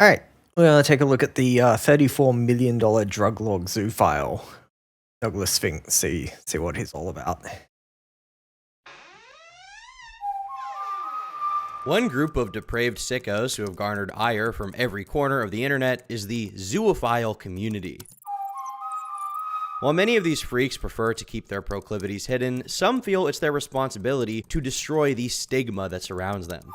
All right, we're going to take a look at the $34 million drug lord Zoophile. Douglas Spink, see what he's all about. One group of depraved sickos who have garnered ire from every corner of the internet is the Zoophile community. While many of these freaks prefer to keep their proclivities hidden, some feel it's their responsibility to destroy the stigma that surrounds them.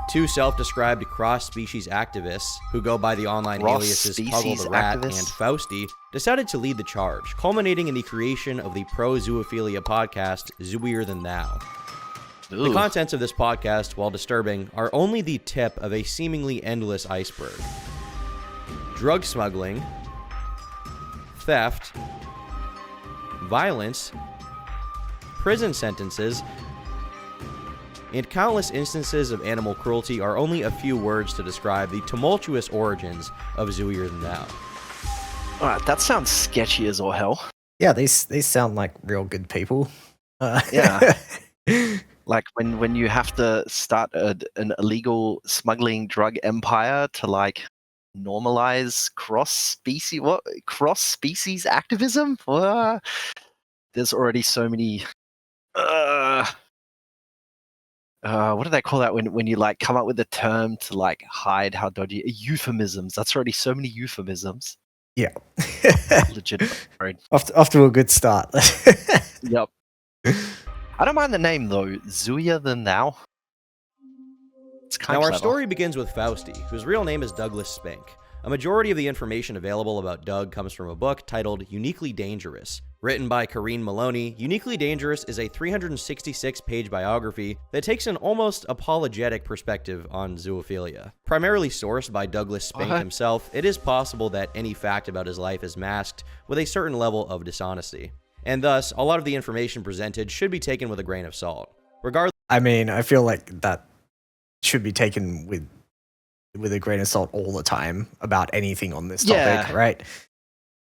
Two self-described cross-species activists, who go by the online aliases Puggle the Rat and Fausty, decided to lead the charge, culminating in the creation of the pro-zoophilia podcast, Zooier Than Thou. Ooh. The contents of this podcast, while disturbing, are only the tip of a seemingly endless iceberg. Drug smuggling, theft, violence, prison sentences, and countless instances of animal cruelty are only a few words to describe the tumultuous origins of Zooier Than Thou. Alright, that sounds sketchy as all hell. Yeah, these sound like real good people. Yeah. Like when you have to start an illegal smuggling drug empire to like normalize cross-species activism? There's already so many what do they call that when you like come up with a term to like hide how dodgy euphemisms? That's already so many euphemisms. Yeah. Legit. Off to a good start. Yep. I don't mind the name though. Zooier Than Thou. It's kind Now, of our story begins with Fausty, whose real name is Douglas Spink. A majority of the information available about Doug comes from a book titled Uniquely Dangerous. Written by Corrine Maloney, Uniquely Dangerous is a 366-page biography that takes an almost apologetic perspective on zoophilia. Primarily sourced by Douglas Spink himself, it is possible that any fact about his life is masked with a certain level of dishonesty. And thus, a lot of the information presented should be taken with a grain of salt. Regardless, I mean, I feel like that should be taken with a grain of salt all the time about anything on this topic, right?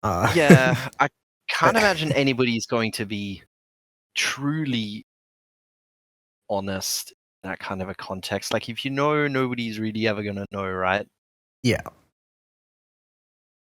Yeah, I can't imagine anybody's going to be truly honest in that kind of a context. Like, if you know, nobody's really ever going to know, right? Yeah.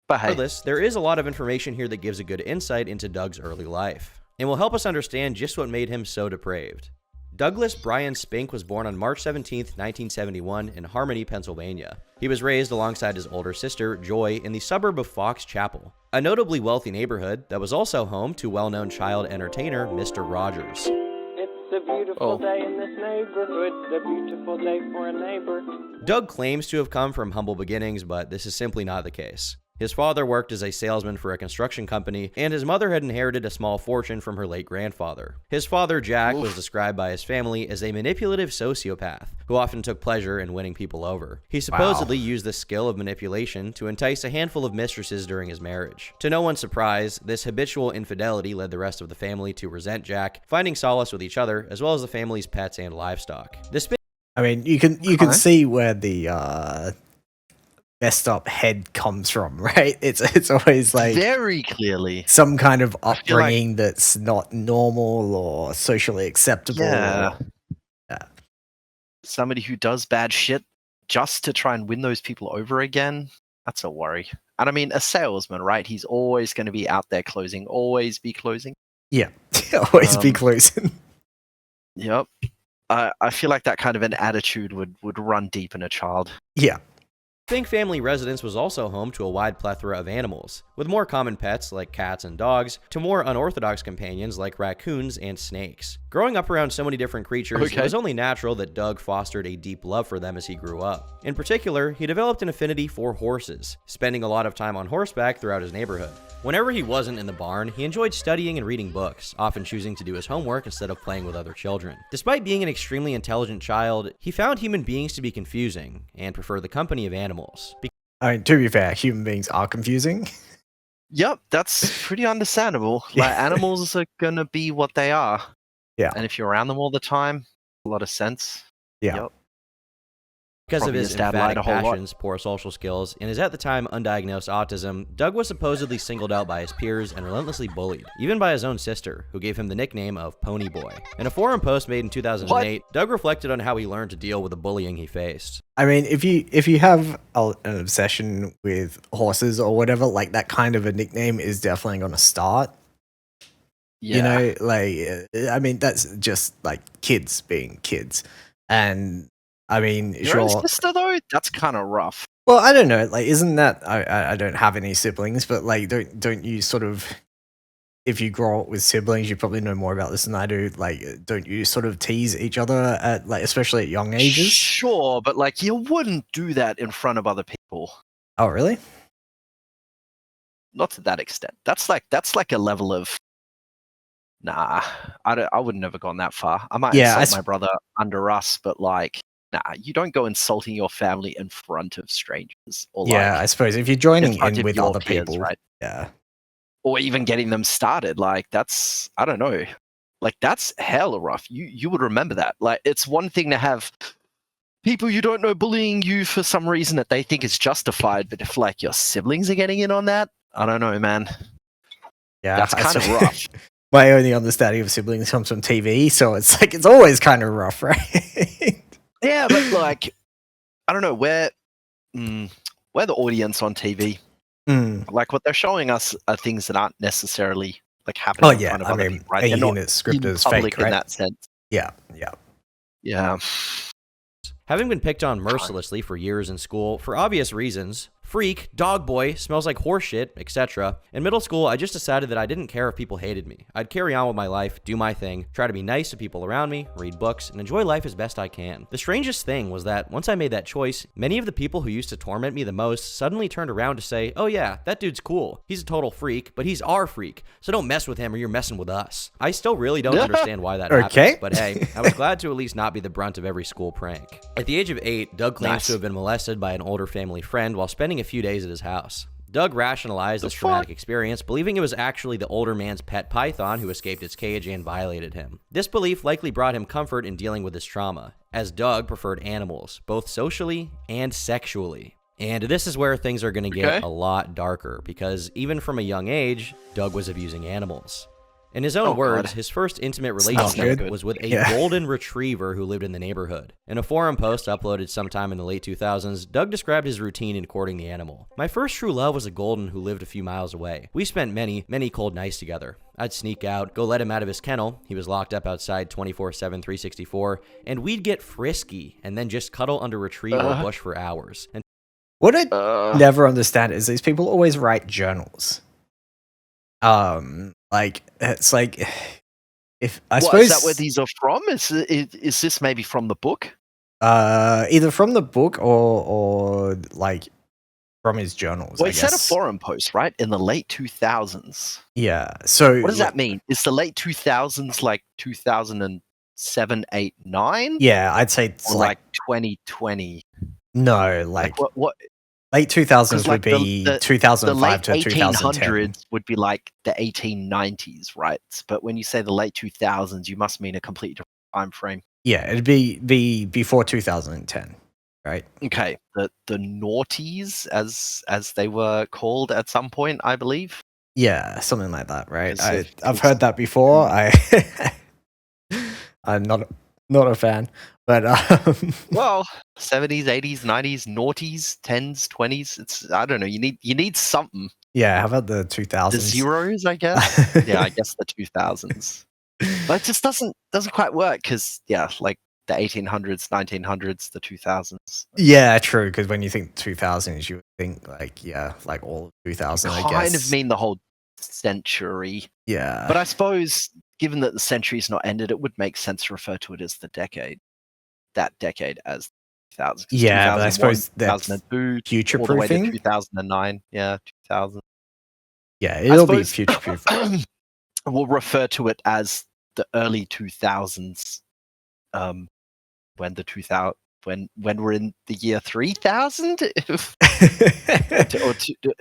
But hey, there is a lot of information here that gives a good insight into Doug's early life, and will help us understand just what made him so depraved. Douglas Brian Spink was born on March 17, 1971 in Harmony, Pennsylvania. He was raised alongside his older sister, Joy, in the suburb of Fox Chapel, a notably wealthy neighborhood that was also home to well-known child entertainer Mr. Rogers. It's a beautiful day in this neighborhood, a beautiful day for a neighbor. Doug claims to have come from humble beginnings, but this is simply not the case. His father worked as a salesman for a construction company, and his mother had inherited a small fortune from her late grandfather. His father, Jack, was described by his family as a manipulative sociopath who often took pleasure in winning people over. He supposedly used the skill of manipulation to entice a handful of mistresses during his marriage. To no one's surprise, this habitual infidelity led the rest of the family to resent Jack, finding solace with each other, as well as the family's pets and livestock. I mean, you can see where the messed up head comes from, right? It's always like very clearly some kind of upbringing that's not normal or socially acceptable. Yeah. Somebody who does bad shit just to try and win those people over again, that's a worry. And I mean, a salesman, right? He's always going to be out there closing, always be closing. Yeah, always be closing. Yep. I feel like that kind of an attitude would run deep in a child. Yeah. Spink family residence was also home to a wide plethora of animals, with more common pets like cats and dogs, to more unorthodox companions like raccoons and snakes. Growing up around so many different creatures, it was only natural that Doug fostered a deep love for them as he grew up. In particular, he developed an affinity for horses, spending a lot of time on horseback throughout his neighborhood. Whenever he wasn't in the barn, he enjoyed studying and reading books, often choosing to do his homework instead of playing with other children. Despite being an extremely intelligent child, he found human beings to be confusing and preferred the company of animals. I mean, to be fair, human beings are confusing. Yep, that's pretty understandable. Like, animals are gonna be what they are. Yeah. And if you're around them all the time, a lot of sense. Yeah. Yep. Because Probably of his his dad lied emphatic a whole lot. passions, poor social skills, and his at the time undiagnosed autism, Doug was supposedly singled out by his peers and relentlessly bullied, even by his own sister, who gave him the nickname of Pony Boy. In a forum post made in 2008, Doug reflected on how he learned to deal with the bullying he faced. I mean, if you have an obsession with horses or whatever, like that kind of a nickname is definitely going to start. Yeah. You know, like, I mean, that's just like kids being kids. And I mean, Your own sure. sister though, that's kind of rough. Well, I don't know. Like, isn't that I don't have any siblings, but like, don't you sort of, if you grow up with siblings, you probably know more about this than I do. Like, don't you sort of tease each other at like, especially at young ages? Sure, but like you wouldn't do that in front of other people. Oh, really? Not to that extent. That's like a level of. Nah, I would never gone that far. I might insult my brother under us, but like, nah, you don't go insulting your family in front of strangers. Or yeah, like, I suppose if you're joining in with your other peers, people, right? Yeah. Or even getting them started, like that's, I don't know, like that's hella rough. You would remember that. Like, it's one thing to have people you don't know bullying you for some reason that they think is justified, but if like your siblings are getting in on that, I don't know, man. Yeah, that's kind of rough. My only understanding of siblings comes from TV, so it's like it's always kind of rough, right? Yeah, but like, I don't know, we're the audience on TV. Like what they're showing us are things that aren't necessarily like happening in front of other people, right? They're not scripted as public fake, right? in that sense. Yeah. Having been picked on mercilessly for years in school, for obvious reasons, freak, dog boy, smells like horse shit, etc. In middle school, I just decided that I didn't care if people hated me. I'd carry on with my life, do my thing, try to be nice to people around me, read books, and enjoy life as best I can. The strangest thing was that once I made that choice, many of the people who used to torment me the most suddenly turned around to say, oh yeah, that dude's cool. He's a total freak, but he's our freak, so don't mess with him or you're messing with us. I still really don't understand why that happens, but hey, I was glad to at least not be the brunt of every school prank. At the age of 8, Doug claims to have been molested by an older family friend while spending a few days at his house. Doug rationalized this traumatic experience, believing it was actually the older man's pet python who escaped its cage and violated him. This belief likely brought him comfort in dealing with his trauma, as Doug preferred animals, both socially and sexually. And this is where things are going to get a lot darker, because even from a young age, Doug was abusing animals. In his own words, his first intimate relationship was with a golden retriever who lived in the neighborhood. In a forum post uploaded sometime in the late 2000s, Doug described his routine in courting the animal. My first true love was a golden who lived a few miles away. We spent many cold nights together. I'd sneak out, go let him out of his kennel. He was locked up outside 24/7, 364, and we'd get frisky and then just cuddle under a tree or a bush for hours. And what I never understand is these people always write journals. Like it's like if I suppose is that where these are from? Is this maybe from the book? Either from the book or like from his journals. Well, I he said a guess. forum post, right, in the late 2000s. Yeah. So what does that mean? Is the late 2000s like 2007, 8, 9? Yeah, I'd say it's like 2020. No, like what? Late 2000s would be 2005 to 2010. 1800s would be like the 1890s, right? But when you say the late 2000s, you must mean a completely different time frame. Yeah, it'd be before 2010, right? Okay, the noughties, as they were called at some point, I believe. Yeah, something like that, right? I've heard that before. I'm not a fan. But well, 70s, 80s, 90s, noughties, 10s, 20s. It's, I don't know. You need something. Yeah, how about the 2000s? The zeros, I guess. Yeah, I guess the 2000s. But it just doesn't quite work because like the 1800s, 1900s, the 2000s. Yeah, true. Because when you think 2000s, you would think like all of 2000. I guess kind of mean the whole century. Yeah, but I suppose given that the century's not ended, it would make sense to refer to it as the decade. That decade as 2000. Yeah, but I suppose that's future proofing. All the way to 2009. Yeah, 2000. Yeah, it'll be future proof. We'll refer to it as the early 2000s. When we're in the year 3000.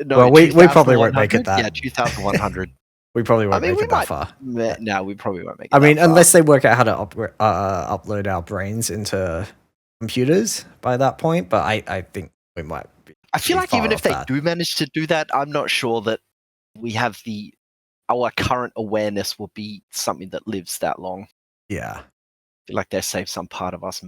Well, we probably won't make it that. Yeah, 2100. We probably won't make it that far. No, we probably won't make it I mean, that far. unless they work out how to upload our brains into computers by that point, but I think we might be. I feel pretty like far even if off they that. do manage to do that, I'm not sure that we have our current awareness will be something that lives that long. Yeah. I feel like they saved some part of us.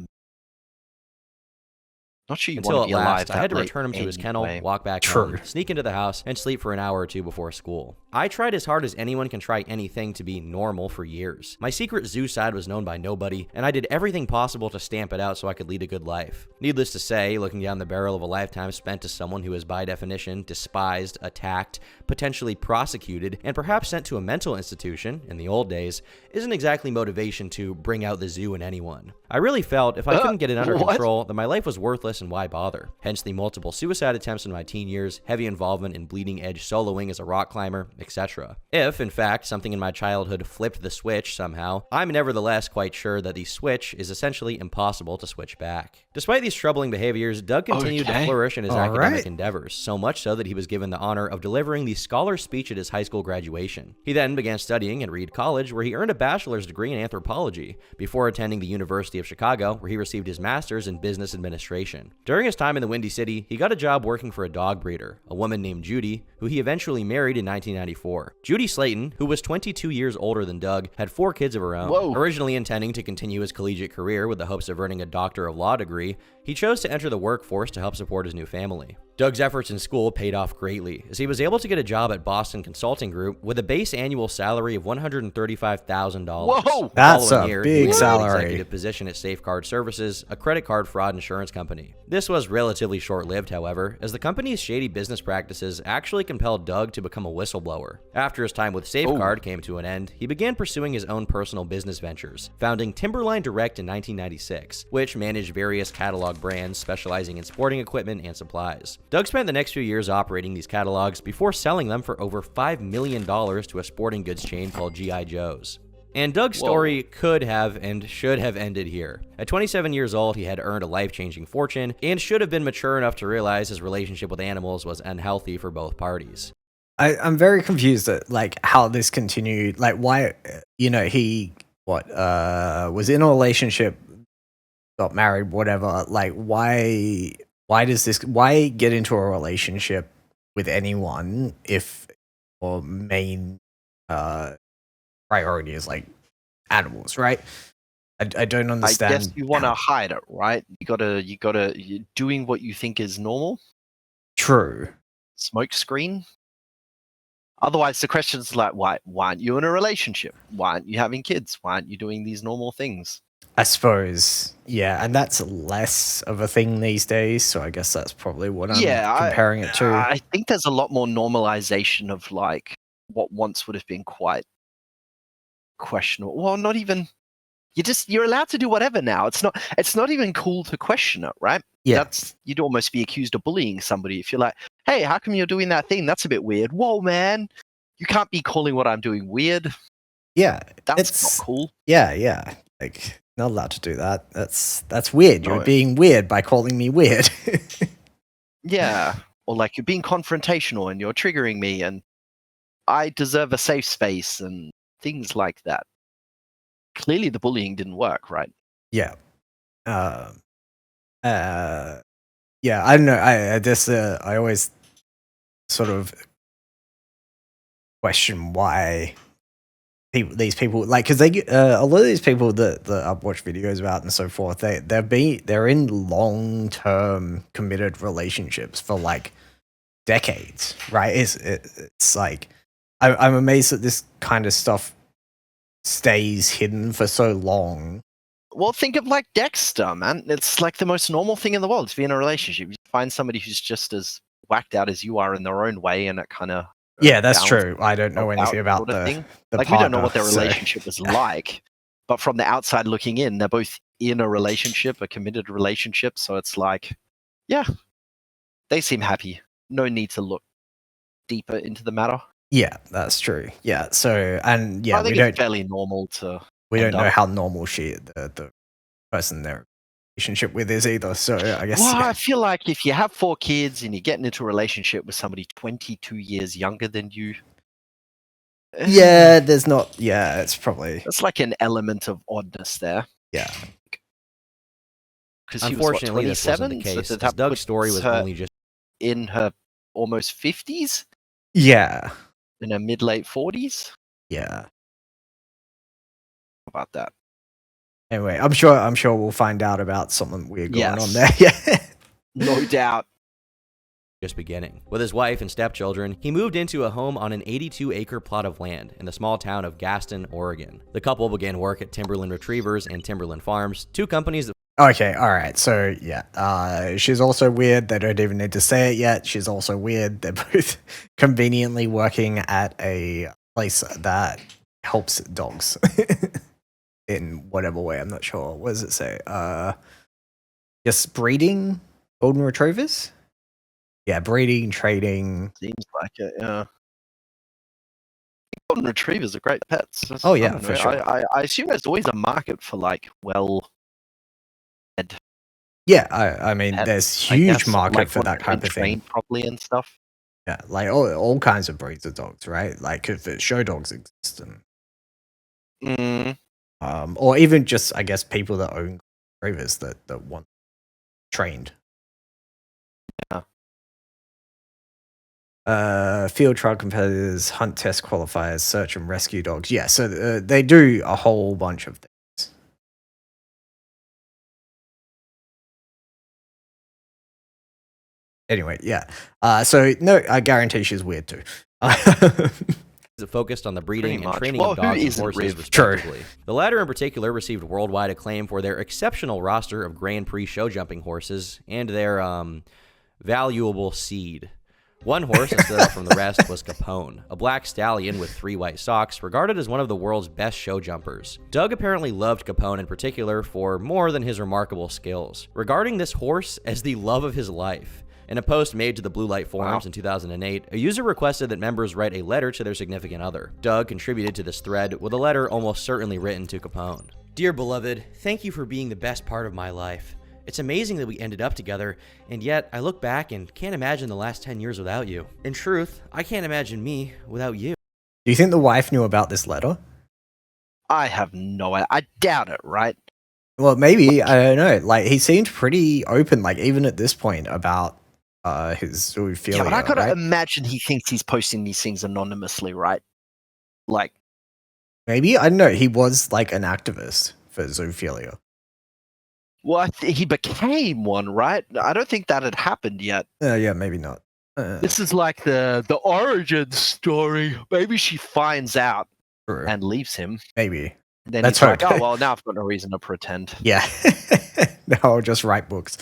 Not sure you want Until to at be alive last, I that had to late return him to his kennel, anyway. walk back True. home, sneak into the house, and sleep for an hour or two before school. I tried as hard as anyone can try anything to be normal for years. My secret zoo side was known by nobody, and I did everything possible to stamp it out so I could lead a good life. Needless to say, looking down the barrel of a lifetime spent to someone who is by definition despised, attacked, potentially prosecuted, and perhaps sent to a mental institution, in the old days, isn't exactly motivation to bring out the zoo in anyone. I really felt if I couldn't get it under control, then my life was worthless and why bother? Hence the multiple suicide attempts in my teen years, heavy involvement in bleeding edge soloing as a rock climber, etc. If, in fact, something in my childhood flipped the switch somehow, I'm nevertheless quite sure that the switch is essentially impossible to switch back. Despite these troubling behaviors, Doug continued to flourish in his academic endeavors, so much so that he was given the honor of delivering the scholar's speech at his high school graduation. He then began studying at Reed College, where he earned a bachelor's degree in anthropology, before attending the University of Chicago, where he received his master's in business administration. During his time in the Windy City, he got a job working for a dog breeder, a woman named Judy, who he eventually married in 1994. Judy Slayton, who was 22 years older than Doug, had 4 kids of her own. Originally intending to continue his collegiate career with the hopes of earning a Doctor of Law degree, he chose to enter the workforce to help support his new family. Doug's efforts in school paid off greatly, as he was able to get a job at Boston Consulting Group with a base annual salary of $135,000. Whoa! That's a year, big he salary. An executive position at Safeguard Services, a credit card fraud insurance company. This was relatively short-lived, however, as the company's shady business practices actually compelled Doug to become a whistleblower. After his time with Safeguard came to an end, he began pursuing his own personal business ventures, founding Timberline Direct in 1996, which managed various catalog brands specializing in sporting equipment and supplies. Doug spent the next few years operating these catalogs before selling them for over $5 million to a sporting goods chain called G.I. Joe's. And Doug's story could have and should have ended here. At 27 years old, he had earned a life-changing fortune and should have been mature enough to realize his relationship with animals was unhealthy for both parties. I'm very confused at like how this continued. Like why, he was in a relationship, got married, whatever. Like why get into a relationship with anyone if your main priority is like animals, right? I don't understand. I guess you want to hide it, right? You're doing what you think is normal. True. Smoke screen. Otherwise, the question's like, why aren't you in a relationship? Why aren't you having kids? Why aren't you doing these normal things? I suppose, yeah, and that's less of a thing these days, so I guess that's probably what I'm comparing it to. I think there's a lot more normalization of like what once would have been quite questionable. Well, not even. You're allowed to do whatever now. It's not even cool to question it, right? Yeah. You'd almost be accused of bullying somebody if you're like, hey, how come you're doing that thing? That's a bit weird. Whoa, man. You can't be calling what I'm doing weird. Yeah. That's not cool. Yeah. Like, not allowed to do that. That's weird. You're being weird by calling me weird. Yeah. Or like you're being confrontational and you're triggering me and I deserve a safe space and things like that. Clearly the bullying didn't work, right? Yeah. Yeah, I don't know. I always sort of question why these people, like, because they a lot of these people that I've watched videos about and so forth, they're in long-term committed relationships for like decades, right? It's like I'm amazed that this kind of stuff stays hidden for so long. Well, think of like Dexter, man. It's like the most normal thing in the world to be in a relationship. You find somebody who's just as whacked out as you are in their own way, and it kind of that's true. I don't know anything about sort of thing. The like partner, we don't know what their relationship was like, but from the outside looking in, they're both in a relationship, a committed relationship. So it's like, yeah, they seem happy. No need to look deeper into the matter. Yeah, that's true. Yeah, so and yeah, I think it's fairly normal to. We don't know how normal the person they're in a relationship with is either. So I guess. Well, I feel like if you have 4 kids and you're getting into a relationship with somebody 22 years younger than you. Yeah, there's not. Yeah, it's probably. It's like an element of oddness there. Yeah. Because he was, what, Unfortunately, this wasn't 27? the So case, did as that Doug's put story was her only just in her almost 50s? Yeah. In her mid-late 40s? Yeah. How about that? Anyway, I'm sure we'll find out about something weird going on there. Yes. Yeah. No doubt. just beginning. With his wife and stepchildren, he moved into a home on an 82-acre plot of land in the small town of Gaston, Oregon. The couple began work at Timberland Retrievers and Timberland Farms, two companies that Okay, alright, so yeah. She's also weird, they don't even need to say it yet. She's also weird. They're both conveniently working at a place that helps dogs. In whatever way, I'm not sure. What does it say? Just breeding golden retrievers? Yeah, breeding, trading. Seems like it, yeah. Golden retrievers are great pets. Oh, I yeah, don't for know. sure. I assume there's always a market for like Yeah, I mean, pets, there's I huge guess, market like for ones that have been type of thing. trained properly and stuff. Yeah, like all kinds of breeds of dogs, right? Like if show dogs exist, and, or even just I guess people that own retrievers that want trained. Yeah. Field trial competitors, hunt test qualifiers, search and rescue dogs. Yeah, so they do a whole bunch of things. Anyway, yeah. So no, I guarantee she's weird too. focused on the breeding and training Well, of who dogs and isn't, horses, Riv? respectively. The latter in particular received worldwide acclaim for their exceptional roster of Grand Prix show jumping horses and their valuable seed. One horse that stood out from the rest was Capone, a black stallion with 3 white socks, regarded as one of the world's best show jumpers. Doug apparently loved Capone in particular for more than his remarkable skills, regarding this horse as the love of his life. In a post made to the Blue Light forums in 2008, a user requested that members write a letter to their significant other. Doug contributed to this thread with a letter almost certainly written to Capone. Dear beloved, thank you for being the best part of my life. It's amazing that we ended up together, and yet I look back and can't imagine the last 10 years without you. In truth, I can't imagine me without you. Do you think the wife knew about this letter? I have no idea. I doubt it, right? Well, maybe, I don't know. Like he seemed pretty open, like even at this point about his zoophilia. Yeah, but I gotta right? imagine he thinks he's posting these things anonymously, right? Like, maybe, I don't know. He was like an activist for zoophilia. well, he became one, right? I don't think that had happened yet. Yeah, maybe not. This is like the origin story. Maybe she finds out True. and leaves him. Maybe. Then Let's he's like, hope. oh, well, now I've got no reason to pretend. Yeah. No, I'll just write books.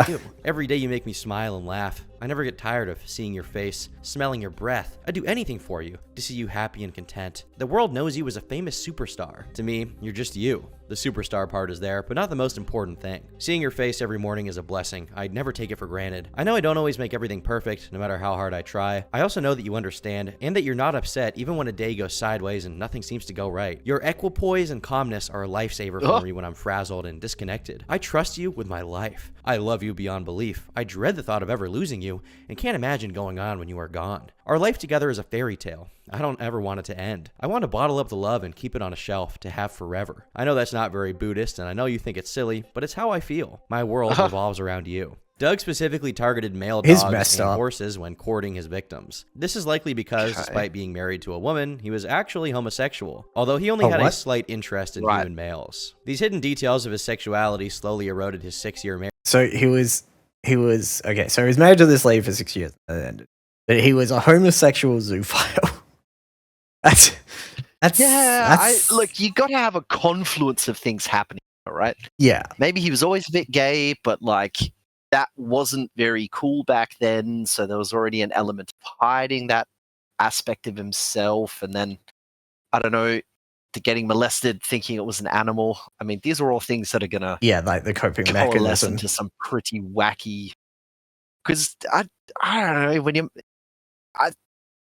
You, every day you make me smile and laugh. I never get tired of seeing your face, smelling your breath. I'd do anything for you, to see you happy and content. The world knows you as a famous superstar. To me, you're just you. The superstar part is there, but not the most important thing. Seeing your face every morning is a blessing. I'd never take it for granted. I know I don't always make everything perfect, no matter how hard I try. I also know that you understand, and that you're not upset even when a day goes sideways and nothing seems to go right. Your equipoise and calmness are a lifesaver for me when I'm frazzled and disconnected. I trust you with my life. I love you beyond belief. I dread the thought of ever losing you, and can't imagine going on when you are gone. Our life together is a fairy tale. I don't ever want it to end. I want to bottle up the love and keep it on a shelf to have forever. I know that's not very Buddhist, and I know you think it's silly, but it's how I feel. My world revolves around you. Doug specifically targeted male dogs and horses when courting his victims. This is likely because, despite being married to a woman, he was actually homosexual, although he only had a slight interest in human males. These hidden details of his sexuality slowly eroded his 6-year marriage. So he was okay. So he was married to this lady for 6 years, but he was a homosexual zoophile. Look, you got to have a confluence of things happening, right? Yeah. Maybe he was always a bit gay, but like that wasn't very cool back then. So there was already an element of hiding that aspect of himself, and then I don't know, to getting molested, thinking it was an animal. I mean, these are all things that are gonna like the coping coalesce mechanism into some pretty wacky. Because I don't know I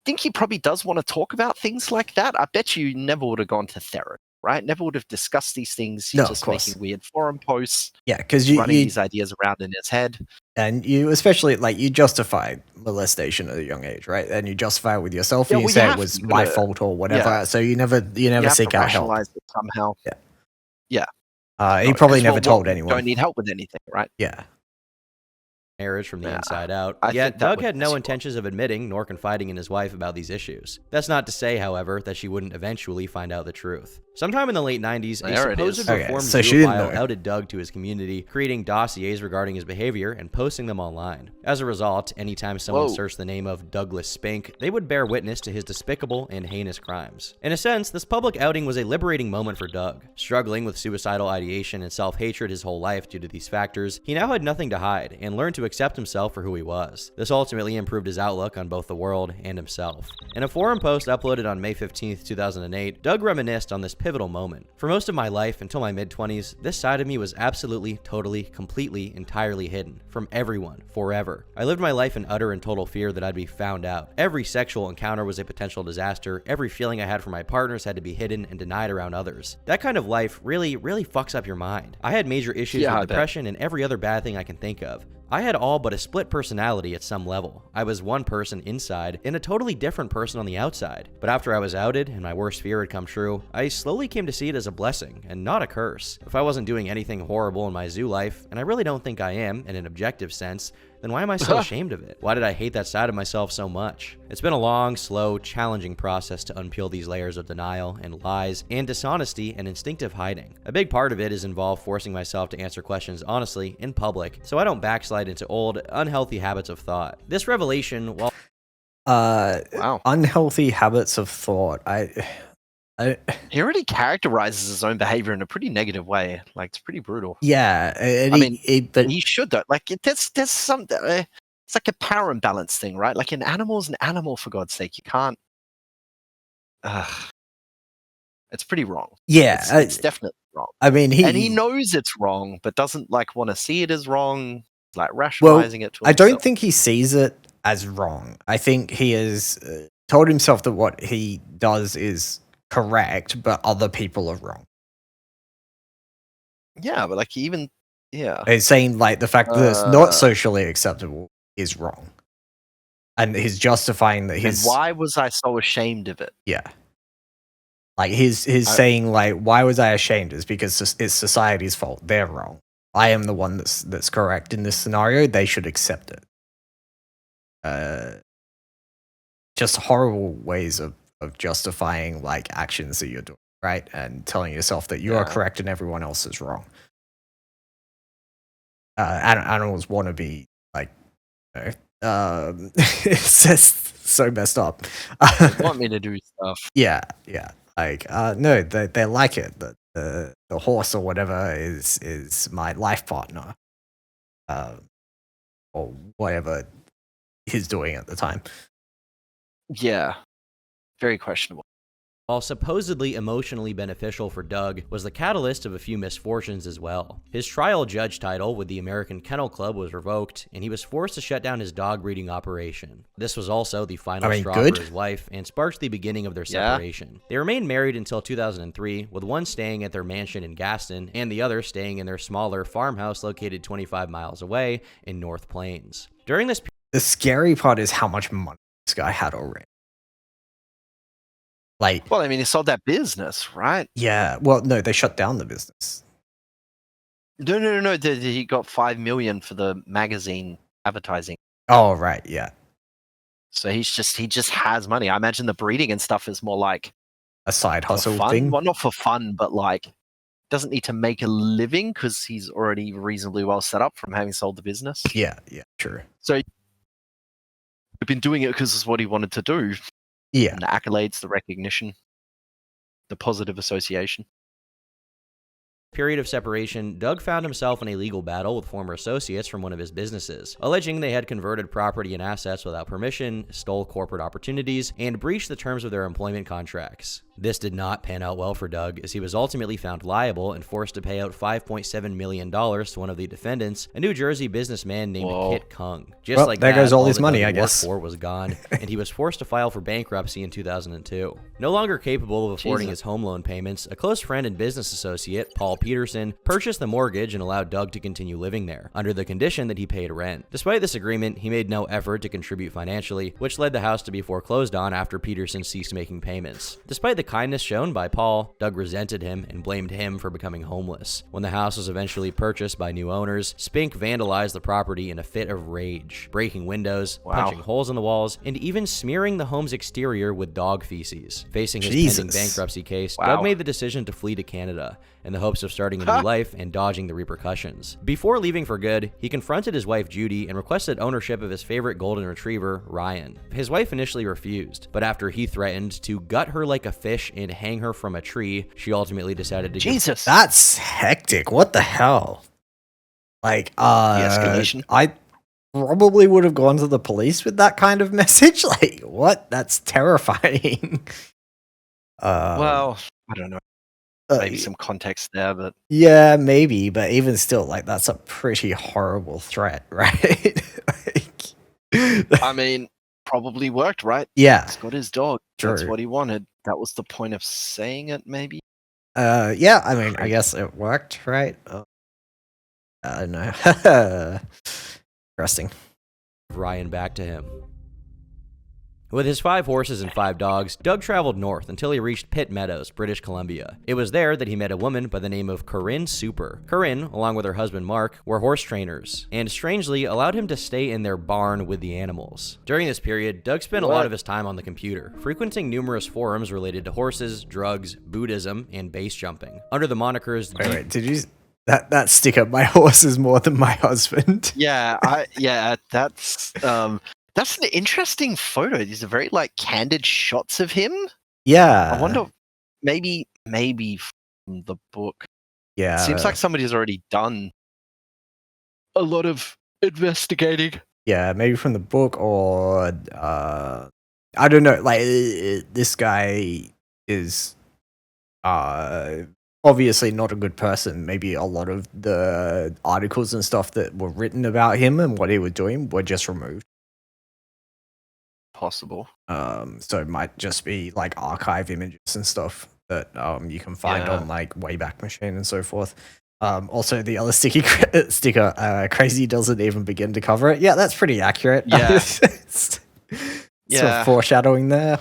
think he probably does want to talk about things like that. I bet you never would have gone to therapy, right? Never would have discussed these things. He's just making weird forum posts. Yeah, because you running these ideas around in his head. And you especially you justify molestation at a young age, right? And you justify it with yourself, and you say it was my fault or whatever. So you never seek out help It somehow. Yeah. He probably never told anyone. Don't need help with anything, right? Yeah. Marriage from the inside out. I Yet think that Doug would had piss no you intentions of admitting nor confiding in his wife about these issues. That's not to say, however, that she wouldn't eventually find out the truth. Sometime in the late 90s, a There it is. supposed Okay, reformed so she didn't Zoophile know. outed Doug to his community, creating dossiers regarding his behavior and posting them online. As a result, anytime someone searched the name of Douglas Spink, they would bear witness to his despicable and heinous crimes. In a sense, this public outing was a liberating moment for Doug. Struggling with suicidal ideation and self-hatred his whole life due to these factors, he now had nothing to hide and learned to accept himself for who he was. This ultimately improved his outlook on both the world and himself. In a forum post uploaded on May 15, 2008, Doug reminisced on this pivotal moment. For most of my life, until my mid-20s, this side of me was absolutely, totally, completely, entirely hidden from everyone, forever. I lived my life in utter and total fear that I'd be found out. Every sexual encounter was a potential disaster. Every feeling I had for my partners had to be hidden and denied around others. That kind of life really fucks up your mind. I had major issues with depression and every other bad thing I can think of. I had all but a split personality at some level. I was one person inside and a totally different person on the outside. But after I was outed and my worst fear had come true, I slowly came to see it as a blessing and not a curse. If I wasn't doing anything horrible in my zoo life, and I really don't think I am in an objective sense, then why am I so ashamed of it? Why did I hate that side of myself so much? It's been a long, slow, challenging process to unpeel these layers of denial and lies and dishonesty and instinctive hiding. A big part of it is involved forcing myself to answer questions honestly in public so I don't backslide into old, unhealthy habits of thought. This revelation, while unhealthy habits of thought. He already characterizes his own behavior in a pretty negative way. Like, it's pretty brutal. Yeah, But he should though. Like, there's some. It's like a power imbalance thing, right? Like, an animal's an animal, for God's sake. You can't. It's pretty wrong. Yeah, it's definitely wrong. I mean, he knows it's wrong, but doesn't like want to see it as wrong. Like rationalizing it to himself. I don't think he sees it as wrong. I think he has told himself that what he does is correct, but other people are wrong. Yeah, but like He's saying like the fact that it's not socially acceptable is wrong, and he's justifying that his. And why was I so ashamed of it? Yeah, like he's saying like, why was I ashamed? Is because it's society's fault. They're wrong. I am the one that's correct in this scenario. They should accept it. Just horrible ways of justifying like actions that you're doing, right? And telling yourself that you are correct and everyone else is wrong. Animals want to be like, it's just so messed up. They want me to do stuff. Yeah. Like, no, they like it. The horse or whatever is my life partner, or whatever he's doing at the time. Yeah. Very questionable. While supposedly emotionally beneficial for Doug, was the catalyst of a few misfortunes as well. His trial judge title with the American Kennel Club was revoked, and he was forced to shut down his dog breeding operation. This was also the final straw for his wife, and sparked the beginning of their separation. They remained married until 2003, with one staying at their mansion in Gaston, and the other staying in their smaller farmhouse located 25 miles away in North Plains. During this the scary part is how much money this guy had already. Like, well, I mean, he sold that business, right? Yeah. Well, no, they shut down the business. No. He got $5 million for the magazine advertising. Oh, right. Yeah. So he just has money. I imagine the breeding and stuff is more like a side hustle fun. thing. Well, not for fun, but like doesn't need to make a living because he's already reasonably well set up from having sold the business. Yeah. True. So he's been doing it because it's what he wanted to do. Yeah. And the accolades, the recognition, the positive association. Period of separation, Doug found himself in a legal battle with former associates from one of his businesses, alleging they had converted property and assets without permission, stole corporate opportunities, and breached the terms of their employment contracts. This did not pan out well for Doug, as he was ultimately found liable and forced to pay out $5.7 million to one of the defendants, a New Jersey businessman named Kit Kung. Just well, like there that, goes all his the money, Doug I guess. worked for was gone, and he was forced to file for bankruptcy in 2002. No longer capable of affording his home loan payments, a close friend and business associate, Paul Peterson, purchased the mortgage and allowed Doug to continue living there, under the condition that he paid rent. Despite this agreement, he made no effort to contribute financially, which led the house to be foreclosed on after Peterson ceased making payments. Despite the kindness shown by Paul, Doug resented him and blamed him for becoming homeless. When the house was eventually purchased by new owners, Spink vandalized the property in a fit of rage, breaking windows, punching holes in the walls, and even smearing the home's exterior with dog feces. Facing his pending bankruptcy case, Doug made the decision to flee to Canada in the hopes of starting a new life and dodging the repercussions. Before leaving for good, he confronted his wife Judy and requested ownership of his favorite golden retriever, Ryan. His wife initially refused, but after he threatened to gut her like a fish and hang her from a tree, she ultimately decided to Jesus, that's hectic. What the hell? Like, the escalation. I probably would have gone to the police with that kind of message. Like, what? That's terrifying. Well, I don't know. Maybe some context there, but yeah, maybe. But even still, like, that's a pretty horrible threat, right? Like, I mean, probably worked, right? Yeah, he's got his dog. True. That's what he wanted. That was the point of saying it, maybe. Yeah. I mean, I guess it worked, right? I don't know. Interesting. Ryan back to him. With his 5 horses and 5 dogs, Doug traveled north until he reached Pitt Meadows, British Columbia. It was there that he met a woman by the name of Corinne Super. Corinne, along with her husband Mark, were horse trainers, and strangely allowed him to stay in their barn with the animals. During this period, Doug spent a lot of his time on the computer, frequenting numerous forums related to horses, drugs, Buddhism, and base jumping. Under the monikers... Wait, did you... That sticker, my horse is more than my husband. Yeah, that's an interesting photo. These are very like candid shots of him. Yeah. I wonder, maybe from the book. Yeah. Seems like somebody's already done a lot of investigating. Yeah, maybe from the book or I don't know. Like this guy is obviously not a good person. Maybe a lot of the articles and stuff that were written about him and what he was doing were just removed. Possible. So it might just be like archive images and stuff that you can find on like Wayback Machine and so forth. Also the other sticker, crazy doesn't even begin to cover it. Yeah, that's pretty accurate. Yeah. Sort of foreshadowing there.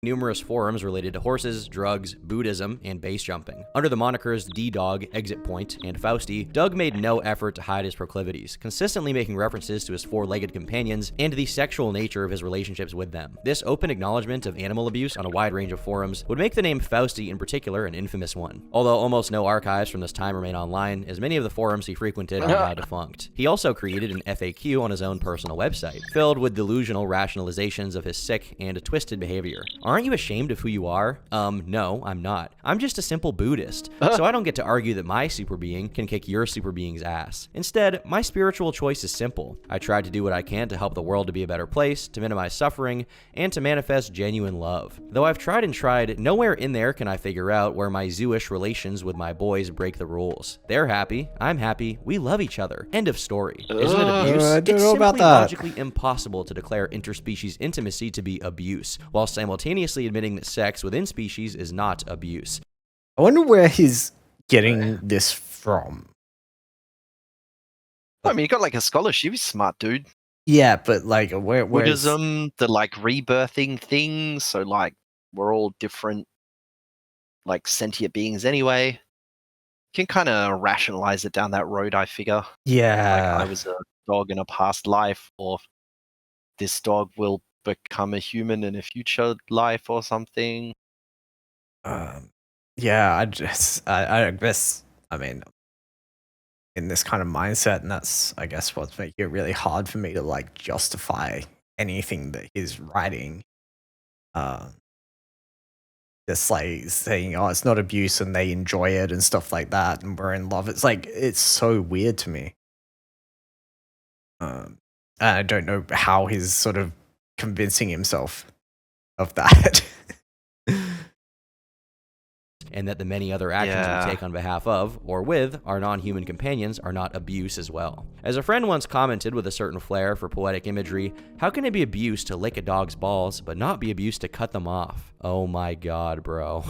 Numerous forums related to horses, drugs, Buddhism, and base jumping. Under the monikers D-Dog, Exit Point, and Fausti, Doug made no effort to hide his proclivities, consistently making references to his 4-legged companions and the sexual nature of his relationships with them. This open acknowledgement of animal abuse on a wide range of forums would make the name Fausti in particular an infamous one. Although almost no archives from this time remain online, as many of the forums he frequented are now defunct. He also created an FAQ on his own personal website, filled with delusional rationalizations of his sick and twisted behavior. Aren't you ashamed of who you are? No, I'm not. I'm just a simple Buddhist, so I don't get to argue that my super being can kick your super being's ass. Instead, my spiritual choice is simple. I try to do what I can to help the world to be a better place, to minimize suffering, and to manifest genuine love. Though I've tried and tried, nowhere in there can I figure out where my zoo-ish relations with my boys break the rules. They're happy, I'm happy, we love each other. End of story. Isn't it abuse? I don't It's know simply about that. logically impossible to declare interspecies intimacy to be abuse, while simultaneously admitting that sex within species is not abuse. I wonder where he's getting this from. I mean, he got like a scholarship. He's a smart dude. Yeah, but like where's Buddhism, the like rebirthing things. So like we're all different, like sentient beings anyway. Can kind of rationalize it down that road, I figure. Yeah. Like I was a dog in a past life, or this dog will become a human in a future life or something. Yeah, I guess, I mean, in this kind of mindset, and that's, I guess, what's making it really hard for me to, like, justify anything that he's writing. Just, like, saying, oh, it's not abuse, and they enjoy it, and stuff like that, and we're in love. It's, like, it's so weird to me. And I don't know how he's sort of convincing himself of that. And that the many other actions we take on behalf of, or with, our non-human companions are not abuse as well. As a friend once commented with a certain flair for poetic imagery, how can it be abuse to lick a dog's balls, but not be abuse to cut them off? Oh my god, bro.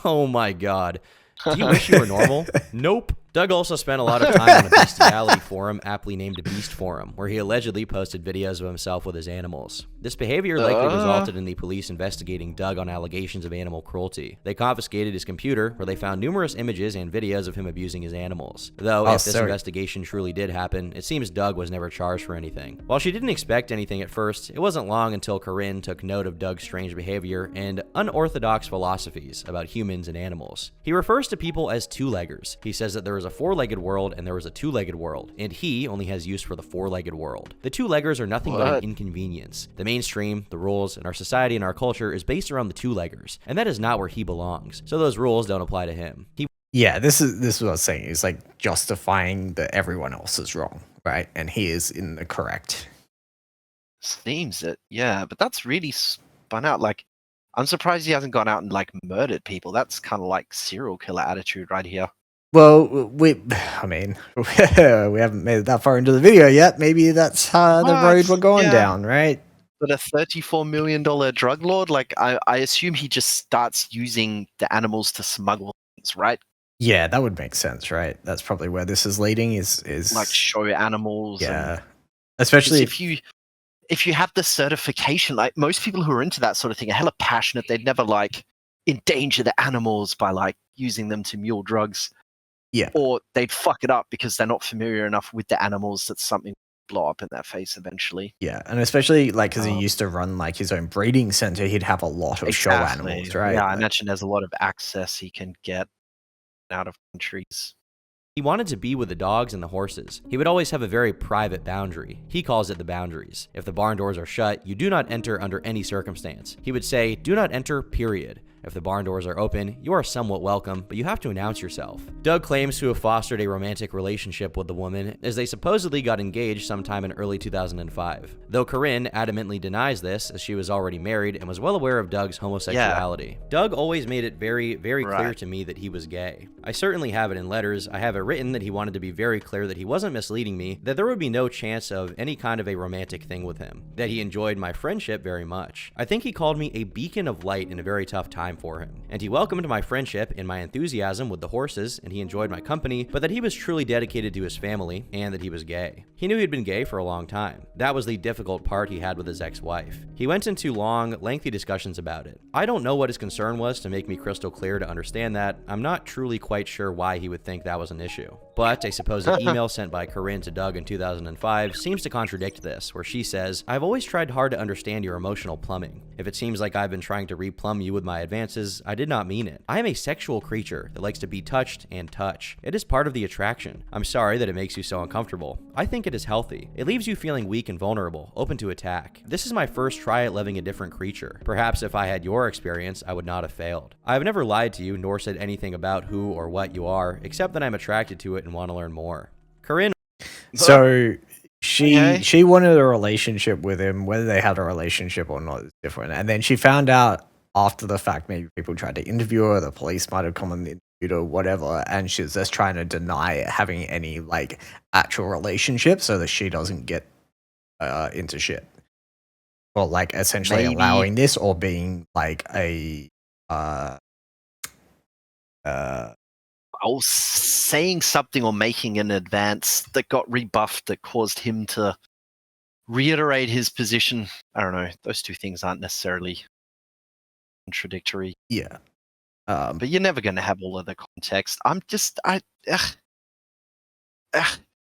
Oh my god. Do you wish you were normal? Nope. Doug also spent a lot of time on a bestiality forum aptly named Beast Forum, where he allegedly posted videos of himself with his animals. This behavior likely resulted in the police investigating Doug on allegations of animal cruelty. They confiscated his computer, where they found numerous images and videos of him abusing his animals. Though, if this investigation truly did happen, it seems Doug was never charged for anything. While she didn't expect anything at first, it wasn't long until Corinne took note of Doug's strange behavior and unorthodox philosophies about humans and animals. He refers to people as two-leggers. He says that there is a four-legged world and there is a two-legged world, and he only has use for the four-legged world. The two-leggers are nothing but an inconvenience. The mainstream, the rules, and our society and our culture is based around the two-leggers, and that is not where he belongs, so those rules don't apply to him. Yeah, this is what I was saying. It's like justifying that everyone else is wrong, right? And he is in the correct. Seems it, yeah, but that's really spun out. Like, I'm surprised he hasn't gone out and like murdered people. That's kind of like serial killer attitude right here. Well, I mean, we haven't made it that far into the video yet. Maybe that's the road we're going down, right? But a $34 million drug lord, like I assume he just starts using the animals to smuggle things, right? Yeah, that would make sense, right? That's probably where this is leading. Is like show animals. Yeah, especially if you have the certification. Like most people who are into that sort of thing are hella passionate. They'd never like endanger the animals by like using them to mule drugs. Yeah. Or they'd fuck it up because they're not familiar enough with the animals that something will blow up in their face eventually. Yeah, and especially like because he used to run like his own breeding center, he'd have a lot of show animals, right? Yeah, I mentioned there's a lot of access he can get out of countries. He wanted to be with the dogs and the horses. He would always have a very private boundary. He calls it the boundaries. If the barn doors are shut, you do not enter under any circumstance. He would say, do not enter, period. If the barn doors are open, you are somewhat welcome, but you have to announce yourself. Doug claims to have fostered a romantic relationship with the woman, as they supposedly got engaged sometime in early 2005. Though Corinne adamantly denies this, as she was already married and was well aware of Doug's homosexuality. Yeah. Doug always made it very, very clear to me that he was gay. I certainly have it in letters. I have it written that he wanted to be very clear that he wasn't misleading me, that there would be no chance of any kind of a romantic thing with him, that he enjoyed my friendship very much. I think he called me a beacon of light in a very tough time for him, and he welcomed my friendship and my enthusiasm with the horses, and he enjoyed my company, but that he was truly dedicated to his family and that he was gay. He knew he'd been gay for a long time. That was the difficult part he had with his ex-wife. He went into long, lengthy discussions about it. I don't know what his concern was to make me crystal clear to understand that. I'm not truly quite sure why he would think that was an issue. But a supposed email sent by Corinne to Doug in 2005 seems to contradict this, where she says, I've always tried hard to understand your emotional plumbing. If it seems like I've been trying to replumb you with my advances, I did not mean it. I am a sexual creature that likes to be touched and touch. It is part of the attraction. I'm sorry that it makes you so uncomfortable. I think it is healthy. It leaves you feeling weak and vulnerable, open to attack. This is my first try at loving a different creature. Perhaps if I had your experience, I would not have failed. I have never lied to you nor said anything about who or what you are, except that I'm attracted to it and want to learn more. Corinne. So she wanted a relationship with him, whether they had a relationship or not is different. And then she found out after the fact, maybe people tried to interview her, the police might have come and interviewed her, whatever, and she's just trying to deny having any like actual relationship so that she doesn't get into shit. Or like essentially allowing this or being like a or saying something or making an advance that got rebuffed that caused him to reiterate his position. I don't know. Those two things aren't necessarily contradictory. Yeah. But you're never going to have all of the context.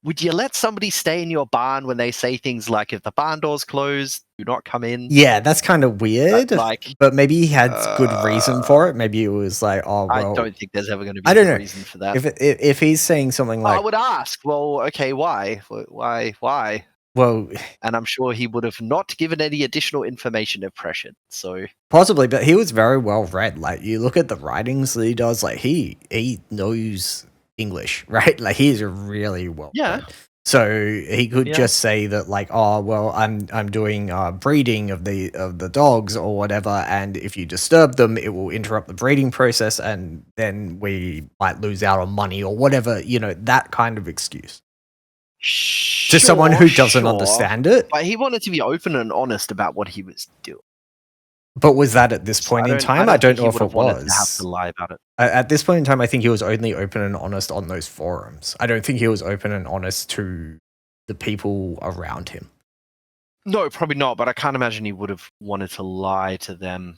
Would you let somebody stay in your barn when they say things like, if the barn door's closed, do not come in? Yeah, that's kind of weird. But maybe he had good reason for it. Maybe it was like, oh, well. I don't think there's ever going to be a good reason for that. If he's saying something like... I would ask, well, okay, why? Why? Well... And I'm sure he would have not given any additional information if pressured, so... Possibly, but he was very well read. Like, you look at the writings that he does, like, he knows English, right? Like, he is really well read. So he could just say that, like, oh, well, I'm doing breeding of the dogs or whatever, and if you disturb them, it will interrupt the breeding process, and then we might lose out on money or whatever, you know, that kind of excuse. To someone who doesn't understand it. But he wanted to be open and honest about what he was doing. But was that at this point in time? I don't know if it To have to was. lie about it. At this point in time, I think he was only open and honest on those forums. I don't think he was open and honest to the people around him. No, probably not. But I can't imagine he would have wanted to lie to them.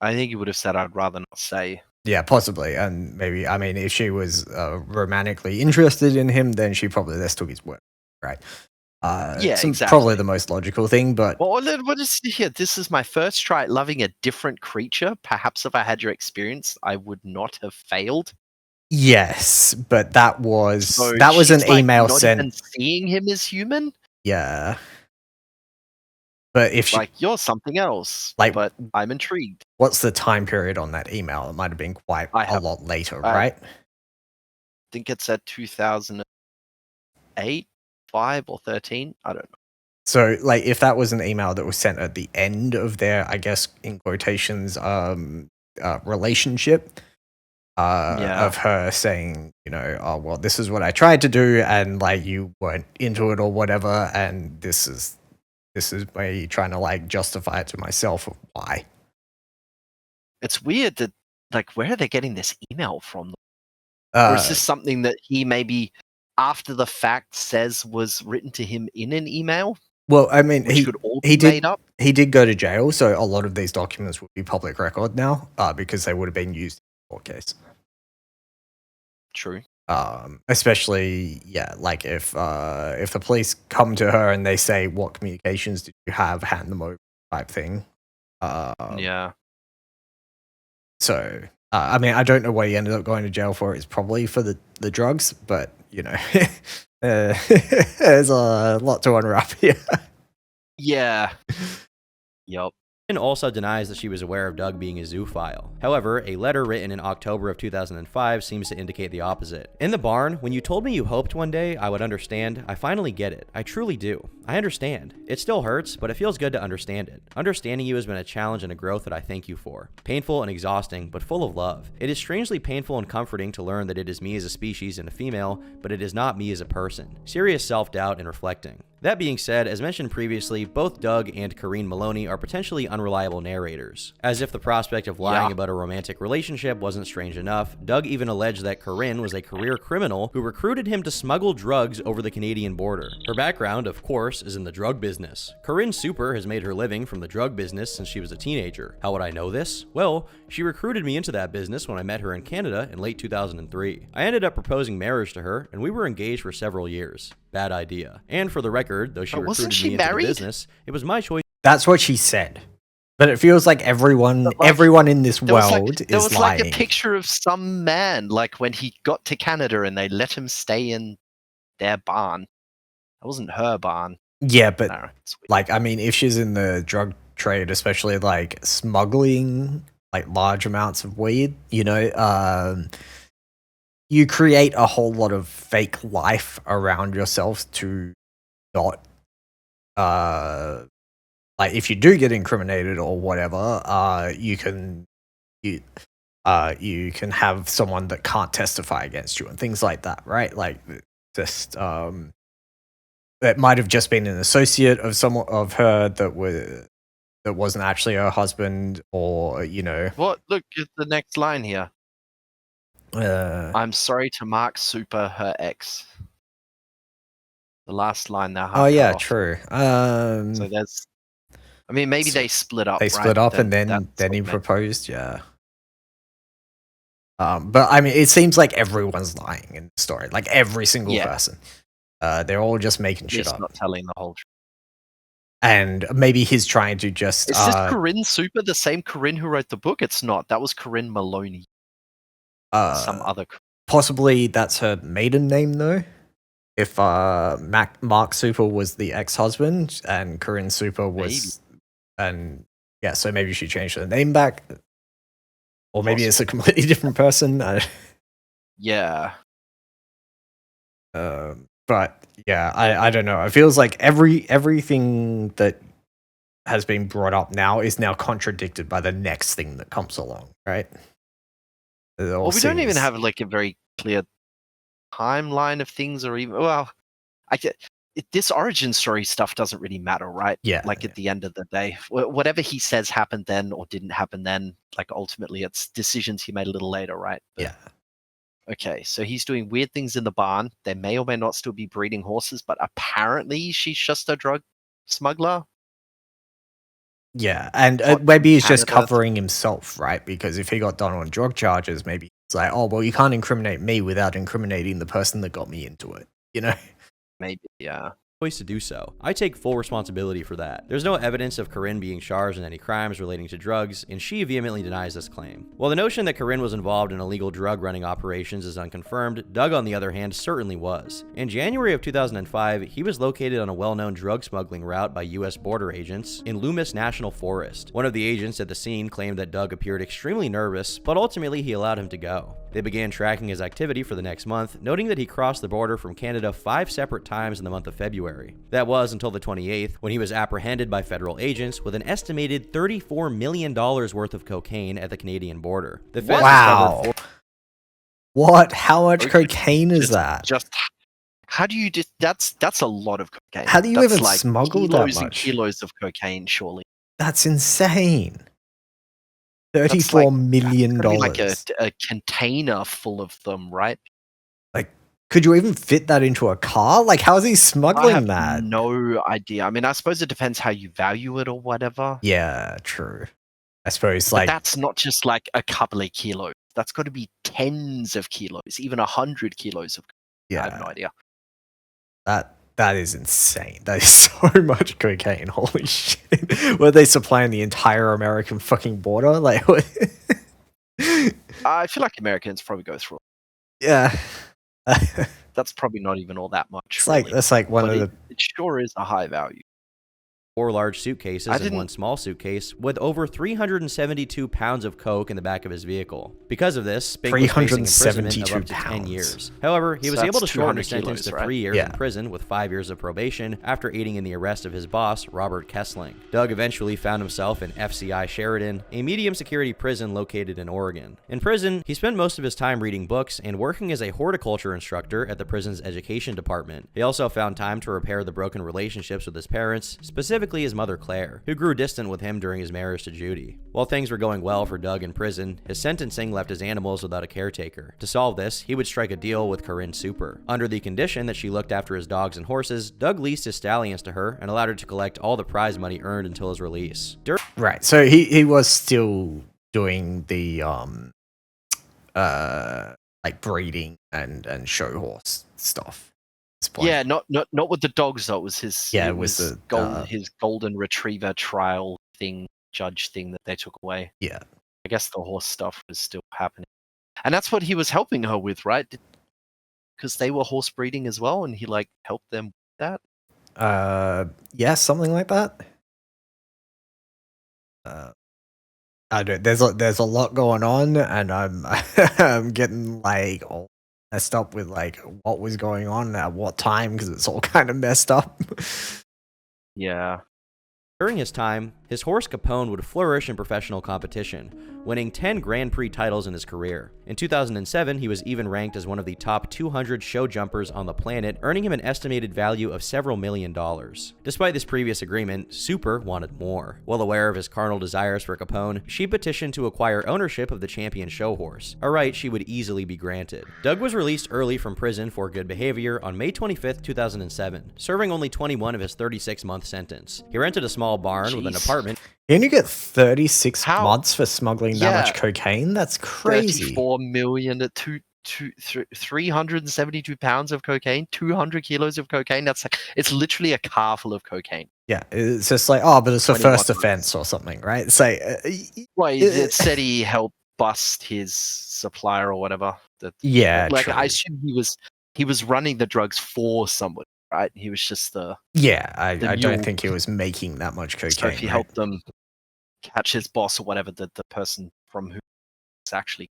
I think he would have said, "I'd rather not say." Yeah, possibly. And maybe, I mean, if she was romantically interested in him, then she probably just took his word, right? Yeah, exactly. Probably the most logical thing, but... Well, what is here? This is my first try at loving a different creature. Perhaps if I had your experience, I would not have failed. Yes, but that was So an she's, like, email not sent. even seeing him as human. Yeah, but if she, Like, you're something else. Like- but I'm intrigued. what's the time period on that email? It might have been quite a lot later, right? I think it's at 2008, 5, or 13. I don't know. So, like, if that was an email that was sent at the end of their, I guess, in quotations, relationship, of her saying, you know, oh, well, this is what I tried to do, and, like, you weren't into it or whatever, and this is me trying to, like, justify it to myself of why. It's weird that, like, where are they getting this email from? Or is this something that he maybe, after the fact, says was written to him in an email? Well, I mean, Which could all be made up? He did go to jail, so a lot of these documents would be public record now, because they would have been used in the court case. True. Especially, yeah, like if the police come to her and they say, "What communications did you have?" Hand them over, type thing. Yeah. So, I mean, I don't know what he ended up going to jail for. It's probably for the drugs, but you know, there's a lot to unwrap here. Yeah. Yup. Lynn also denies that she was aware of Doug being a zoophile. However, a letter written in October of 2005 seems to indicate the opposite. In the barn, when you told me you hoped one day I would understand, I finally get it. I truly do. I understand. It still hurts, but it feels good to understand it. Understanding you has been a challenge and a growth that I thank you for. Painful and exhausting, but full of love. It is strangely painful and comforting to learn that it is me as a species and a female, but it is not me as a person. Serious self-doubt and reflecting. That being said, as mentioned previously, both Doug and Corinne Maloney are potentially unreliable narrators. As if the prospect of lying about a romantic relationship wasn't strange enough, Doug even alleged that Corinne was a career criminal who recruited him to smuggle drugs over the Canadian border. Her background, of course, is in the drug business. Corinne Super has made her living from the drug business since she was a teenager. How would I know this? Well, she recruited me into that business when I met her in Canada in late 2003. I ended up proposing marriage to her, and we were engaged for several years. Bad idea. And for the record, though she recruited me into the business, it was my choice. That's what she said. But it feels like everyone in this world is lying. There was like a picture of some man, like when he got to Canada and they let him stay in their barn. That wasn't her barn. Yeah, but like, I mean, if she's in the drug trade, especially like smuggling like large amounts of weed, you know, you create a whole lot of fake life around yourself to not, like if you do get incriminated or whatever, you can have someone that can't testify against you and things like that, right? Like just that might have just been an associate of someone of her that wasn't actually her husband, or you know. What? Look at the next line here. I'm sorry to Mark Super, her ex. The last line there. Oh yeah, true. So there's. I mean, maybe they split up. They split up, and then he proposed. Yeah. But I mean, it seems like everyone's lying in the story. Like every single person. They're all just making shit up. Not telling the whole truth. And maybe he's trying to just. Is this Corinne Super the same Corinne who wrote the book? It's not. That was Corinne Maloney. Some other. Possibly that's her maiden name though. If Mark Super was the ex-husband and Corinne Super was, and yeah, so maybe she changed her name back, or maybe it's a completely different person. Yeah. But yeah, I don't know. It feels like everything that has been brought up now is now contradicted by the next thing that comes along, right? Well, we don't even have like a very clear timeline of things, or even this origin story stuff doesn't really matter, right? Yeah. Like at the end of the day, whatever he says happened then or didn't happen then, like ultimately it's decisions he made a little later, right? But, Yeah. Okay, so he's doing weird things in the barn. There may or may not still be breeding horses, but apparently she's just a drug smuggler. Yeah, and Caught maybe in he's just Canada. covering himself, right? Because if he got done on drug charges, maybe it's like, oh, well, you can't incriminate me without incriminating the person that got me into it, you know? Maybe, yeah. Choice to do so. I take full responsibility for that. There's no evidence of Corinne being charged in any crimes relating to drugs, and she vehemently denies this claim. While the notion that Corinne was involved in illegal drug running operations is unconfirmed, Doug, on the other hand, certainly was. In January of 2005, he was located on a well-known drug smuggling route by U.S. border agents in Loomis National Forest. One of the agents at the scene claimed that Doug appeared extremely nervous, but ultimately he allowed him to go. They began tracking his activity for the next month, noting that he crossed the border from Canada 5 separate times in the month of February. That was until the 28th, when he was apprehended by federal agents with an estimated $34 million worth of cocaine at the Canadian border. The feds Wow. What? How much Okay, cocaine is that? Just how do you just? That's a lot of cocaine. How do you That's even like smuggle that kilos and much? kilos of cocaine? Surely That's insane. That's $34 like- million. It's gotta be like a container full of them, right? Could you even fit that into a car? Like, how is he I smuggling have that? no idea. I mean, I suppose it depends how you value it or whatever. Yeah, true. I suppose, But like, that's not just like a couple of kilos. That's got to be tens of kilos, even 100 kilos of. yeah, I have no idea. that is insane. That is so much cocaine. Holy shit. Were they supplying the entire American fucking border? Like, what? I feel like Americans probably go through. Yeah. That's probably not even all that much. It's like, really. that's like one But of the. it sure is a high value. 4 large suitcases I and didn't- 1 small suitcase with over 372 pounds of coke in the back of his vehicle. Because of this, Spink was facing imprisonment of up to 10 pounds. years. However, he So was able to that's shorten 200 his sentence kilos, to right? 3 years Yeah. in prison with 5 years of probation after aiding in the arrest of his boss, Robert Kessling. Doug eventually found himself in FCI Sheridan, a medium security prison located in Oregon. In prison, he spent most of his time reading books and working as a horticulture instructor at the prison's education department. He also found time to repair the broken relationships with his parents, specifically his mother Claire, who grew distant with him during his marriage to Judy. While things were going well for Doug in prison, his sentencing left his animals without a caretaker. To solve this, he would strike a deal with Corinne Super. Under the condition that she looked after his dogs and horses, Doug leased his stallions to her and allowed her to collect all the prize money earned until his release. Right. So he was still doing the like breeding and show horse stuff. At this point. Yeah, not with the dogs though. It was his. Yeah, it it was was the, his golden retriever trial thing, judge thing that they took away. Yeah. I guess the horse stuff was still happening, and that's what he was helping her with, right? Because they were horse breeding as well, and he like helped them with that. Yeah, something like that. I don't. There's a lot going on, and I'm I'm getting like all messed up with like what was going on at what time because it's all kind of messed up. Yeah. During his time, his horse Capone would flourish in professional competition, winning 10 Grand Prix titles in his career. In 2007, he was even ranked as one of the top 200 show jumpers on the planet, earning him an estimated value of several $1 million. Despite this previous agreement, Super wanted more. Well aware of his carnal desires for Capone, she petitioned to acquire ownership of the champion show horse, a right she would easily be granted. Doug was released early from prison for good behavior on May 25, 2007, serving only 21 of his 36-month sentence. He rented a small barn with an apartment. You only get 36 How- months for smuggling that much cocaine? That's crazy. 34 million at 372 pounds of cocaine, 200 kilos of cocaine. That's like, it's literally a car full of cocaine. Yeah, it's just like, oh, but it's a 21 first offense or something, right? It's like, Well, it said he helped bust his supplier or whatever. yeah, Like true. I assume he was running the drugs for somebody, right? He was just the. Yeah, I the don't mule. think he was making that much cocaine. So if he right? helped them catch his boss or whatever, the person from who it's actually.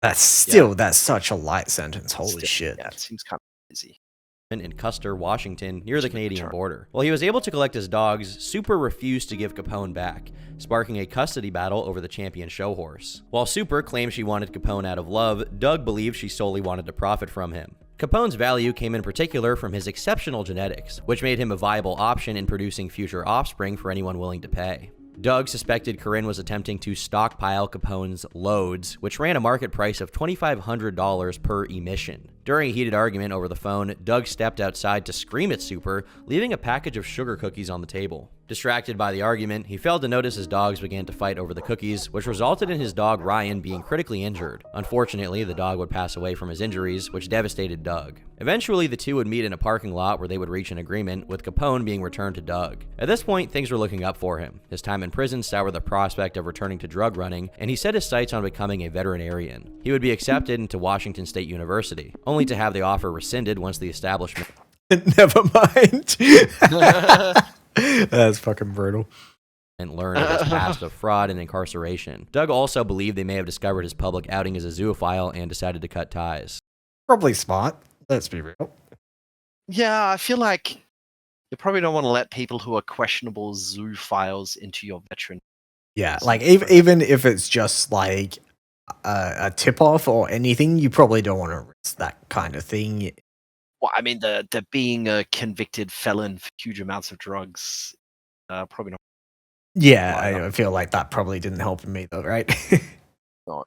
That's that's such a light sentence. Holy still- shit. Yeah, it seems kind of busy. in Custer, Washington, near the Canadian Sure. border. While he was able to collect his dogs, Super refused to give Capone back, sparking a custody battle over the champion show horse. While Super claimed she wanted Capone out of love, Doug believed she solely wanted to profit from him. Capone's value came in particular from his exceptional genetics, which made him a viable option in producing future offspring for anyone willing to pay. Doug suspected Corinne was attempting to stockpile Capone's loads, which ran a market price of $2,500 per emission. During a heated argument over the phone, Doug stepped outside to scream at Super, leaving a package of sugar cookies on the table. Distracted by the argument, he failed to notice his dogs began to fight over the cookies, which resulted in his dog Ryan being critically injured. Unfortunately, the dog would pass away from his injuries, which devastated Doug. Eventually, the two would meet in a parking lot where they would reach an agreement, with Capone being returned to Doug. At this point, things were looking up for him. His time in prison soured the prospect of returning to drug running, and he set his sights on becoming a veterinarian. He would be accepted into Washington State University, only to have the offer rescinded once the establishment... Never mind. That's fucking brutal. And learned of his past of fraud and incarceration. Doug also believed they may have discovered his public outing as a zoophile and decided to cut ties. Probably smart. Let's be real. Yeah, I feel like you probably don't want to let people who are questionable zoophiles into your veteran. Yeah, like even if it's just like a tip-off or anything, you probably don't want to risk that kind of thing. Well, I mean, the being a convicted felon for huge amounts of drugs, probably not. Yeah, I feel like that probably didn't help him either, right? No.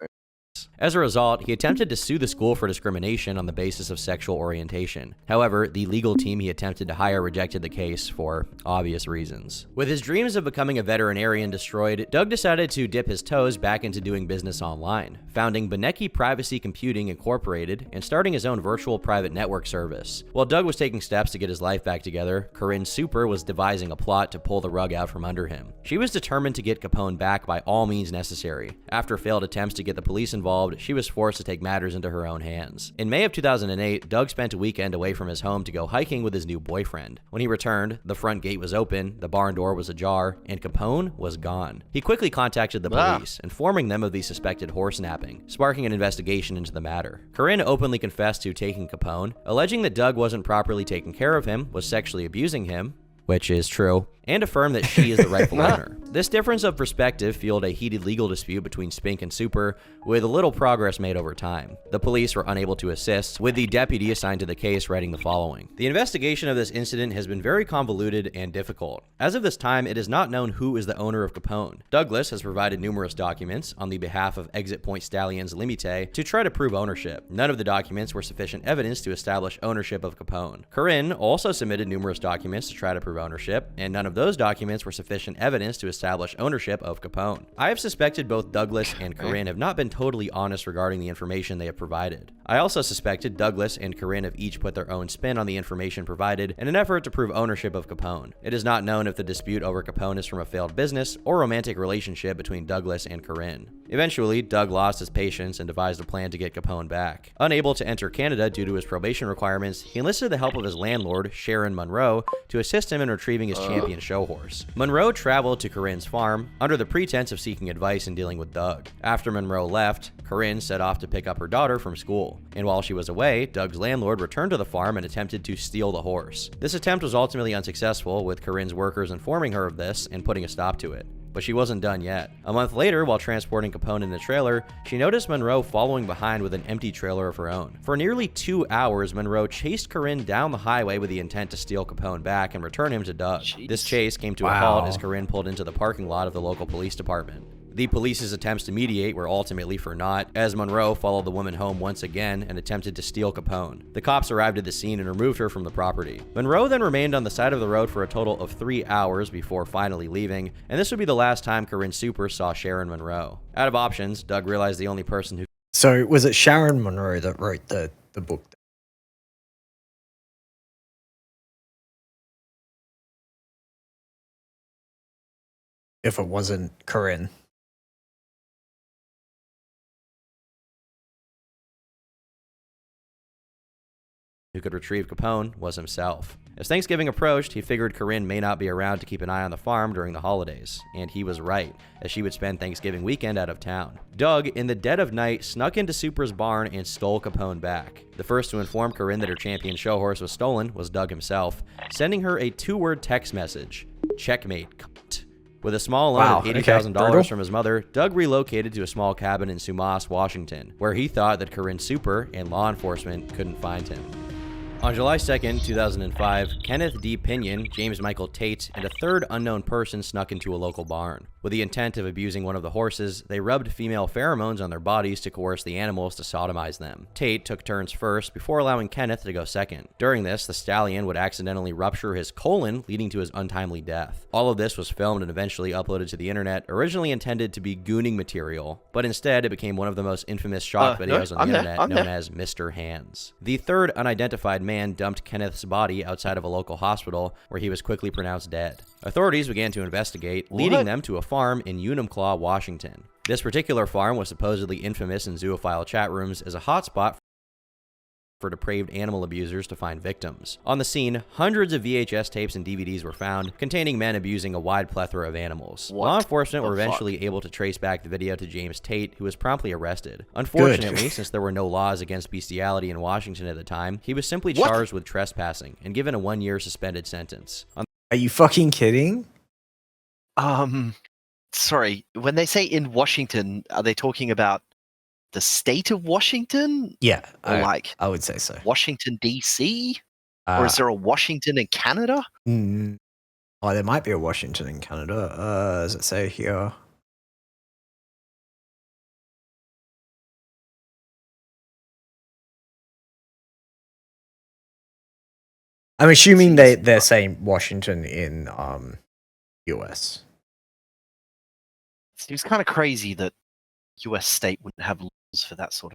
As a result, he attempted to sue the school for discrimination on the basis of sexual orientation. However, the legal team he attempted to hire rejected the case for obvious reasons. With his dreams of becoming a veterinarian destroyed, Doug decided to dip his toes back into doing business online, founding Benecki Privacy Computing Incorporated and starting his own virtual private network service. While Doug was taking steps to get his life back together, Corinne Super was devising a plot to pull the rug out from under him. She was determined to get Capone back by all means necessary. After failed attempts to get the police involved, she was forced to take matters into her own hands. In May of 2008, Doug spent a weekend away from his home to go hiking with his new boyfriend. When he returned, the front gate was open, the barn door was ajar, and Capone was gone. He quickly contacted the police, informing them of the suspected horse napping, sparking an investigation into the matter. Corinne openly confessed to taking Capone, alleging that Doug wasn't properly taking care of him, was sexually abusing him, which is true, and affirmed that she is the rightful owner. This difference of perspective fueled a heated legal dispute between Spink and Super, with little progress made over time. The police were unable to assist, with the deputy assigned to the case writing the following. The investigation of this incident has been very convoluted and difficult. As of this time, it is not known who is the owner of Capone. Douglas has provided numerous documents on the behalf of Exit Point Stallions Limite to try to prove ownership. None of the documents were sufficient evidence to establish ownership of Capone. Corinne also submitted numerous documents to try to prove ownership, and none of those documents were sufficient evidence to establish ownership of Capone. I have suspected both Douglas and Corinne have not been totally honest regarding the information they have provided. I also suspected Douglas and Corinne have each put their own spin on the information provided in an effort to prove ownership of Capone. It is not known if the dispute over Capone is from a failed business or romantic relationship between Douglas and Corinne. Eventually, Doug lost his patience and devised a plan to get Capone back. Unable to enter Canada due to his probation requirements, he enlisted the help of his landlord, Sharon Monroe, to assist him in retrieving his champion show horse. Monroe traveled to Corinne's farm under the pretense of seeking advice in dealing with Doug. After Monroe left, Corinne set off to pick up her daughter from school, and while she was away, Doug's landlord returned to the farm and attempted to steal the horse. This attempt was ultimately unsuccessful, with Corinne's workers informing her of this and putting a stop to it. But she wasn't done yet. A month later, while transporting Capone in the trailer, she noticed Monroe following behind with an empty trailer of her own. For nearly 2 hours, Monroe chased Corinne down the highway with the intent to steal Capone back and return him to Doug. This chase came to a halt as Corinne pulled into the parking lot of the local police department. The police's attempts to mediate were ultimately for naught, as Monroe followed the woman home once again and attempted to steal Capone. The cops arrived at the scene and removed her from the property. Monroe then remained on the side of the road for a total of 3 hours before finally leaving, and this would be the last time Corinne Super saw Sharon Monroe. Out of options, Doug realized the only person who... So, was it Sharon Monroe that wrote the book? If it wasn't Corinne. who could retrieve Capone was himself. As Thanksgiving approached, he figured Corinne may not be around to keep an eye on the farm during the holidays, and he was right, as she would spend Thanksgiving weekend out of town. Doug, in the dead of night, snuck into Super's barn and stole Capone back. The first to inform Corinne that her champion show horse was stolen was Doug himself, sending her a 2-word text message: "Checkmate, cunt." With a small loan of $80,000 from his mother, Doug relocated to a small cabin in Sumas, Washington, where he thought that Corinne Super and law enforcement couldn't find him. On July 2nd, 2005, Kenneth D. Pinion, James Michael Tate, and a third unknown person snuck into a local barn. With the intent of abusing one of the horses, they rubbed female pheromones on their bodies to coerce the animals to sodomize them. Tate took turns first before allowing Kenneth to go second. During this, the stallion would accidentally rupture his colon, leading to his untimely death. All of this was filmed and eventually uploaded to the internet, originally intended to be gooning material, but instead it became one of the most infamous shock videos on the internet, known as Mr. Hands. The third unidentified man dumped Kenneth's body outside of a local hospital, where he was quickly pronounced dead. Authorities began to investigate, leading them to a farm in Enumclaw, Washington. This particular farm was supposedly infamous in zoophile chat rooms as a hotspot for depraved animal abusers to find victims. On the scene, hundreds of VHS tapes and DVDs were found, containing men abusing a wide plethora of animals. Law enforcement were eventually able to trace back the video to James Tate, who was promptly arrested. Unfortunately, since there were no laws against bestiality in Washington at the time, he was simply charged with trespassing and given a 1-year suspended sentence. Are you fucking kidding? Sorry, when they say in Washington, are they talking about the state of Washington? Yeah, Or I would say so. Washington, D.C.? Or is there a Washington in Canada? Oh, there might be a Washington in Canada. Does it say here? I'm assuming they're saying Washington in US. Seems kind of crazy that US state wouldn't have laws for that sort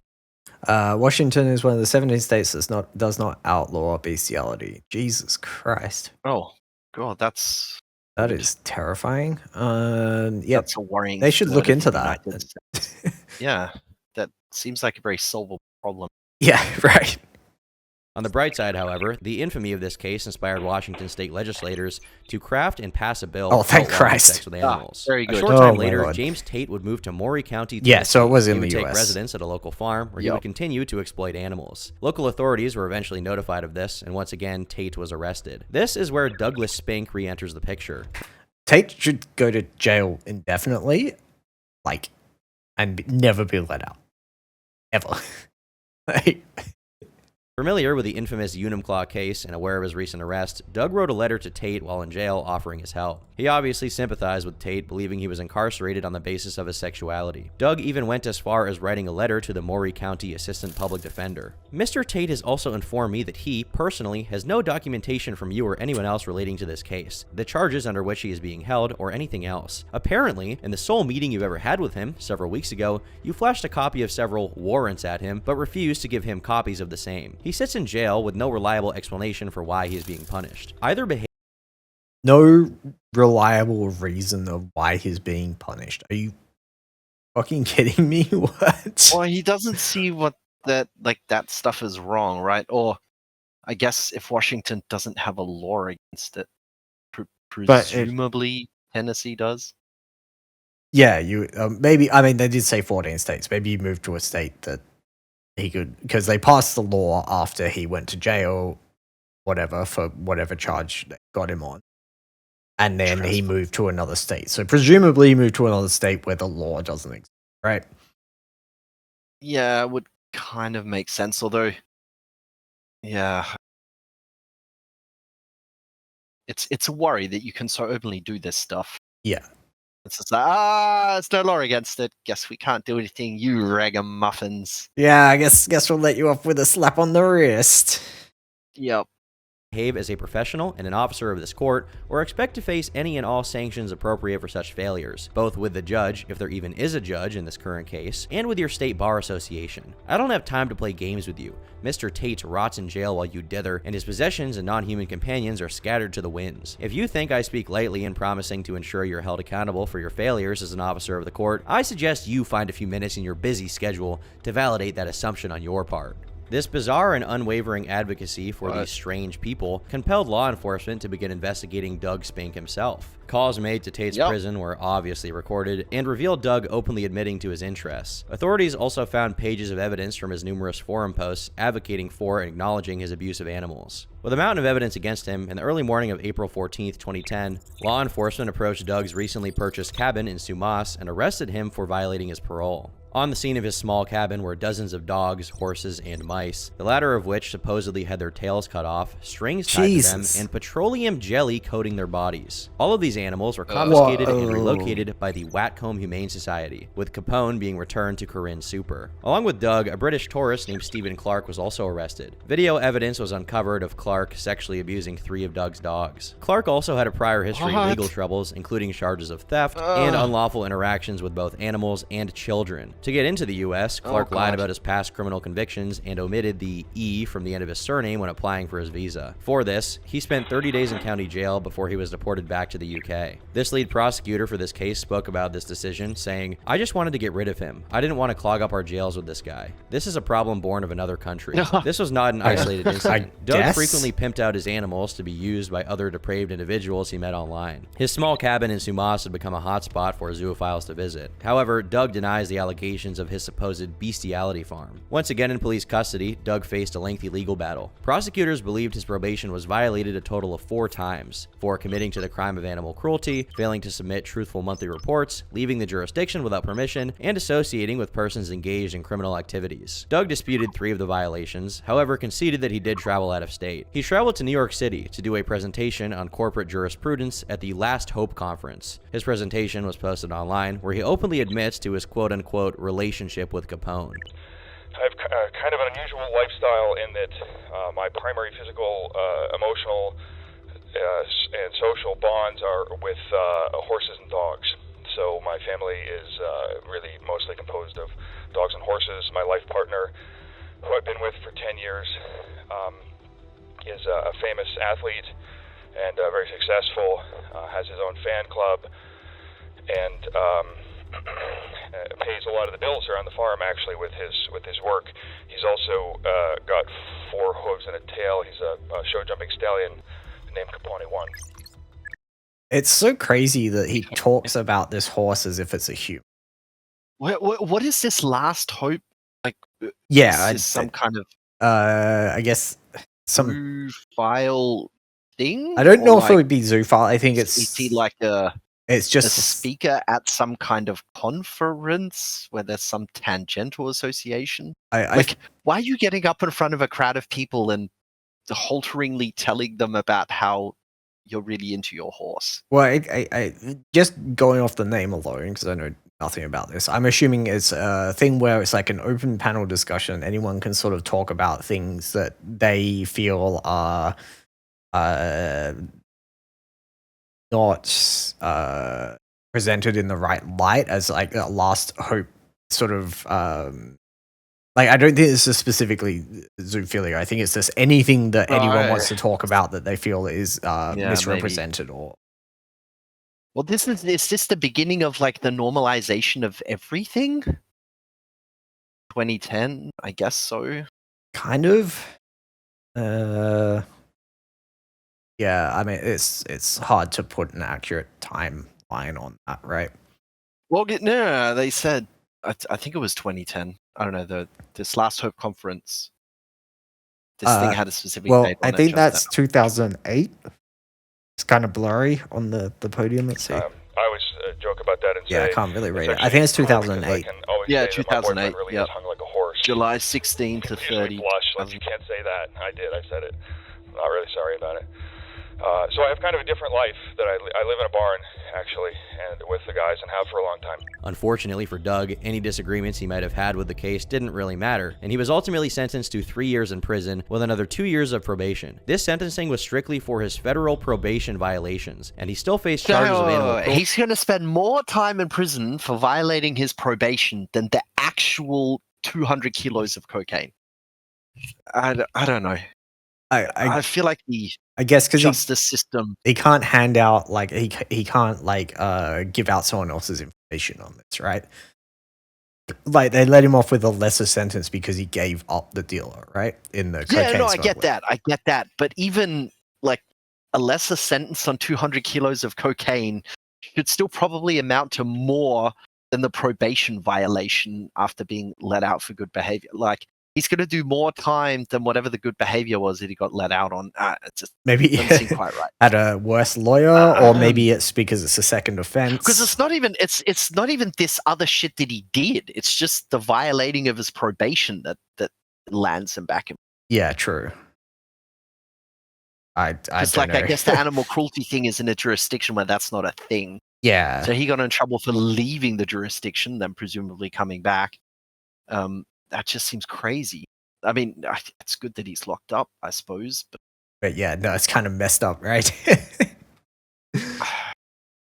of. Washington is one of the 17 states that does not outlaw bestiality. Jesus Christ. Oh God, that is terrifying. Yeah, that's a worrying. They should look into that. Yeah, that seems like a very solvable problem. Yeah, right. On the bright side, however, the infamy of this case inspired Washington state legislators to craft and pass a bill. Oh, thank Christ! Sex with animals. Very good. A short time later, James Tate would move to Maury County. Yeah, so it was in the U.S. He would take US. residence at a local farm where he would continue to exploit animals. Local authorities were eventually notified of this, and once again, Tate was arrested. This is where Douglas Spink re-enters the picture. Tate should go to jail indefinitely, and never be let out, ever. Familiar with the infamous Enumclaw case and aware of his recent arrest, Doug wrote a letter to Tate while in jail offering his help. He obviously sympathized with Tate, believing he was incarcerated on the basis of his sexuality. Doug even went as far as writing a letter to the Maury County Assistant Public Defender. Mr. Tate has also informed me that he, personally, has no documentation from you or anyone else relating to this case, the charges under which he is being held, or anything else. Apparently, in the sole meeting you've ever had with him, several weeks ago, you flashed a copy of several warrants at him, but refused to give him copies of the same. He sits in jail with no reliable explanation for why he is being punished. No reliable reason of why he's being punished. Are you fucking kidding me? What? Well, he doesn't see that stuff is wrong, right? Or I guess if Washington doesn't have a law against it, presumably Tennessee does. Yeah, you maybe. I mean, they did say 14 states. Maybe you moved to a state that he could, because they passed the law after he went to jail, whatever, for whatever charge they got him on. And then he moved to another state. So presumably he moved to another state where the law doesn't exist, right? Yeah, it would kind of make sense, although, yeah. It's a worry that you can so openly do this stuff. Yeah. It's just like, it's no law against it. Guess we can't do anything, you ragamuffins. Yeah, I guess we'll let you off with a slap on the wrist. Yep. Behave as a professional and an officer of this court, or expect to face any and all sanctions appropriate for such failures, both with the judge, if there even is a judge in this current case, and with your state bar association. I don't have time to play games with you. Mr. Tate rots in jail while you dither, and his possessions and non-human companions are scattered to the winds. If you think I speak lightly in promising to ensure you're held accountable for your failures as an officer of the court, I suggest you find a few minutes in your busy schedule to validate that assumption on your part. This bizarre and unwavering advocacy for these strange people compelled law enforcement to begin investigating Doug Spink himself. Calls made to Tate's prison were obviously recorded and revealed Doug openly admitting to his interests. Authorities also found pages of evidence from his numerous forum posts advocating for and acknowledging his abuse of animals. With a mountain of evidence against him, in the early morning of April 14, 2010, law enforcement approached Doug's recently purchased cabin in Sumas and arrested him for violating his parole. On the scene of his small cabin were dozens of dogs, horses, and mice, the latter of which supposedly had their tails cut off, strings tied to them, and petroleum jelly coating their bodies. All of these animals were confiscated and relocated by the Watcombe Humane Society, with Capone being returned to Corinne Super. Along with Doug, a British tourist named Stephen Clark was also arrested. Video evidence was uncovered of Clark sexually abusing 3 of Doug's dogs. Clark also had a prior history of legal troubles, including charges of theft and unlawful interactions with both animals and children. To get into the U.S., Clark lied about his past criminal convictions and omitted the E from the end of his surname when applying for his visa. For this, he spent 30 days in county jail before he was deported back to the UK. This lead prosecutor for this case spoke about this decision, saying, "I just wanted to get rid of him. I didn't want to clog up our jails with this guy. This is a problem born of another country." This was not an isolated incident. Doug frequently pimped out his animals to be used by other depraved individuals he met online. His small cabin in Sumas had become a hotspot for zoophiles to visit. However, Doug denies the allegations of his supposed bestiality farm. Once again in police custody, Doug faced a lengthy legal battle. Prosecutors believed his probation was violated a total of 4 times for committing to the crime of animal cruelty, failing to submit truthful monthly reports, leaving the jurisdiction without permission, and associating with persons engaged in criminal activities. Doug disputed 3 of the violations, however conceded that he did travel out of state. He traveled to New York City to do a presentation on corporate jurisprudence at the Last Hope conference. His presentation was posted online, where he openly admits to his quote-unquote relationship with Capone. I have kind of an unusual lifestyle in that my primary physical, emotional, and social bonds are with horses and dogs. So my family is really mostly composed of dogs and horses. My life partner, who I've been with for 10 years, is a famous athlete and very successful, has his own fan club, and pays a lot of the bills around the farm actually with his work. He's also got 4 hooves and a tail. He's a show jumping stallion named Capone 1. It's so crazy that he talks about this horse as if it's a human. What is this Last Hope? Like, yeah, is some kind of I guess some Zoophile thing. I don't know if like, it would be Zoophile. I think it's is he like it's just a speaker at some kind of conference where there's some tangential association. Why are you getting up in front of a crowd of people and halteringly telling them about how you're really into your horse? Well, I just going off the name alone, because I know nothing about this, I'm assuming it's a thing where it's like an open panel discussion. Anyone can sort of talk about things that they feel are not presented in the right light, as like a last hope sort of like, I don't think this is specifically zoophilia. I think it's just anything that anyone wants to talk about that they feel is misrepresented. Maybe. Or well, is this the beginning of like the normalization of everything? 2010, I guess so. Kind of. Yeah, I mean, it's hard to put an accurate timeline on that, right? Well, no, they said I think it was 2010. I don't know, this Last Hope conference. This thing had a specific date on I think that's 2008. It's kind of blurry on the podium. Let's see. I always joke about that and say, I can't really read it. I think it's 2008. Yeah, 2008. Really yep. hung like a horse. July 16 to 30. Blush, like, you can't say that. I did. I said it. I'm not really sorry about it. So I have kind of a different life that I live in a barn, actually, and with the guys, and have for a long time. Unfortunately for Doug, any disagreements he might have had with the case didn't really matter, and he was ultimately sentenced to 3 years in prison with another 2 years of probation. This sentencing was strictly for his federal probation violations, and he still faced charges of animal cruelty. He's going to spend more time in prison for violating his probation than the actual 200 kilos of cocaine. I don't know. I feel like I guess because justice system, he can't hand out, like, he can't like give out someone else's information on this, right? Like, they let him off with a lesser sentence because he gave up the dealer, right? In the cocaine I get that. But even like a lesser sentence on 200 kilos of cocaine should still probably amount to more than the probation violation after being let out for good behavior. Like, he's going to do more time than whatever the good behavior was that he got let out on. It just maybe doesn't seem quite right. had a worse lawyer, or maybe it's because it's a second offense. Because it's not even this other shit that he did. It's just the violating of his probation that lands him back in. Yeah, true. I don't know. I guess the animal cruelty thing is in a jurisdiction where that's not a thing. Yeah. So he got in trouble for leaving the jurisdiction, then presumably coming back. That just seems crazy. I mean, it's good that he's locked up, I suppose. But yeah, no, it's kind of messed up, right?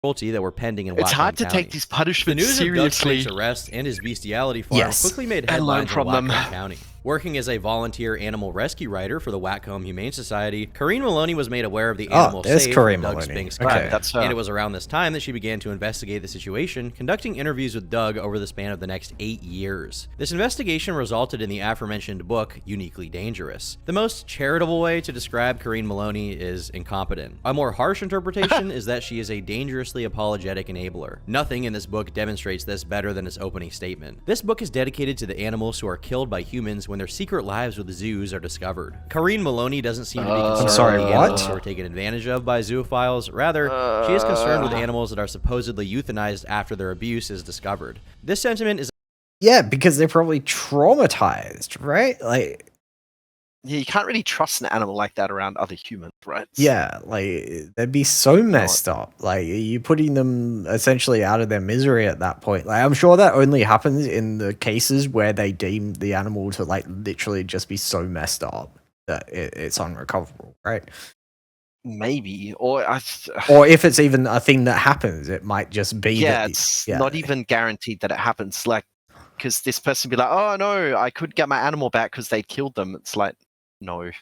Cruelty that were pending in It's Whatcom hard to County. take these punishments The news seriously. of Doug Spink's arrest and his bestiality farm Yes. quickly made And learn headlines in from them. Whatcom County. Working as a volunteer animal rescue writer for the Whatcom Humane Society, Corrine Maloney was made aware of the animal there's saved Corrine from Doug Maloney. Spink's Okay. cut. That's her. And it was around this time that she began to investigate the situation, conducting interviews with Doug over the span of the next 8 years. This investigation resulted in the aforementioned book, Uniquely Dangerous. The most charitable way to describe Corrine Maloney is incompetent. A more harsh interpretation is that she is a dangerously apologetic enabler. Nothing in this book demonstrates this better than its opening statement. This book is dedicated to the animals who are killed by humans when their secret lives with zoos are discovered. Corrine Maloney doesn't seem to be concerned sorry, with the what? animals who are taken advantage of by zoophiles. Rather, she is concerned with animals that are supposedly euthanized after their abuse is discovered. This sentiment is Yeah, because they're probably traumatized, right? Like, Yeah, you can't really trust an animal like that around other humans, right? yeah, like they'd be so messed up. Like, you're putting them essentially out of their misery at that point. Like, I'm sure that only happens in the cases where they deem the animal to like literally just be so messed up that it's unrecoverable, right? Maybe, Or if it's even a thing that happens, it might just be. yeah, that it's not even guaranteed that it happens. Like, because this person be like, "Oh no, I could get my animal back because they killed them." It's like, no, you're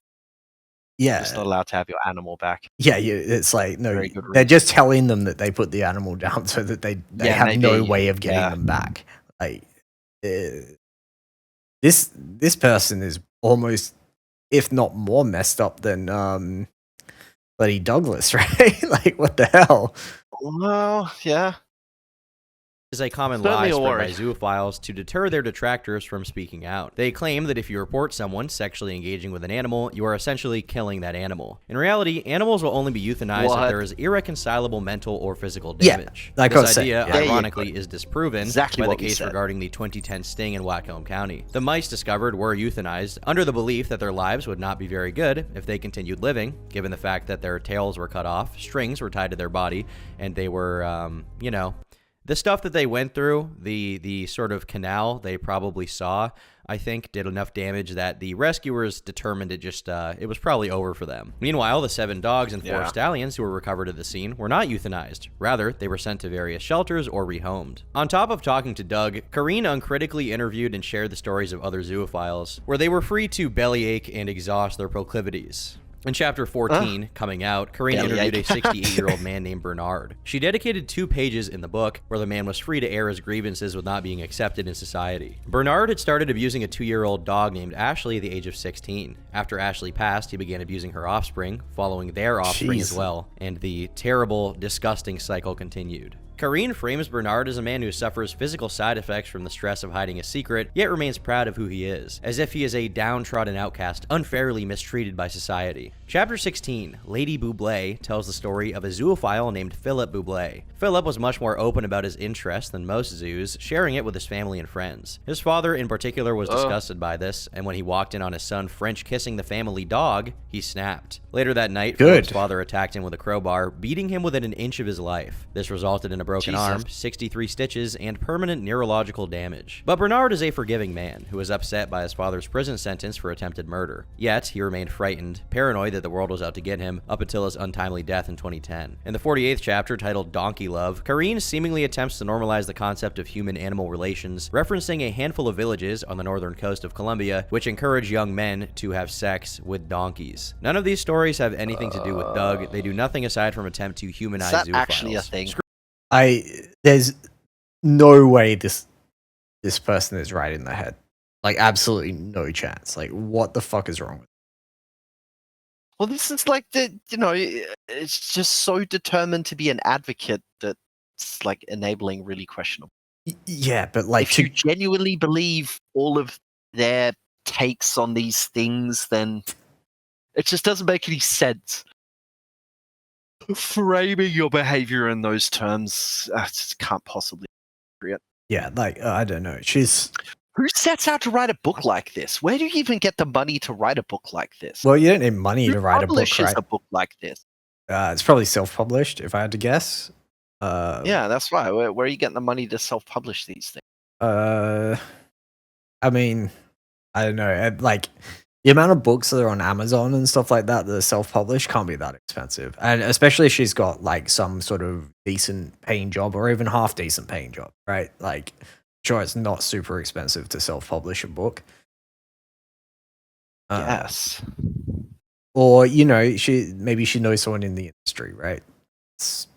Yeah, just not allowed to have your animal back. yeah. It's like no, Very good they're reason. just telling them that they put the animal down so that they Yeah, have no maybe, way of getting yeah. them back. Like, this person is almost, if not more messed up than bloody Douglas, right? Like, what the hell? Well, yeah. is a common Certainly lie a spread by worry. zoophiles to deter their detractors from speaking out. They claim that if you report someone sexually engaging with an animal, you are essentially killing that animal. In reality, animals will only be euthanized What? if there is irreconcilable mental or physical Yeah, damage. like I was This saying, idea, yeah. There you ironically, is disproven Exactly by the what we case said. regarding the 2010 sting in Whatcom County. The mice discovered were euthanized under the belief that their lives would not be very good if they continued living, given the fact that their tails were cut off, strings were tied to their body, and they were, the stuff that they went through, the sort of canal they probably saw, I think, did enough damage that the rescuers determined it was probably over for them. Meanwhile, the 7 dogs and 4 stallions who were recovered at the scene were not euthanized. Rather, they were sent to various shelters or rehomed. On top of talking to Doug, Corrine uncritically interviewed and shared the stories of other zoophiles, where they were free to bellyache and exhaust their proclivities. In Chapter 14, coming out, Corrine interviewed a 68-year-old man named Bernard. She dedicated 2 pages in the book where the man was free to air his grievances with not being accepted in society. Bernard had started abusing a 2-year-old dog named Ashley at the age of 16. After Ashley passed, he began abusing her offspring, following their offspring as well, and the terrible, disgusting cycle continued. Corrine frames Bernard as a man who suffers physical side effects from the stress of hiding a secret, yet remains proud of who he is, as if he is a downtrodden outcast, unfairly mistreated by society. Chapter 16, Lady Bublé, tells the story of a zoophile named Philip Bublé. Philip was much more open about his interests than most zoos, sharing it with his family and friends. His father, in particular, was disgusted by this, and when he walked in on his son French kissing the family dog, he snapped. Later that night, Philip's father attacked him with a crowbar, beating him within an inch of his life. This resulted in a broken arm, 63 stitches, and permanent neurological damage. But Bernard is a forgiving man who was upset by his father's prison sentence for attempted murder. Yet, he remained frightened, paranoid that the world was out to get him, up until his untimely death in 2010. In the 48th chapter, titled Donkey Love, Corrine seemingly attempts to normalize the concept of human-animal relations, referencing a handful of villages on the northern coast of Colombia, which encourage young men to have sex with donkeys. None of these stories have anything to do with Doug. They do nothing aside from attempt to humanize zoophiles. Is that actually a thing? There's no way this person is right in the head. Like, absolutely no chance. Like, what the fuck is wrong with Well, this is like it's just so determined to be an advocate that's like enabling really questionable. Yeah, but like, if you genuinely believe all of their takes on these things, then it just doesn't make any sense. Framing your behavior in those terms just can't possibly be appropriate. Yeah, like I don't know. She's Who sets out to write a book like this? Where do you even get the money to write a book like this? well, you don't need money Who to write a book, publishes right? a book like this? It's probably self-published, if I had to guess. Yeah, that's right. Where are you getting the money to self-publish these things? I mean, I don't know. Like the amount of books that are on Amazon and stuff like that that are self-published can't be that expensive, and especially if she's got like some sort of decent paying job or even half decent paying job, right? Like, sure, it's not super expensive to self-publish a book. Yes. Or maybe she knows someone in the industry, right? It's,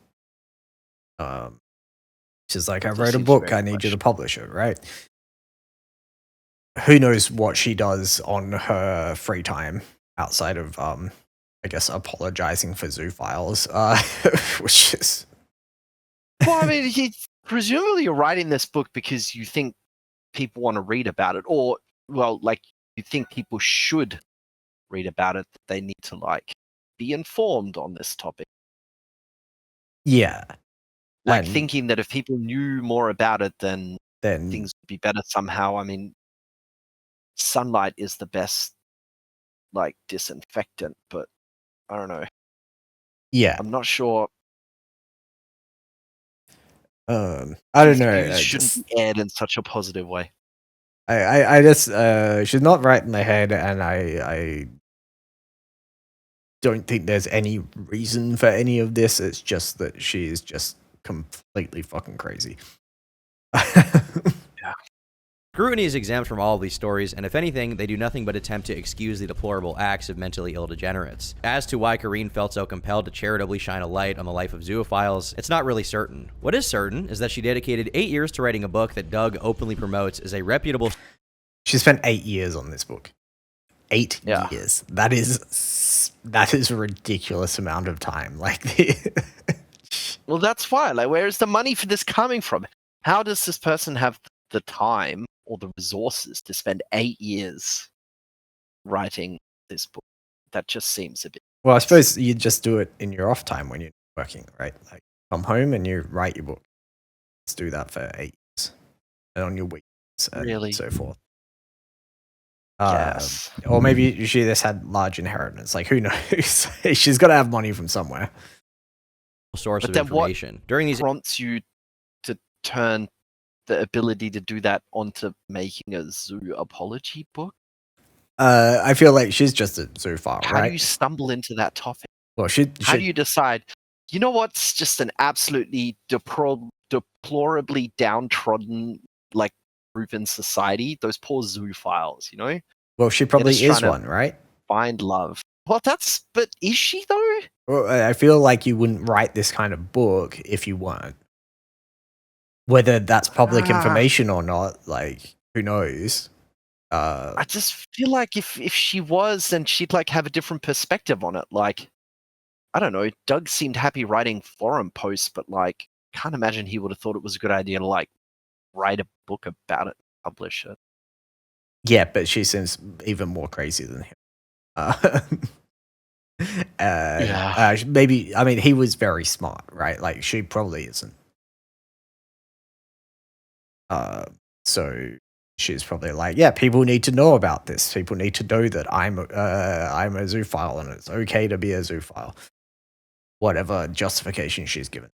she's like, I wrote a book, I need you to publish it, right? Who knows what she does on her free time outside of I guess apologizing for Zoophiles, which is Well, I mean, presumably you're writing this book because you think people want to read about it, or like you think people should read about it, that they need to like be informed on this topic. yeah. Like And thinking that if people knew more about it, then then things would be better somehow. I mean, sunlight is the best like disinfectant, but I don't know. yeah. I'm not sure. I don't know. Views shouldn't be aired in such a positive way. I just she's not right in the head, and I don't think there's any reason for any of this. It's just that she's just completely fucking crazy. Scrutiny is exempt from all of these stories, and if anything, they do nothing but attempt to excuse the deplorable acts of mentally ill degenerates. As to why Kareen felt so compelled to charitably shine a light on the life of zoophiles, it's not really certain. What is certain is that she dedicated 8 years to writing a book that Doug openly promotes as a reputable... She spent 8 years on this book. 8 years. That is a ridiculous amount of time. Like, well, that's why. Like, where is the money for this coming from? How does this person have the time or the resources to spend 8 years writing this book? That just seems a bit... Well, I suppose you just do it in your off time when you're working, right? Like, come home and you write your book. Let's do that for 8 years. And on your weekends and so forth. Yes. Or maybe she just had large inheritance. Like, who knows? She's got to have money from somewhere. Source of information. During these prompts you to turn the ability to do that onto making a zoo apology book? I feel like she's just a zoophile, How do you stumble into that topic? Well, how do you decide, you know what's just an absolutely deplorably downtrodden, like, group in society? Those poor zoophiles, you know? Well, she probably is one, right? Find love. Well, but is she though? Well, I feel like you wouldn't write this kind of book if you weren't. Whether that's public information or not, like, who knows? I just feel like if she was, then she'd like have a different perspective on it. Like, I don't know, Doug seemed happy writing forum posts, but like, can't imagine he would have thought it was a good idea to like write a book about it, publish it. Yeah, but she seems even more crazy than him. Maybe, I mean, he was very smart, right? Like, she probably isn't. So she's probably like, yeah, people need to know about this. People need to know that I'm a zoophile and it's okay to be a zoophile. Whatever justification she's given.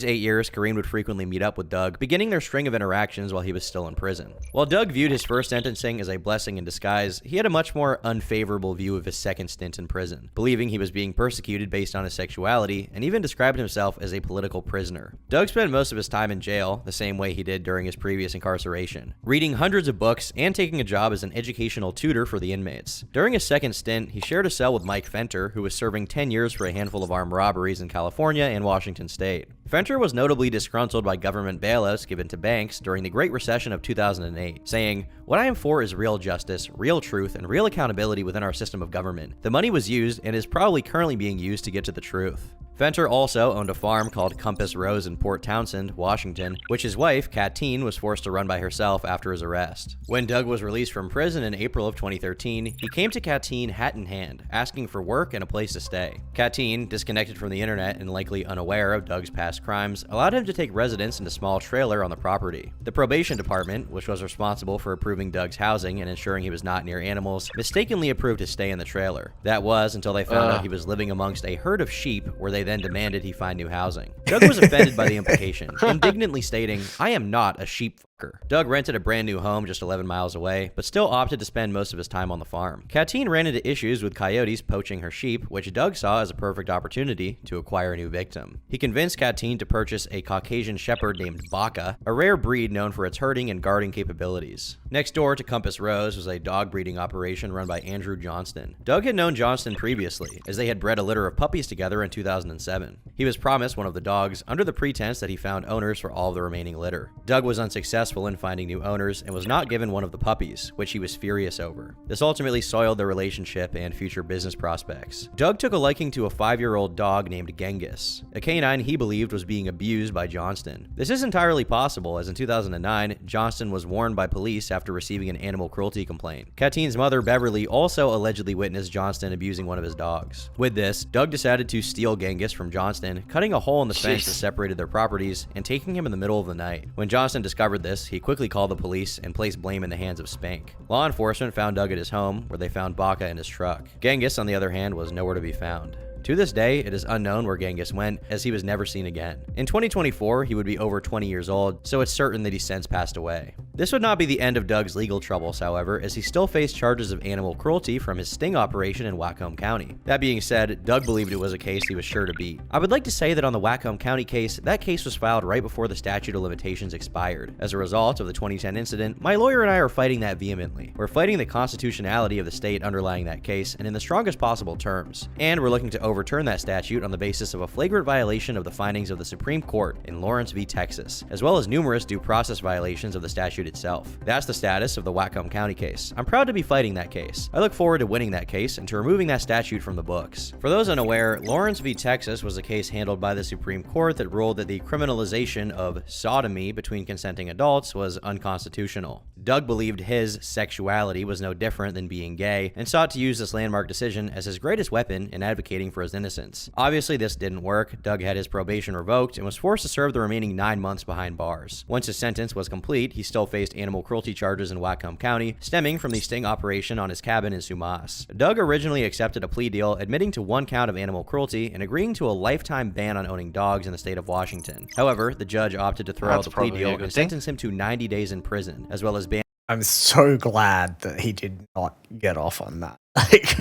8 years, Kareen would frequently meet up with Doug, beginning their string of interactions while he was still in prison. While Doug viewed his first sentencing as a blessing in disguise, he had a much more unfavorable view of his second stint in prison, believing he was being persecuted based on his sexuality, and even described himself as a political prisoner. Doug spent most of his time in jail, the same way he did during his previous incarceration, reading hundreds of books and taking a job as an educational tutor for the inmates. During his second stint, he shared a cell with Mike Fenter, who was serving 10 years for a handful of armed robberies in California and Washington State. Fenter was notably disgruntled by government bailouts given to banks during the Great Recession of 2008, saying, "What I am for is real justice, real truth, and real accountability within our system of government. The money was used and is probably currently being used to get to the truth." Venter also owned a farm called Compass Rose in Port Townsend, Washington, which his wife, Katine, was forced to run by herself after his arrest. When Doug was released from prison in April of 2013, he came to Katine hat in hand, asking for work and a place to stay. Katine, disconnected from the internet and likely unaware of Doug's past crimes, allowed him to take residence in a small trailer on the property. The probation department, which was responsible for approving Doug's housing and ensuring he was not near animals, mistakenly approved his stay in the trailer. That was until they found out he was living amongst a herd of sheep, where they then demanded he find new housing. Doug was offended by the implication, indignantly stating, "I am not a sheep fucker." Doug rented a brand new home just 11 miles away, but still opted to spend most of his time on the farm. Katine ran into issues with coyotes poaching her sheep, which Doug saw as a perfect opportunity to acquire a new victim. He convinced Katine to purchase a Caucasian shepherd named Baka, a rare breed known for its herding and guarding capabilities. Next door to Compass Rose was a dog breeding operation run by Andrew Johnston. Doug had known Johnston previously, as they had bred a litter of puppies together in 2007. He was promised one of the dogs under the pretense that he found owners for all of the remaining litter. Doug was unsuccessful in finding new owners and was not given one of the puppies, which he was furious over. This ultimately soiled their relationship and future business prospects. Doug took a liking to a 5-year-old dog named Genghis, a canine he believed was being abused by Johnston. This is entirely possible, as in 2009, Johnston was warned by police after receiving an animal cruelty complaint. Katine's mother, Beverly, also allegedly witnessed Johnston abusing one of his dogs. With this, Doug decided to steal Genghis from Johnston, cutting a hole in the fence that separated their properties and taking him in the middle of the night. When Johnston discovered this, he quickly called the police and placed blame in the hands of Spink. Law enforcement found Doug at his home, where they found Baka in his truck. Genghis, on the other hand, was nowhere to be found. To this day, it is unknown where Genghis went, as he was never seen again. In 2024, he would be over 20 years old, so it's certain that he's since passed away. This would not be the end of Doug's legal troubles, however, as he still faced charges of animal cruelty from his sting operation in Whatcom County. That being said, Doug believed it was a case he was sure to beat. I would like to say that on the Whatcom County case, that case was filed right before the statute of limitations expired. As a result of the 2010 incident, my lawyer and I are fighting that vehemently. We're fighting the constitutionality of the state underlying that case, and in the strongest possible terms. And we're looking to overturn that statute on the basis of a flagrant violation of the findings of the Supreme Court in Lawrence v. Texas, as well as numerous due process violations of the statute itself. That's the status of the Whatcom County case. I'm proud to be fighting that case. I look forward to winning that case and to removing that statute from the books. For those unaware, Lawrence v. Texas was a case handled by the Supreme Court that ruled that the criminalization of sodomy between consenting adults was unconstitutional. Doug believed his sexuality was no different than being gay, and sought to use this landmark decision as his greatest weapon in advocating for his innocence. Obviously, this didn't work. Doug had his probation revoked and was forced to serve the remaining 9 months behind bars. Once his sentence was complete, he still faced animal cruelty charges in Whatcom County, stemming from the sting operation on his cabin in Sumas. Doug originally accepted a plea deal admitting to 1 count of animal cruelty and agreeing to a lifetime ban on owning dogs in the state of Washington. However, the judge opted to throw out the plea deal and sentence him to 90 days in prison, as well as ban. I'm so glad that he did not get off on that. Like,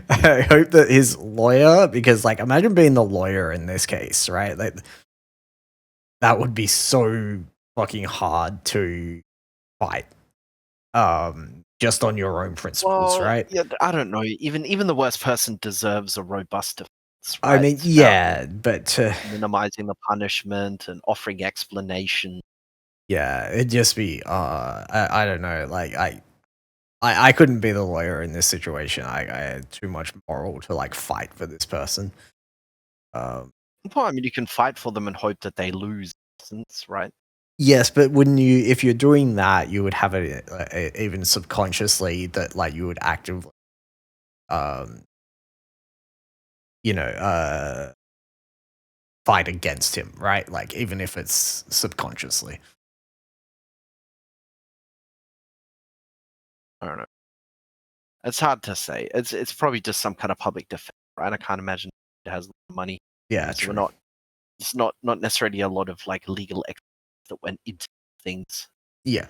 I hope that his lawyer, because like, imagine being the lawyer in this case, right? Like, that would be so fucking hard to fight, just on your own principles, right? Yeah, I don't know. Even the worst person deserves a robust defense. Right? I mean, yeah, but minimizing the punishment and offering explanation. Yeah, it'd just be I don't know, like I couldn't be the lawyer in this situation. I had too much moral to like fight for this person. Well, I mean, you can fight for them and hope that they lose, right? Yes, but wouldn't you, if you're doing that, you would have it even subconsciously that like you would actively fight against him, right? Like even if it's subconsciously. I don't know. It's hard to say. It's probably just some kind of public defense, right? I can't imagine it has money. Yeah, so true. It's not necessarily a lot of like legal experts that went into things. Yeah.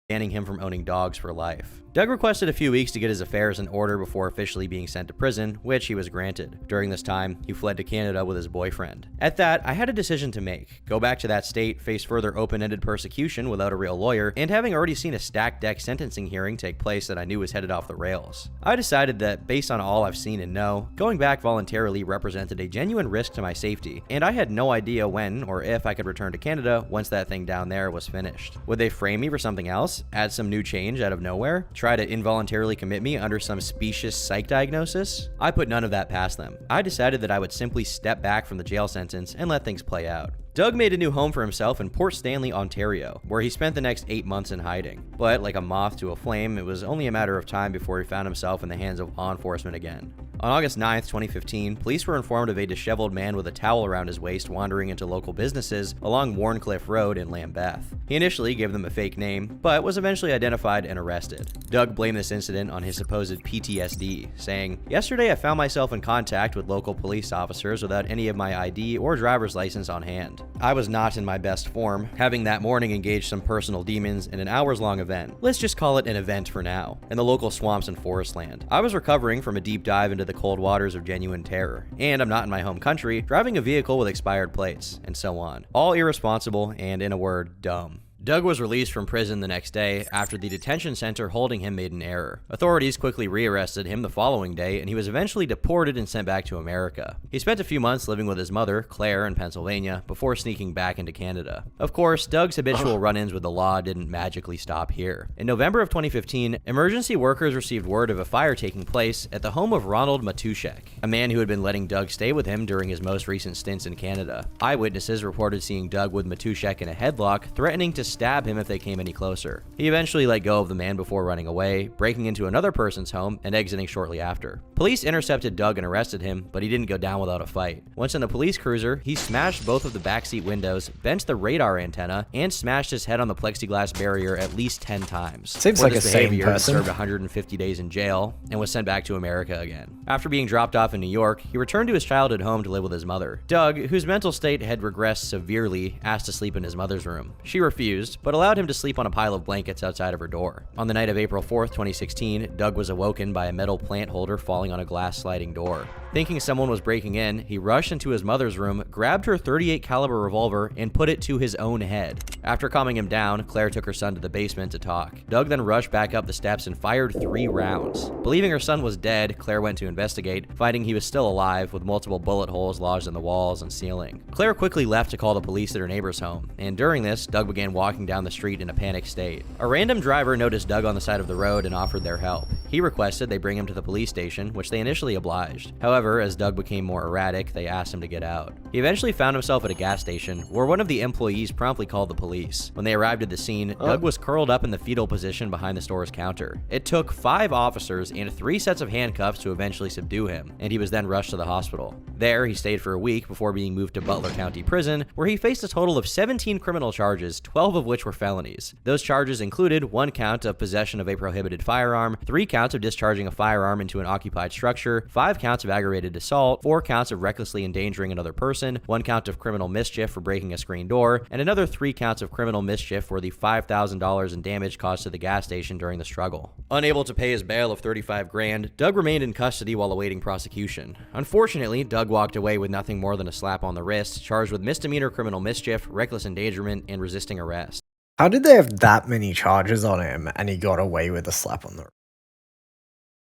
Banning him from owning dogs for life. Doug requested a few weeks to get his affairs in order before officially being sent to prison, which he was granted. During this time, he fled to Canada with his boyfriend. At that, I had a decision to make. Go back to that state, face further open-ended persecution without a real lawyer, and having already seen a stacked deck sentencing hearing take place that I knew was headed off the rails. I decided that, based on all I've seen and know, going back voluntarily represented a genuine risk to my safety, and I had no idea when or if I could return to Canada once that thing down there was finished. Would they frame me for something else? Add some new change out of nowhere? try to involuntarily commit me under some specious psych diagnosis? I put none of that past them. I decided that I would simply step back from the jail sentence and let things play out. Doug made a new home for himself in Port Stanley, Ontario, where he spent the next 8 months in hiding. But like a moth to a flame, it was only a matter of time before he found himself in the hands of law enforcement again. On August 9th, 2015, police were informed of a disheveled man with a towel around his waist wandering into local businesses along Warncliffe Road in Lambeth. He initially gave them a fake name, but was eventually identified and arrested. Doug blamed this incident on his supposed PTSD, saying, "Yesterday I found myself in contact with local police officers without any of my ID or driver's license on hand. I was not in my best form, having that morning engaged some personal demons in an hours-long event. Let's just call it an event for now, in the local swamps and forest land. I was recovering from a deep dive into the cold waters of genuine terror, and I'm not in my home country, driving a vehicle with expired plates," and so on. All irresponsible and, in a word, dumb. Doug was released from prison the next day after the detention center holding him made an error. Authorities quickly rearrested him the following day, and he was eventually deported and sent back to America. He spent a few months living with his mother, Claire, in Pennsylvania, before sneaking back into Canada. Of course, Doug's habitual run-ins with the law didn't magically stop here. In November of 2015, emergency workers received word of a fire taking place at the home of Ronald Matuszek, a man who had been letting Doug stay with him during his most recent stints in Canada. Eyewitnesses reported seeing Doug with Matuszek in a headlock, threatening to stab him if they came any closer. He eventually let go of the man before running away, breaking into another person's home and exiting shortly after. Police intercepted Doug and arrested him, but he didn't go down without a fight. Once in the police cruiser, he smashed both of the backseat windows, bent the radar antenna, and smashed his head on the plexiglass barrier at least 10 times. Seems For like this a sane behavior, he person. served 150 days in jail and was sent back to America again. After being dropped off in New York, he returned to his childhood home to live with his mother. Doug, whose mental state had regressed severely, asked to sleep in his mother's room. She refused, but allowed him to sleep on a pile of blankets outside of her door. On the night of April 4th, 2016, Doug was awoken by a metal plant holder falling on a glass sliding door. Thinking someone was breaking in, he rushed into his mother's room, grabbed her .38 caliber revolver, and put it to his own head. After calming him down, Claire took her son to the basement to talk. Doug then rushed back up the steps and fired 3 rounds. Believing her son was dead, Claire went to investigate, finding he was still alive with multiple bullet holes lodged in the walls and ceiling. Claire quickly left to call the police at her neighbor's home, and during this, Doug began walking down the street in a panicked state. A random driver noticed Doug on the side of the road and offered their help. He requested they bring him to the police station, which they initially obliged. However, as Doug became more erratic, they asked him to get out. He eventually found himself at a gas station, where one of the employees promptly called the police. When they arrived at the scene, Doug was curled up in the fetal position behind the store's counter. It took 5 officers and 3 sets of handcuffs to eventually subdue him, and he was then rushed to the hospital. There, he stayed for a week before being moved to Butler County Prison, where he faced a total of 17 criminal charges, 12 of which were felonies. Those charges included 1 count of possession of a prohibited firearm, 3 counts of discharging a firearm into an occupied structure, 5 counts of aggravated assault, 4 counts of recklessly endangering another person, 1 count of criminal mischief for breaking a screen door, and another 3 counts of criminal mischief for the $5,000 in damage caused to the gas station during the struggle. Unable to pay his bail of $35 grand, Doug remained in custody while awaiting prosecution. Unfortunately, Doug walked away with nothing more than a slap on the wrist, charged with misdemeanor criminal mischief, reckless endangerment, and resisting arrest. How did they have that many charges on him and he got away with a slap on the wrist?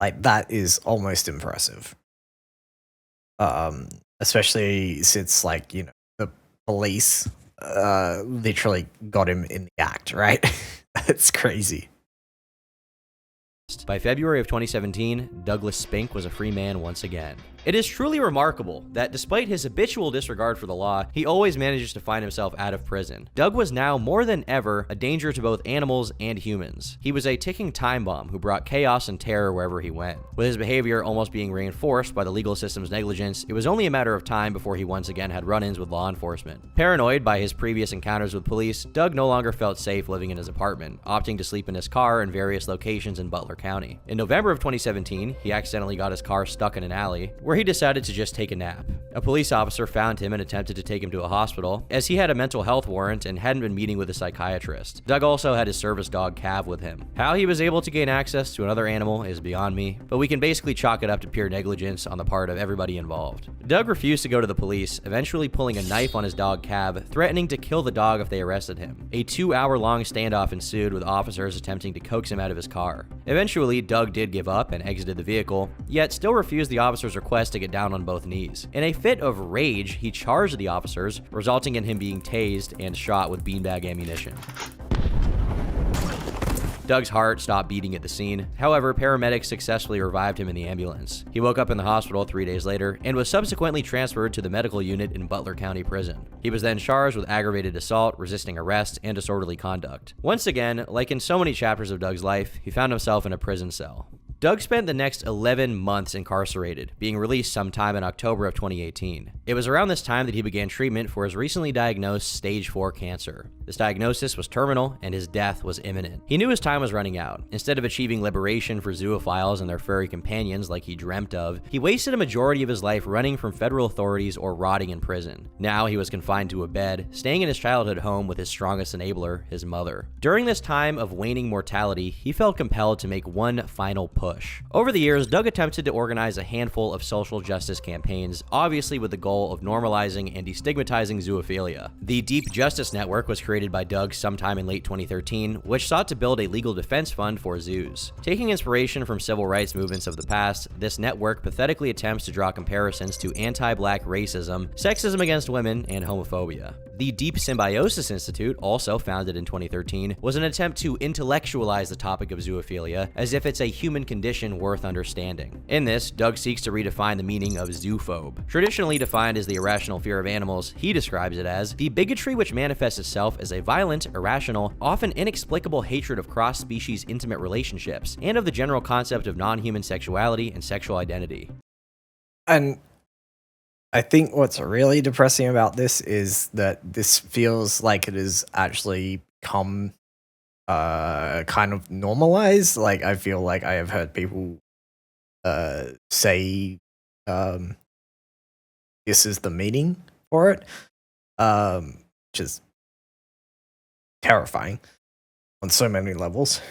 Like, that is almost impressive. Especially since, like, you know, the police literally got him in the act, right? That's crazy. By February of 2017, Douglas Spink was a free man once again. It is truly remarkable that despite his habitual disregard for the law, he always manages to find himself out of prison. Doug was now more than ever a danger to both animals and humans. He was a ticking time bomb who brought chaos and terror wherever he went. With his behavior almost being reinforced by the legal system's negligence, it was only a matter of time before he once again had run-ins with law enforcement. Paranoid by his previous encounters with police, Doug no longer felt safe living in his apartment, opting to sleep in his car in various locations in Butler County. In November of 2017, he accidentally got his car stuck in an alley, where he decided to just take a nap. A police officer found him and attempted to take him to a hospital, as he had a mental health warrant and hadn't been meeting with a psychiatrist. Doug also had his service dog Cav with him. How he was able to gain access to another animal is beyond me, but we can basically chalk it up to pure negligence on the part of everybody involved. Doug refused to go to the police, eventually pulling a knife on his dog Cav, threatening to kill the dog if they arrested him. A 2-hour-long standoff ensued, with officers attempting to coax him out of his car. Eventually, Doug did give up and exited the vehicle, yet still refused the officer's request to get down on both knees. In a fit of rage, he charged the officers, resulting in him being tased and shot with beanbag ammunition. Doug's heart stopped beating at the scene. However, paramedics successfully revived him in the ambulance. He woke up in the hospital 3 days later and was subsequently transferred to the medical unit in Butler County Prison. He was then charged with aggravated assault, resisting arrest, and disorderly conduct. Once again, like in so many chapters of Doug's life, he found himself in a prison cell. Doug spent the next 11 months incarcerated, being released sometime in October of 2018. It was around this time that he began treatment for his recently diagnosed stage 4 cancer. This diagnosis was terminal, and his death was imminent. He knew his time was running out. Instead of achieving liberation for zoophiles and their furry companions like he dreamt of, he wasted a majority of his life running from federal authorities or rotting in prison. Now he was confined to a bed, staying in his childhood home with his strongest enabler, his mother. During this time of waning mortality, he felt compelled to make one final push. Over the years, Doug attempted to organize a handful of social justice campaigns, obviously with the goal of normalizing and destigmatizing zoophilia. The Deep Justice Network was created by Doug sometime in late 2013, which sought to build a legal defense fund for zoos. Taking inspiration from civil rights movements of the past, this network pathetically attempts to draw comparisons to anti-black racism, sexism against women, and homophobia. The Deep Symbiosis Institute, also founded in 2013, was an attempt to intellectualize the topic of zoophilia as if it's a human condition worth understanding. In this, Doug seeks to redefine the meaning of zoophobe. Traditionally defined as the irrational fear of animals, he describes it as the bigotry which manifests itself as a violent, irrational, often inexplicable hatred of cross-species intimate relationships, and of the general concept of non-human sexuality and sexual identity. And I think what's really depressing about this is that this feels like it has actually become kind of normalized. Like, I feel like I have heard people say this is the meaning for it, which is terrifying on so many levels.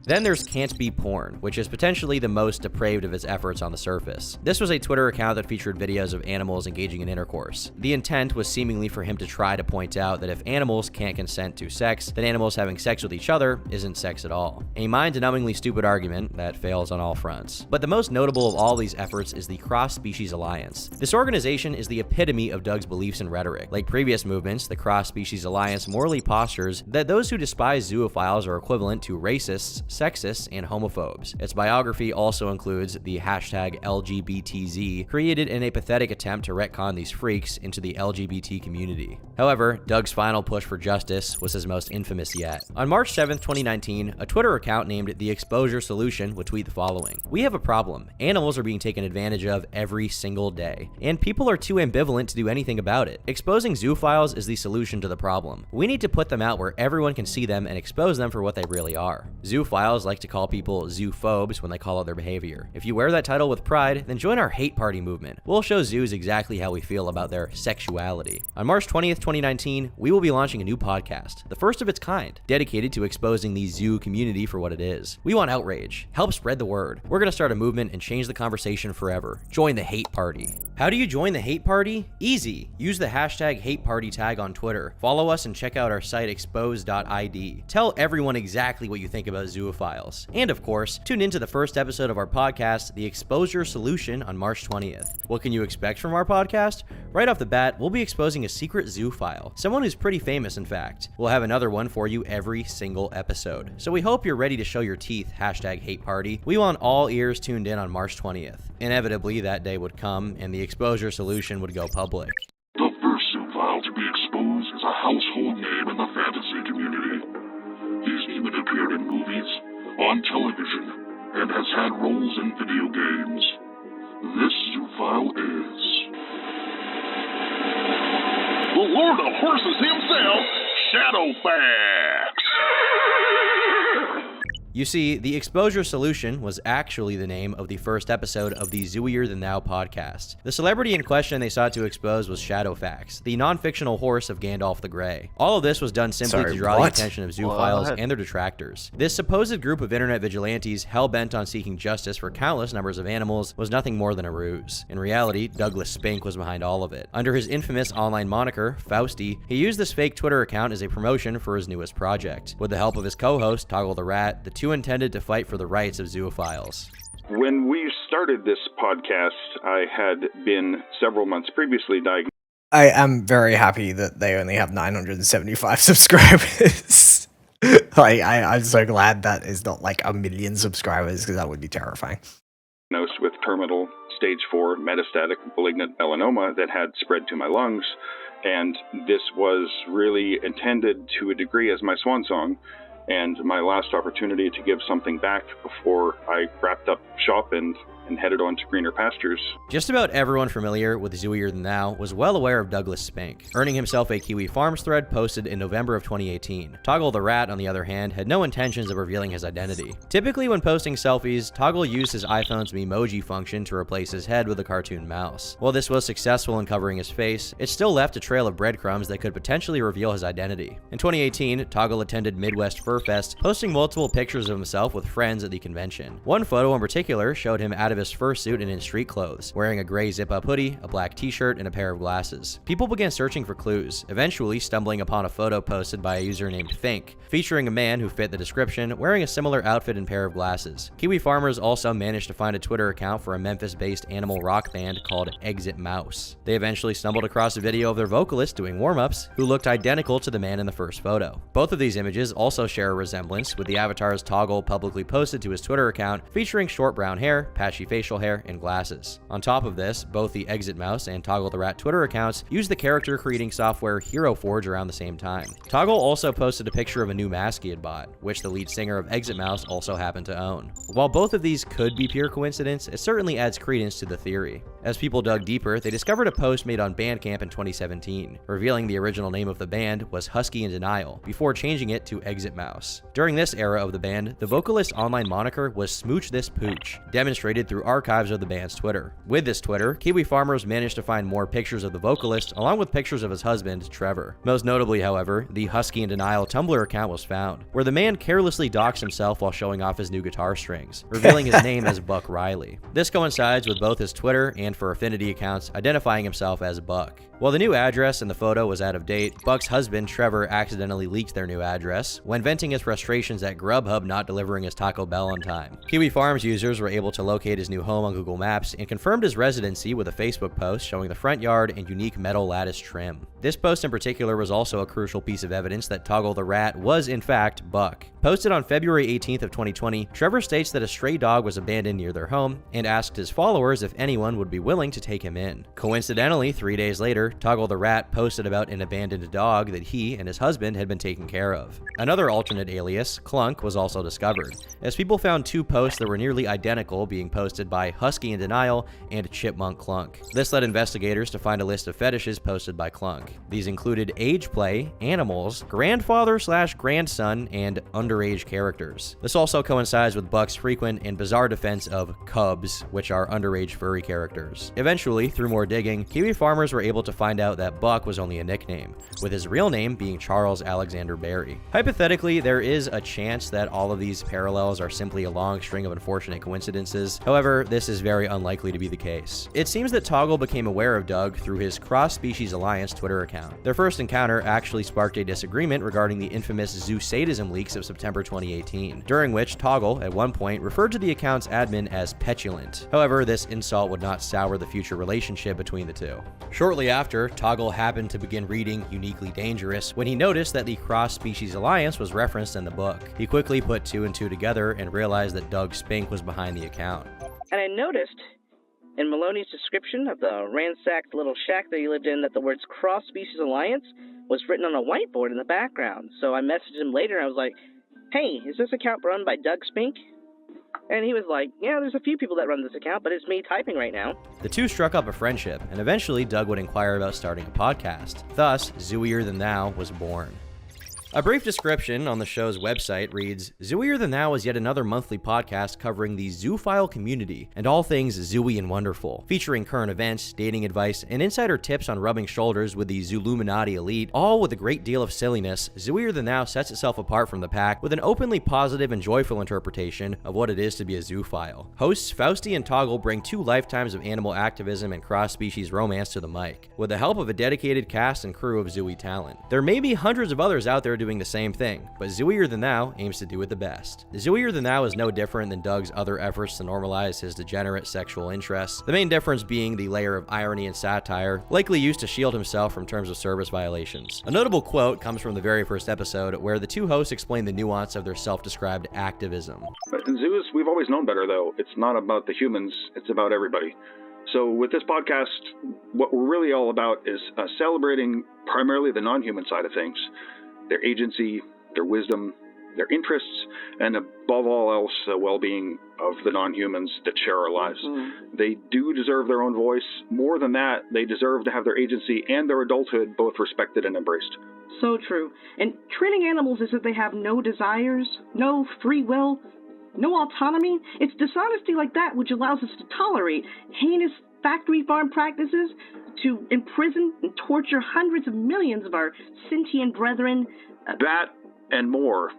Then there's Can't Be Porn, which is potentially the most depraved of his efforts on the surface. This was a Twitter account that featured videos of animals engaging in intercourse. The intent was seemingly for him to try to point out that if animals can't consent to sex, then animals having sex with each other isn't sex at all. A mind-numbingly stupid argument that fails on all fronts. But the most notable of all these efforts is the Cross-Species Alliance. This organization is the epitome of Doug's beliefs and rhetoric. Like previous movements, the Cross-Species Alliance morally postures that those who despise zoophiles are equivalent to racists, sexists, and homophobes. Its biography also includes the hashtag LGBTZ, created in a pathetic attempt to retcon these freaks into the LGBT community. However, Doug's final push for justice was his most infamous yet. On March 7th, 2019, a Twitter account named The Exposure Solution would tweet the following: "We have a problem. Animals are being taken advantage of every single day, and people are too ambivalent to do anything about it. Exposing zoophiles is the solution to the problem. We need to put them out where everyone can see them and expose them for what they really are." Zoophiles like to call people zoophobes when they call out their behavior. If you wear that title with pride, then join our hate party movement. We'll show zoos exactly how we feel about their sexuality. On March 20th, 2019, we will be launching a new podcast, the first of its kind, dedicated to exposing the zoo community for what it is. We want outrage. Help spread the word. We're going to start a movement and change the conversation forever. Join the hate party. How do you join the hate party? Easy. Use the hashtag hate party tag on Twitter. Follow us and check out our site expose.id. Tell everyone exactly what you think about zoophiles. And of course, tune into the first episode of our podcast, The Exposure Solution, on March 20th. What can you expect from our podcast? Right off the bat, we'll be exposing a secret zoophile, someone who's pretty famous in fact. We'll have another one for you every single episode. So we hope you're ready to show your teeth, hashtag hate party. We want all ears tuned in on March 20th. Inevitably, that day would come and the Exposure Solution would go public. The first zoophile to be exposed is a household name in the fantasy community. He's even appeared in movies, on television, and has had roles in video games. This zoophile is the Lord of Horses himself, Shadowfax. You see, the Exposure Solution was actually the name of the first episode of the Zooier Than Thou podcast. The celebrity in question they sought to expose was Shadowfax, the non-fictional horse of Gandalf the Grey. All of this was done simply to draw the attention of zoophiles and their detractors. This supposed group of internet vigilantes, hell-bent on seeking justice for countless numbers of animals, was nothing more than a ruse. In reality, Douglas Spink was behind all of it. Under his infamous online moniker, Fausty, he used this fake Twitter account as a promotion for his newest project. With the help of his co-host, Toggle the Rat, the two intended to fight for the rights of zoophiles. When we started this podcast, I had been several months previously diagnosed. I am very happy that they only have 975 subscribers. Like, I'm so glad that is not like 1 million subscribers, because that would be terrifying. Diagnosed with terminal stage 4 metastatic malignant melanoma that had spread to my lungs, and this was really intended to a degree as my swan song and my last opportunity to give something back before I wrapped up shop and headed on to greener pastures. Just about everyone familiar with Zooier Than Thou was well aware of Douglas Spink, earning himself a Kiwi Farms thread posted in November of 2018. Toggle the Rat, on the other hand, had no intentions of revealing his identity. Typically when posting selfies, Toggle used his iPhone's Memoji function to replace his head with a cartoon mouse. While this was successful in covering his face, it still left a trail of breadcrumbs that could potentially reveal his identity. In 2018, Toggle attended Midwest Fur Fest, posting multiple pictures of himself with friends at the convention. One photo in particular showed him out of his fursuit and in street clothes, wearing a gray zip-up hoodie, a black t-shirt, and a pair of glasses. People began searching for clues, eventually stumbling upon a photo posted by a user named Fink, featuring a man who fit the description, wearing a similar outfit and pair of glasses. Kiwi farmers also managed to find a Twitter account for a Memphis-based animal rock band called Exit Mouse. They eventually stumbled across a video of their vocalist doing warm-ups, who looked identical to the man in the first photo. Both of these images also share a resemblance, with the avatar's Toggle publicly posted to his Twitter account, featuring short brown hair, patchy facial hair, and glasses. On top of this, both the Exit Mouse and Toggle the Rat Twitter accounts used the character creating software Hero Forge around the same time. Toggle also posted a picture of a new mask he had bought, which the lead singer of Exit Mouse also happened to own. While both of these could be pure coincidence, it certainly adds credence to the theory. As people dug deeper, they discovered a post made on Bandcamp in 2017, revealing the original name of the band was Husky in Denial, before changing it to Exit Mouse. During this era of the band, the vocalist's online moniker was Smooch This Pooch, demonstrated through archives of the band's Twitter. With this Twitter, Kiwi farmers managed to find more pictures of the vocalist, along with pictures of his husband, Trevor. Most notably, however, the Husky in Denial Tumblr account was found, where the man carelessly doxed himself while showing off his new guitar strings, revealing his name as Buck Riley. This coincides with both his Twitter and for Affinity accounts identifying himself as Buck. While the new address in the photo was out of date, Buck's husband, Trevor, accidentally leaked their new address when venting his frustrations at Grubhub not delivering his Taco Bell on time. Kiwi Farms users were able to locate his new home on Google Maps and confirmed his residency with a Facebook post showing the front yard and unique metal lattice trim. This post in particular was also a crucial piece of evidence that Toggle the Rat was in fact Buck. Posted on February 18th of 2020, Trevor states that a stray dog was abandoned near their home and asked his followers if anyone would be willing to take him in. Coincidentally, 3 days later, Toggle the Rat posted about an abandoned dog that he and his husband had been taking care of. Another alternate alias, Clunk, was also discovered, as people found two posts that were nearly identical being posted by Husky in Denial and Chipmunk Clunk. This led investigators to find a list of fetishes posted by Clunk. These included age play, animals, grandfather/grandson, and underage characters. This also coincides with Buck's frequent and bizarre defense of cubs, which are underage furry characters. Eventually, through more digging, Kiwi farmers were able to find out that Buck was only a nickname, with his real name being Charles Alexander Berry. Hypothetically, there is a chance that all of these parallels are simply a long string of unfortunate coincidences. However, this is very unlikely to be the case. It seems that Toggle became aware of Doug through his Cross Species Alliance Twitter account. Their first encounter actually sparked a disagreement regarding the infamous zoo sadism leaks of September 2018, during which Toggle, at one point, referred to the account's admin as petulant. However, this insult would not sour the future relationship between the two. Shortly after, Toggle happened to begin reading Uniquely Dangerous when he noticed that the Cross Species Alliance was referenced in the book. He quickly put two and two together and realized that Doug Spink was behind the account. And I noticed in Maloney's description of the ransacked little shack that he lived in that the words Cross Species Alliance was written on a whiteboard in the background. So I messaged him later and I was like, hey, is this account run by Doug Spink? And he was like, yeah, there's a few people that run this account, but it's me typing right now. The two struck up a friendship, and eventually Doug would inquire about starting a podcast. Thus, Zooier Than Thou was born. A brief description on the show's website reads, Zooier Than Thou is yet another monthly podcast covering the Zoophile community and all things zooey and wonderful, featuring current events, dating advice, and insider tips on rubbing shoulders with the Zooluminati elite, all with a great deal of silliness. Zooier Than Thou sets itself apart from the pack with an openly positive and joyful interpretation of what it is to be a zoophile. Hosts Fausti and Toggle bring 2 lifetimes of animal activism and cross-species romance to the mic, with the help of a dedicated cast and crew of zooey talent. There may be hundreds of others out there doing doing the same thing, but Zooier Than Thou aims to do it the best. Zooier Than Thou is no different than Doug's other efforts to normalize his degenerate sexual interests, the main difference being the layer of irony and satire, likely used to shield himself from terms of service violations. A notable quote comes from the very first episode, where the two hosts explain the nuance of their self-described activism. In zoos, we've always known better, though. It's not about the humans, it's about everybody. So with this podcast, what we're really all about is celebrating primarily the non-human side of things, their agency, their wisdom, their interests, and above all else, the well-being of the non-humans that share our lives. They do deserve their own voice. More than that, they deserve to have their agency and their adulthood both respected and embraced. So true. And treating animals as if they have no desires, no free will, no autonomy, it's dishonesty like that which allows us to tolerate heinous factory farm practices, to imprison and torture hundreds of millions of our sentient brethren. That and more.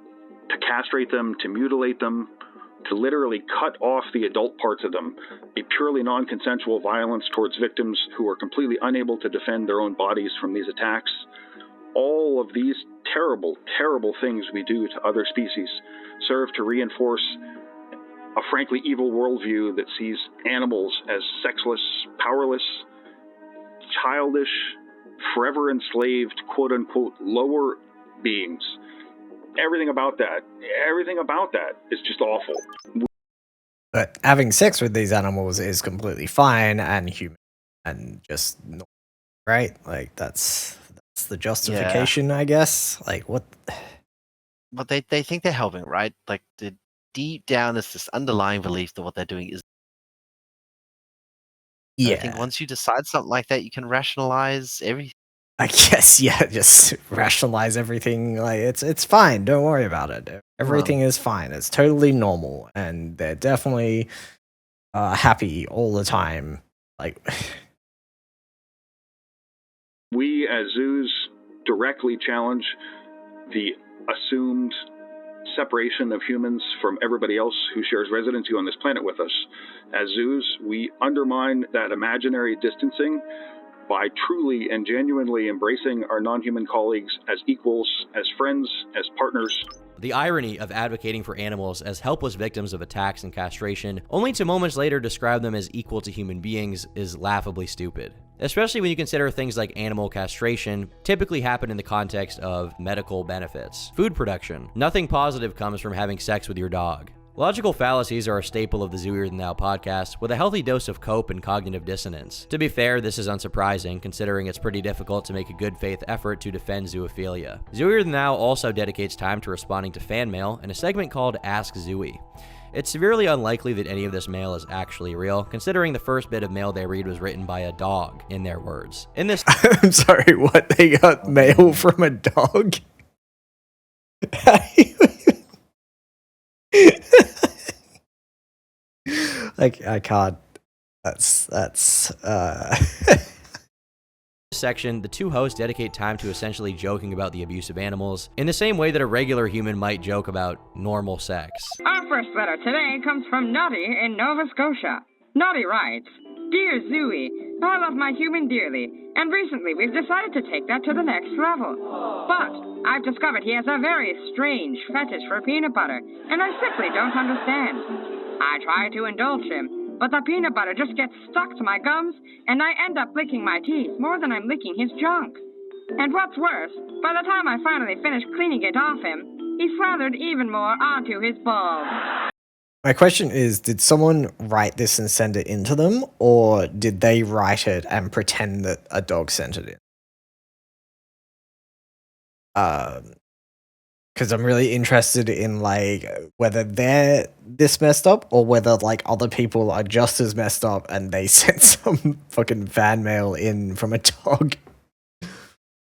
To castrate them, to mutilate them, to literally cut off the adult parts of them, a purely non-consensual violence towards victims who are completely unable to defend their own bodies from these attacks. All of these terrible, terrible things we do to other species serve to reinforce a frankly evil worldview that sees animals as sexless, powerless, childish, forever enslaved, quote-unquote, lower beings. Everything about that is just awful. But having sex with these animals is completely fine and human and just normal, right? Like that's the justification, I guess. Like what? But they think they're helping, right? Like deep down, there's this underlying belief that what they're doing is. Yeah. I think once you decide something like that, you can rationalize everything. I guess, yeah, just rationalize everything. Like it's fine. Don't worry about it. Everything is fine. It's totally normal, and they're definitely happy all the time. Like we as zoos directly challenge the assumed separation of humans from everybody else who shares residency on this planet with us. As zoos, we undermine that imaginary distancing by truly and genuinely embracing our non-human colleagues as equals, as friends, as partners. The irony of advocating for animals as helpless victims of attacks and castration, only to moments later describe them as equal to human beings, is laughably stupid. Especially when you consider things like animal castration typically happen in the context of medical benefits. Food production. Nothing positive comes from having sex with your dog. Logical fallacies are a staple of the Zooier Than Thou podcast, with a healthy dose of cope and cognitive dissonance. To be fair, this is unsurprising, considering it's pretty difficult to make a good faith effort to defend zoophilia. Zooier Than Thou also dedicates time to responding to fan mail in a segment called Ask Zooey. It's severely unlikely that any of this mail is actually real, considering the first bit of mail they read was written by a dog, in their words. In this I'm sorry, what? They got mail from a dog? Like I can't. That's section, the two hosts dedicate time to essentially joking about the abuse of animals, in the same way that a regular human might joke about normal sex. Our first letter today comes from Noddy in Nova Scotia. Noddy writes, Dear Zooey, I love my human dearly, and recently we've decided to take that to the next level. But I've discovered he has a very strange fetish for peanut butter, and I simply don't understand. I try to indulge him, but the peanut butter just gets stuck to my gums, and I end up licking my teeth more than I'm licking his junk. And what's worse, by the time I finally finish cleaning it off him, he slathered even more onto his balls. My question is, did someone write this and send it into them, or did they write it and pretend that a dog sent it in? Because I'm really interested in like whether they're this messed up or whether like other people are just as messed up and they sent some fucking fan mail in from a dog.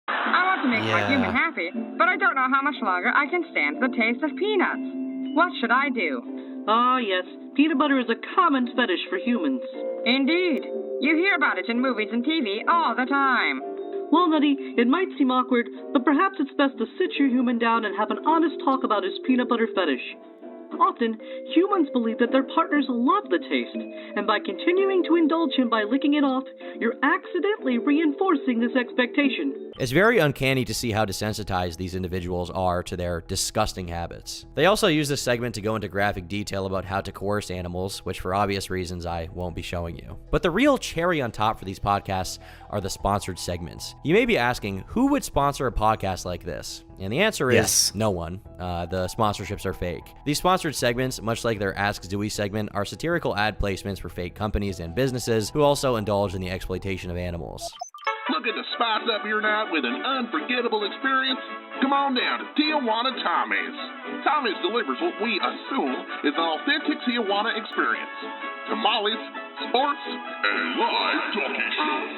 I want to make my human happy, but I don't know how much longer I can stand the taste of peanuts. What should I do? Ah, yes, peanut butter is a common fetish for humans. Indeed. You hear about it in movies and TV all the time. Well, Nutty, it might seem awkward, but perhaps it's best to sit your human down and have an honest talk about his peanut butter fetish. Often, humans believe that their partners love the taste, and by continuing to indulge him by licking it off, you're accidentally reinforcing this expectation. It's very uncanny to see how desensitized these individuals are to their disgusting habits. They also use this segment to go into graphic detail about how to coerce animals, which for obvious reasons I won't be showing you. But the real cherry on top for these podcasts are the sponsored segments. You may be asking, who would sponsor a podcast like this? And the answer is no one. The sponsorships are fake. These sponsored segments, much like their Ask Zooey segment, are satirical ad placements for fake companies and businesses who also indulge in the exploitation of animals. Looking to spice up your night with an unforgettable experience? Come on down to Tijuana Tommy's. Tommy's delivers what we assume is an authentic Tijuana experience. Tamales, sports, and live talkie shows.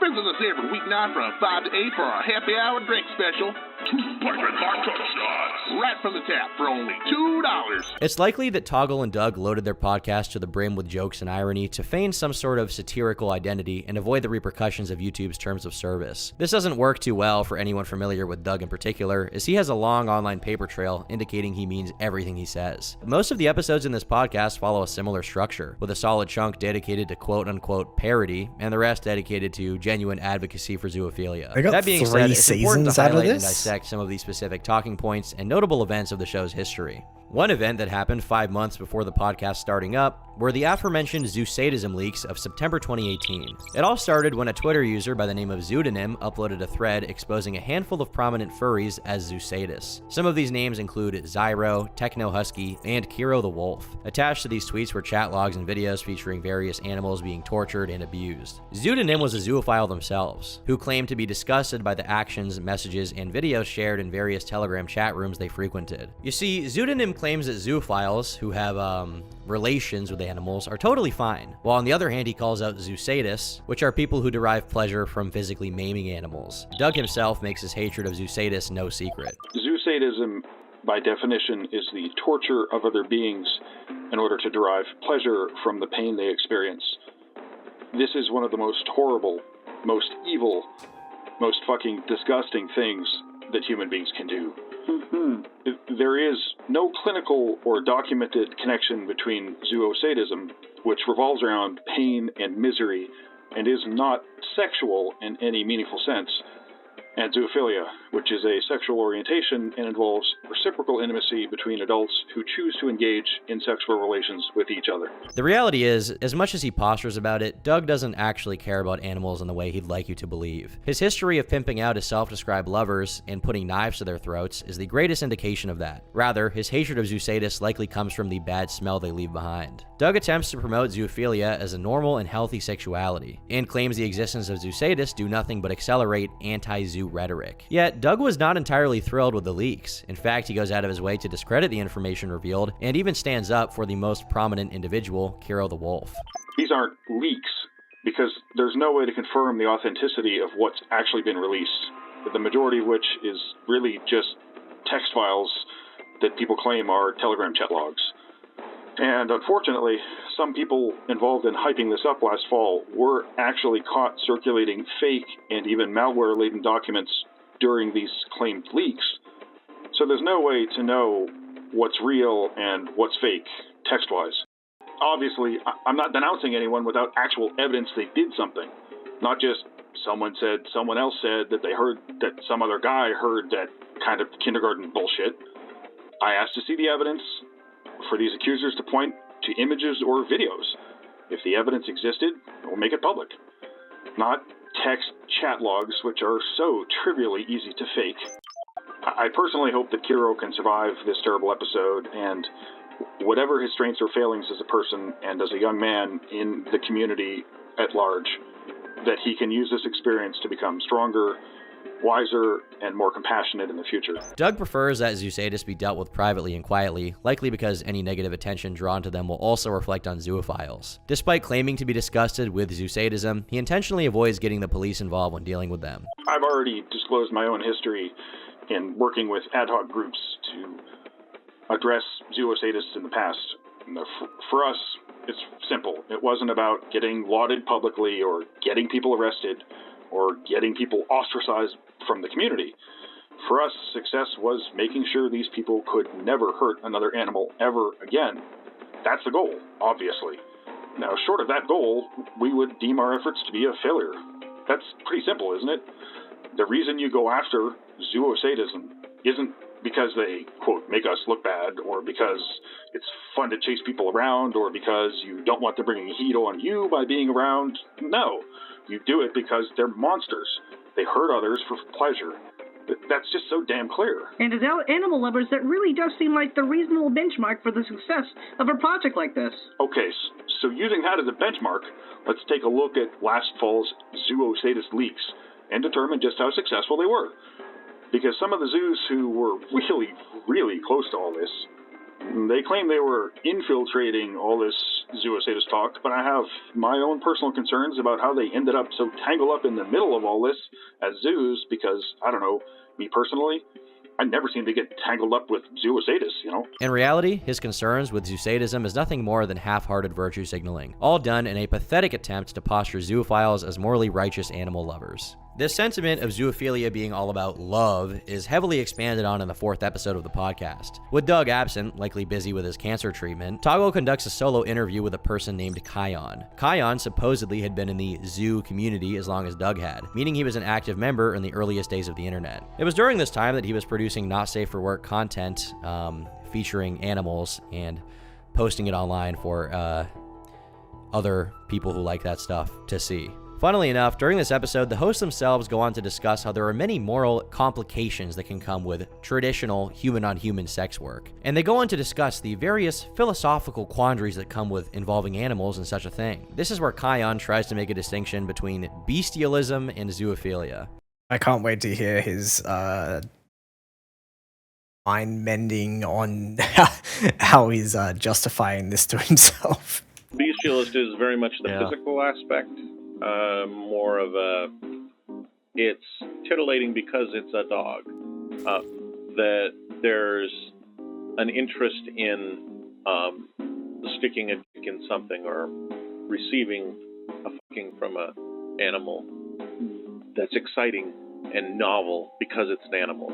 Visit us every weeknight from 5 to 8 for our happy hour drink special. 2 piping hot tub shots. Right from the tap for only $2. It's likely that Toggle and Doug loaded their podcast to the brim with jokes and irony to feign some sort of satirical identity and avoid the repercussions of YouTube's terms of service. This doesn't work too well for anyone familiar with Doug in particular, as he has a long online paper trail indicating he means everything he says. Most of the episodes in this podcast follow a similar structure, with a solid chunk dedicated to quote-unquote parody, and the rest dedicated to genuine advocacy for zoophilia. They got That being 3 said, it's important to seasons out of highlight and this? dissect some of these specific talking points and notable events of the show's history. One event that happened 5 months before the podcast starting up were the aforementioned Zoosadism leaks of September 2018. It all started when a Twitter user by the name of Zoodonym uploaded a thread exposing a handful of prominent furries as Zoosadists. Some of these names include Zyro, Techno Husky, and Kiro the Wolf. Attached to these tweets were chat logs and videos featuring various animals being tortured and abused. Zoodonym was a zoophile themselves, who claimed to be disgusted by the actions, messages, and videos shared in various Telegram chat rooms they frequented. You see, Zoodonym claims that zoophiles, who have relations with animals, are totally fine, while on the other hand he calls out zoosadists, which are people who derive pleasure from physically maiming animals. Doug himself makes his hatred of zoosadists no secret. Zoosadism, by definition, is the torture of other beings in order to derive pleasure from the pain they experience. This is one of the most horrible, most evil, most fucking disgusting things that human beings can do. There is no clinical or documented connection between zoosadism, which revolves around pain and misery and is not sexual in any meaningful sense, and zoophilia, which is a sexual orientation and involves reciprocal intimacy between adults who choose to engage in sexual relations with each other. The reality is, as much as he postures about it, Doug doesn't actually care about animals in the way he'd like you to believe. His history of pimping out his self-described lovers and putting knives to their throats is the greatest indication of that. Rather, his hatred of zoosadists likely comes from the bad smell they leave behind. Doug attempts to promote zoophilia as a normal and healthy sexuality, and claims the existence of zoosadists do nothing but accelerate anti-zoo rhetoric. Yet, Doug was not entirely thrilled with the leaks. In fact, he goes out of his way to discredit the information revealed, and even stands up for the most prominent individual, Kiro the Wolf. These aren't leaks, because there's no way to confirm the authenticity of what's actually been released, the majority of which is really just text files that people claim are Telegram chat logs. And unfortunately, some people involved in hyping this up last fall were actually caught circulating fake and even malware-laden documents during these claimed leaks. So there's no way to know what's real and what's fake, text-wise. Obviously, I'm not denouncing anyone without actual evidence they did something. Not just someone else said that they heard that some other guy heard that kind of kindergarten bullshit. I asked to see the evidence, for these accusers to point to images or videos. If the evidence existed, we'll make it public. Not text chat logs, which are so trivially easy to fake. I personally hope that Kiro can survive this terrible episode, and whatever his strengths or failings as a person and as a young man in the community at large, that he can use this experience to become stronger, wiser, and more compassionate in the future. Doug prefers that zoosadists be dealt with privately and quietly, likely because any negative attention drawn to them will also reflect on zoophiles. Despite claiming to be disgusted with zoosadism, he intentionally avoids getting the police involved when dealing with them. I've already disclosed my own history in working with ad hoc groups to address zoosadists in the past. For us, it's simple. It wasn't about getting lauded publicly or getting people arrested or getting people ostracized from the community. For us, success was making sure these people could never hurt another animal ever again. That's the goal, obviously. Now, short of that goal, we would deem our efforts to be a failure. That's pretty simple, isn't it? The reason you go after zoosadism isn't because they, quote, make us look bad, or because it's fun to chase people around, or because you don't want them bringing heat on you by being around. No, you do it because they're monsters. They hurt others for pleasure. That's just so damn clear. And as animal lovers, that really does seem like the reasonable benchmark for the success of a project like this. Okay, so using that as a benchmark, let's take a look at last fall's zoosadist leaks and determine just how successful they were. Because some of the zoos who were really, really close to all this, they claim they were infiltrating all this zoosadist talk, but I have my own personal concerns about how they ended up so tangled up in the middle of all this as zoos, because, I don't know, me personally, I never seem to get tangled up with zoosadists, you know? In reality, his concerns with zoosadism is nothing more than half-hearted virtue signaling, all done in a pathetic attempt to posture zoophiles as morally righteous animal lovers. This sentiment of zoophilia being all about love is heavily expanded on in the 4th episode of the podcast. With Doug absent, likely busy with his cancer treatment, Toggle conducts a solo interview with a person named Kion. Kion supposedly had been in the zoo community as long as Doug had, meaning he was an active member in the earliest days of the internet. It was during this time that he was producing not safe for work content featuring animals and posting it online for other people who like that stuff to see. Funnily enough, during this episode, the hosts themselves go on to discuss how there are many moral complications that can come with traditional human-on-human sex work. And they go on to discuss the various philosophical quandaries that come with involving animals and such a thing. This is where Kion tries to make a distinction between bestialism and zoophilia. I can't wait to hear his mind mending on how he's justifying this to himself. Bestialist is very much the physical aspect. More of it's titillating because it's a dog. That there's an interest in sticking a dick in something or receiving a fucking from an animal that's exciting and novel because it's an animal,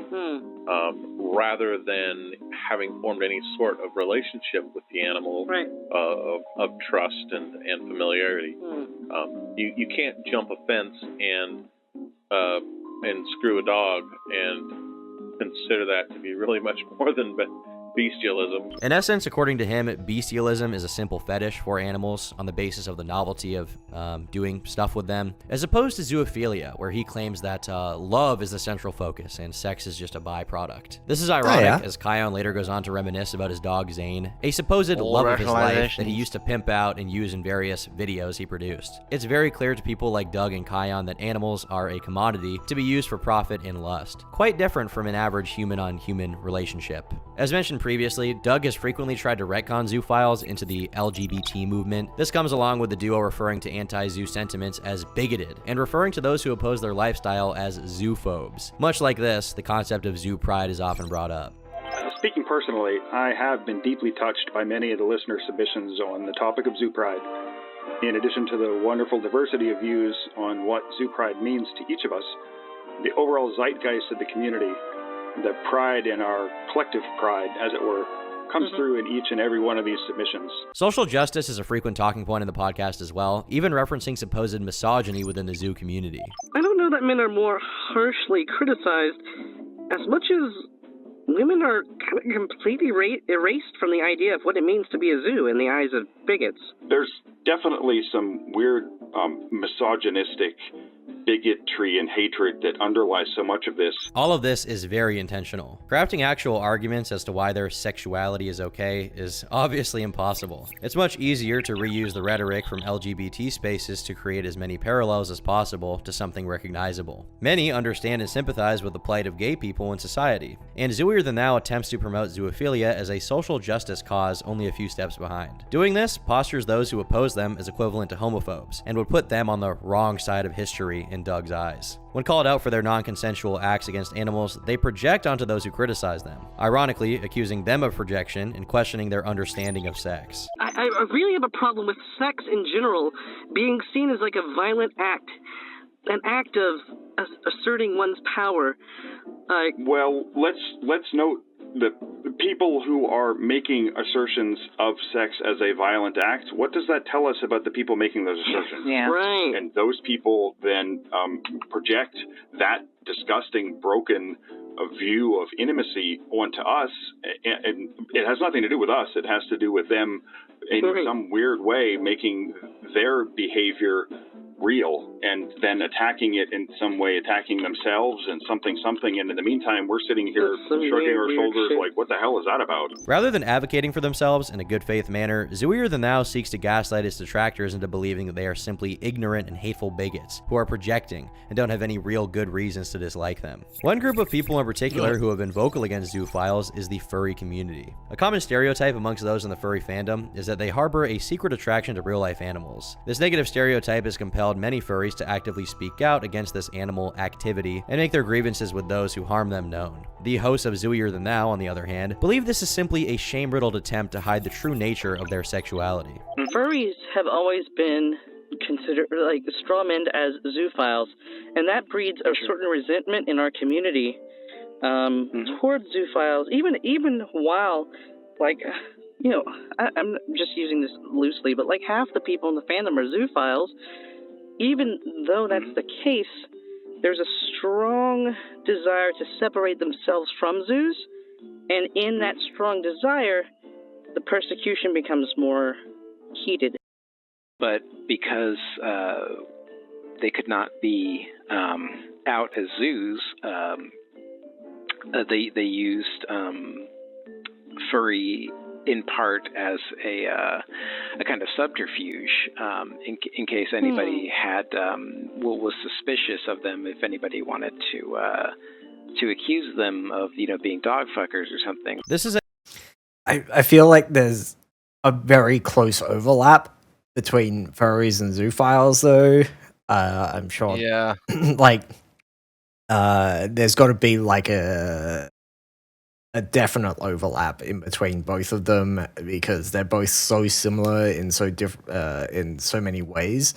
rather than having formed any sort of relationship with the animal, of trust and familiarity. You can't jump a fence and screw a dog and consider that to be really much more than bestialism. In essence, according to him, bestialism is a simple fetish for animals on the basis of the novelty of doing stuff with them, as opposed to zoophilia, where he claims that love is the central focus and sex is just a byproduct. This is ironic, as Kion later goes on to reminisce about his dog Zane, a supposed love of his life that he used to pimp out and use in various videos he produced. It's very clear to people like Doug and Kion that animals are a commodity to be used for profit and lust, quite different from an average human-on-human relationship. As mentioned previously, Doug has frequently tried to retcon zoophiles into the LGBT movement. This comes along with the duo referring to anti-zoo sentiments as bigoted, and referring to those who oppose their lifestyle as zoophobes. Much like this, the concept of zoo pride is often brought up. Speaking personally, I have been deeply touched by many of the listener submissions on the topic of zoo pride. In addition to the wonderful diversity of views on what zoo pride means to each of us, the overall zeitgeist of the community, the pride in our collective pride, as it were, comes through in each and every one of these submissions. Social justice is a frequent talking point in the podcast as well, even referencing supposed misogyny within the zoo community. I don't know that men are more harshly criticized as much as women are kind of completely erased from the idea of what it means to be a zoo in the eyes of bigots. There's definitely some weird misogynistic bigotry and hatred that underlies so much of this. All of this is very intentional. Crafting actual arguments as to why their sexuality is okay is obviously impossible. It's much easier to reuse the rhetoric from LGBT spaces to create as many parallels as possible to something recognizable. Many understand and sympathize with the plight of gay people in society, and Zooier Than Thou attempts to promote zoophilia as a social justice cause only a few steps behind. Doing this postures those who oppose them as equivalent to homophobes, and would put them on the wrong side of history in Doug's eyes. When called out for their non-consensual acts against animals, they project onto those who criticize them, ironically accusing them of projection and questioning their understanding of sex. I really have a problem with sex in general being seen as like a violent act, an act of asserting one's power. Well, let's note the people who are making assertions of sex as a violent act. What does that tell us about the people making those assertions? Yeah. Right. And those people then project that disgusting, broken view of intimacy onto us, and it has nothing to do with us. It has to do with them in some weird way making their behavior real and then attacking it in some way, attacking themselves and something, and in the meantime we're sitting here shrugging our shoulders like, what the hell is that about? Rather than advocating for themselves in a good faith manner, Zooier the Now seeks to gaslight his detractors into believing that they are simply ignorant and hateful bigots who are projecting and don't have any real good reasons to dislike them. One group of people in particular who have been vocal against zoophiles is the furry community. A common stereotype amongst those in the furry fandom is that they harbor a secret attraction to real-life animals. This negative stereotype has compelled many furries to actively speak out against this animal activity and make their grievances with those who harm them known. The hosts of Zooier the Now, on the other hand, believe this is simply a shame-riddled attempt to hide the true nature of their sexuality. Furries have always been considered like strawmanned as zoophiles, and that breeds a certain resentment in our community towards zoophiles, even while, like, you know, I'm just using this loosely, but like half the people in the fandom are zoophiles. Even though that's the case, there's a strong desire to separate themselves from zoos, and in that strong desire, the persecution becomes more heated. But because they could not be out as zoos, they used furry in part as a kind of subterfuge in case anybody had was suspicious of them, if anybody wanted to accuse them of being dog fuckers or something. This is I feel like there's a very close overlap between furries and zoophiles, though. I'm sure. Yeah. Like, there's got to be like a definite overlap in between both of them because they're both so similar in so many ways.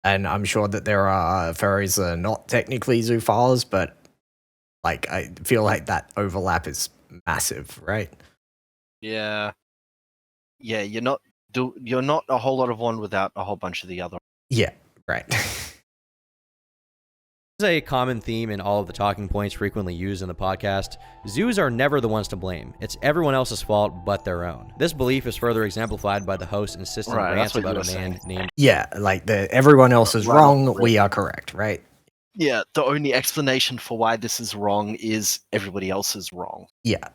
And I'm sure that there are furries that are not technically zoophiles, but like I feel like that overlap is massive, right? Yeah. Yeah, you're not a whole lot of one without a whole bunch of the other. Yeah, right. This is a common theme in all of the talking points frequently used in the podcast. Zoos are never the ones to blame. It's everyone else's fault but their own. This belief is further exemplified by the host insisting rants about a man named... Yeah, like everyone else is wrong, we are correct, right? Yeah, the only explanation for why this is wrong is everybody else is wrong. Yeah.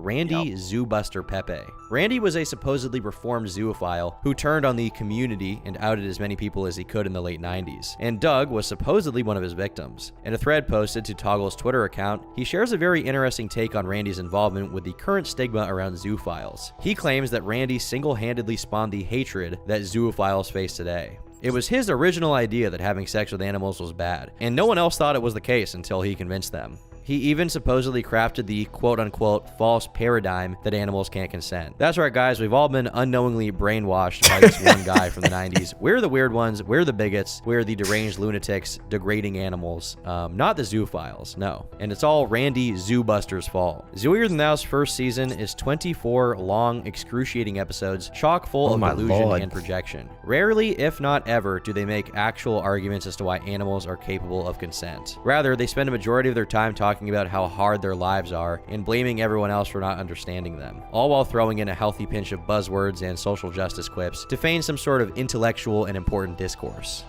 Randy Zoobuster Pepe. Randy was a supposedly reformed zoophile who turned on the community and outed as many people as he could in the late 90s, and Doug was supposedly one of his victims. In a thread posted to Toggle's Twitter account, he shares a very interesting take on Randy's involvement with the current stigma around zoophiles. He claims that Randy single-handedly spawned the hatred that zoophiles face today. It was his original idea that having sex with animals was bad, and no one else thought it was the case until he convinced them. He even supposedly crafted the quote-unquote false paradigm that animals can't consent. That's right, guys, we've all been unknowingly brainwashed by this one guy from the 90s. We're the weird ones, we're the bigots, we're the deranged lunatics degrading animals, not the zoophiles, no. And it's all Randy Zoobuster's fault. Zooier the Now's first season is 24 long, excruciating episodes, chock full of illusion and projection. Rarely, if not ever, do they make actual arguments as to why animals are capable of consent. Rather, they spend a majority of their time talking about how hard their lives are and blaming everyone else for not understanding them, all while throwing in a healthy pinch of buzzwords and social justice quips to feign some sort of intellectual and important discourse.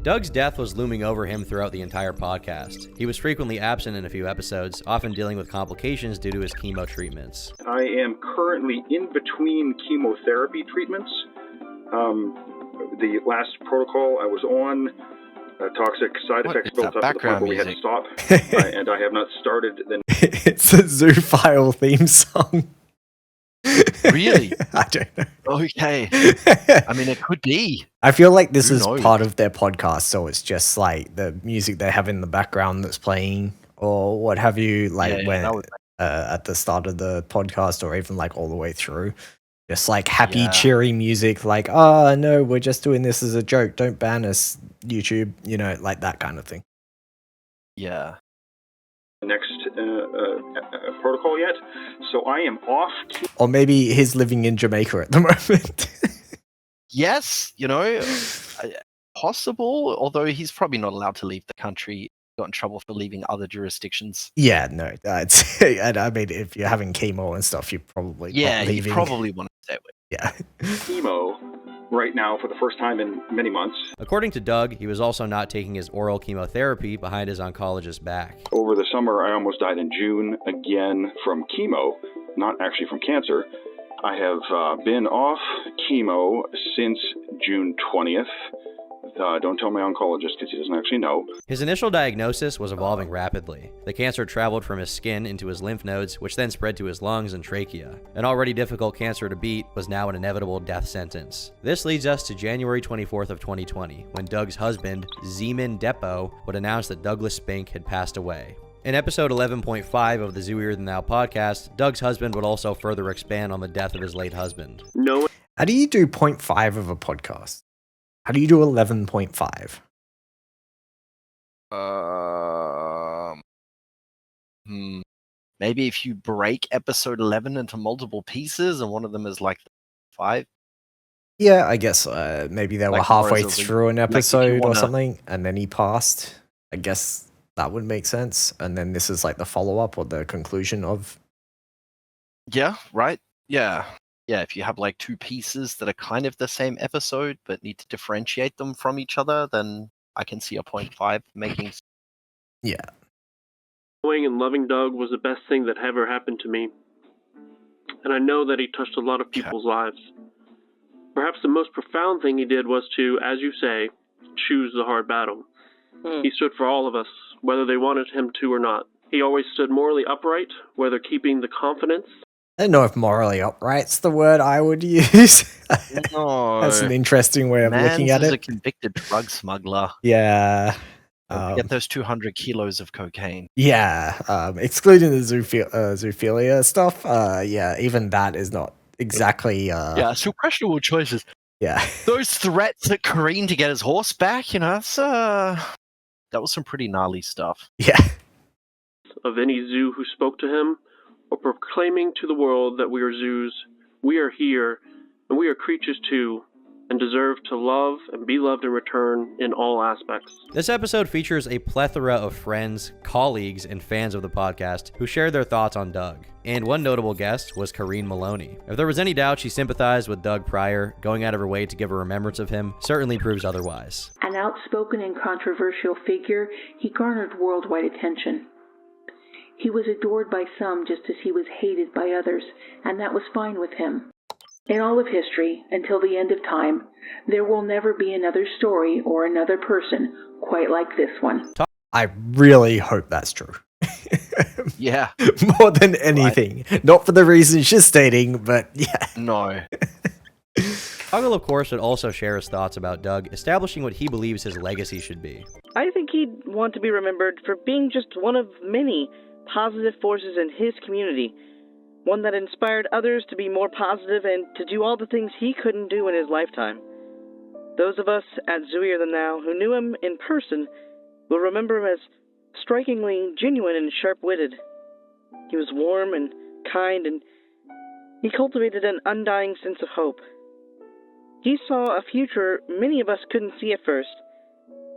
Doug's death was looming over him throughout the entire podcast. He was frequently absent in a few episodes, often dealing with complications due to his chemo treatments. I am currently in between chemotherapy treatments. The last protocol I was on, toxic side effects built up to the point where we had to stop, and I have not started the... It's a Zoophile theme song. Really? I don't know. Okay. I mean, it could be. I feel like this is part of their podcast, so it's just like the music they have in the background that's playing or what have you, like at the start of the podcast or even like all the way through. Just like happy, cheery music, like, oh no, we're just doing this as a joke, don't ban us. YouTube, you know, like that kind of thing. Yeah. Next protocol yet, so I am off. Or maybe he's living in Jamaica at the moment. Yes, you know, possible, although he's probably not allowed to leave the country. Got in trouble for leaving other jurisdictions. Yeah, no, and I mean, if you're having chemo and stuff, you're probably not you leaving. probably want to stay away. Yeah. Chemo right now for the first time in many months. According to Doug, he was also not taking his oral chemotherapy behind his oncologist's back. Over the summer, I almost died in June, again from chemo, not actually from cancer. I have been off chemo since June 20th. Don't tell my oncologist because he doesn't actually know. His initial diagnosis was evolving rapidly. The cancer traveled from his skin into his lymph nodes, which then spread to his lungs and trachea. An already difficult cancer to beat was now an inevitable death sentence. This leads us to January 24th of 2020, when Doug's husband, Zeman Depot, would announce that Douglas Spink had passed away. In episode 11.5 of the Zooier Than Thou podcast, Doug's husband would also further expand on the death of his late husband. No. How do you do 0.5 of a podcast? How do you do 11.5? Maybe if you break episode 11 into multiple pieces and one of them is like 5. Yeah, I guess maybe they were Like halfway Morris through an like if you episode or wanna- something, and then he passed. I guess that would make sense. And then this is like the follow-up or the conclusion of... Yeah, right? Yeah. Yeah, if you have like 2 pieces that are kind of the same episode but need to differentiate them from each other, then I can see a 0.5 making sense. Yeah. Knowing and loving Doug was the best thing that ever happened to me. And I know that he touched a lot of people's lives. Perhaps the most profound thing he did was to, as you say, choose the hard battle. He stood for all of us, whether they wanted him to or not. He always stood morally upright, whether keeping the confidence. I don't know if morally upright's the word I would use. No. That's an interesting way of looking at Mans is it. a convicted drug smuggler. Yeah. Get those 200 kilos of cocaine. Yeah. Excluding the zoophilia stuff, yeah, even that is not exactly... Yeah, so questionable choices. Yeah. Those threats at Kareen to get his horse back, you know, that's, that was some pretty gnarly stuff. Yeah. Of any zoo who spoke to him, or proclaiming to the world that we are zoos, we are here, and we are creatures too, and deserve to love and be loved in return in all aspects. This episode features a plethora of friends, colleagues, and fans of the podcast who shared their thoughts on Doug. And one notable guest was Kareen Maloney. If there was any doubt she sympathized with Doug Pryor, going out of her way to give a remembrance of him certainly proves otherwise. An outspoken and controversial figure, he garnered worldwide attention. He was adored by some just as he was hated by others, and that was fine with him. In all of history, until the end of time, there will never be another story or another person quite like this one. I really hope that's true. Yeah. More than anything. Right. Not for the reasons she's stating, but yeah. No. Huggle, of course, would also share his thoughts about Doug, establishing what he believes his legacy should be. I think he'd want to be remembered for being just one of many positive forces in his community. One that inspired others to be more positive and to do all the things he couldn't do in his lifetime. Those of us at Zooier Than Thou who knew him in person will remember him as strikingly genuine and sharp-witted. He was warm and kind, and he cultivated an undying sense of hope. He saw a future many of us couldn't see at first,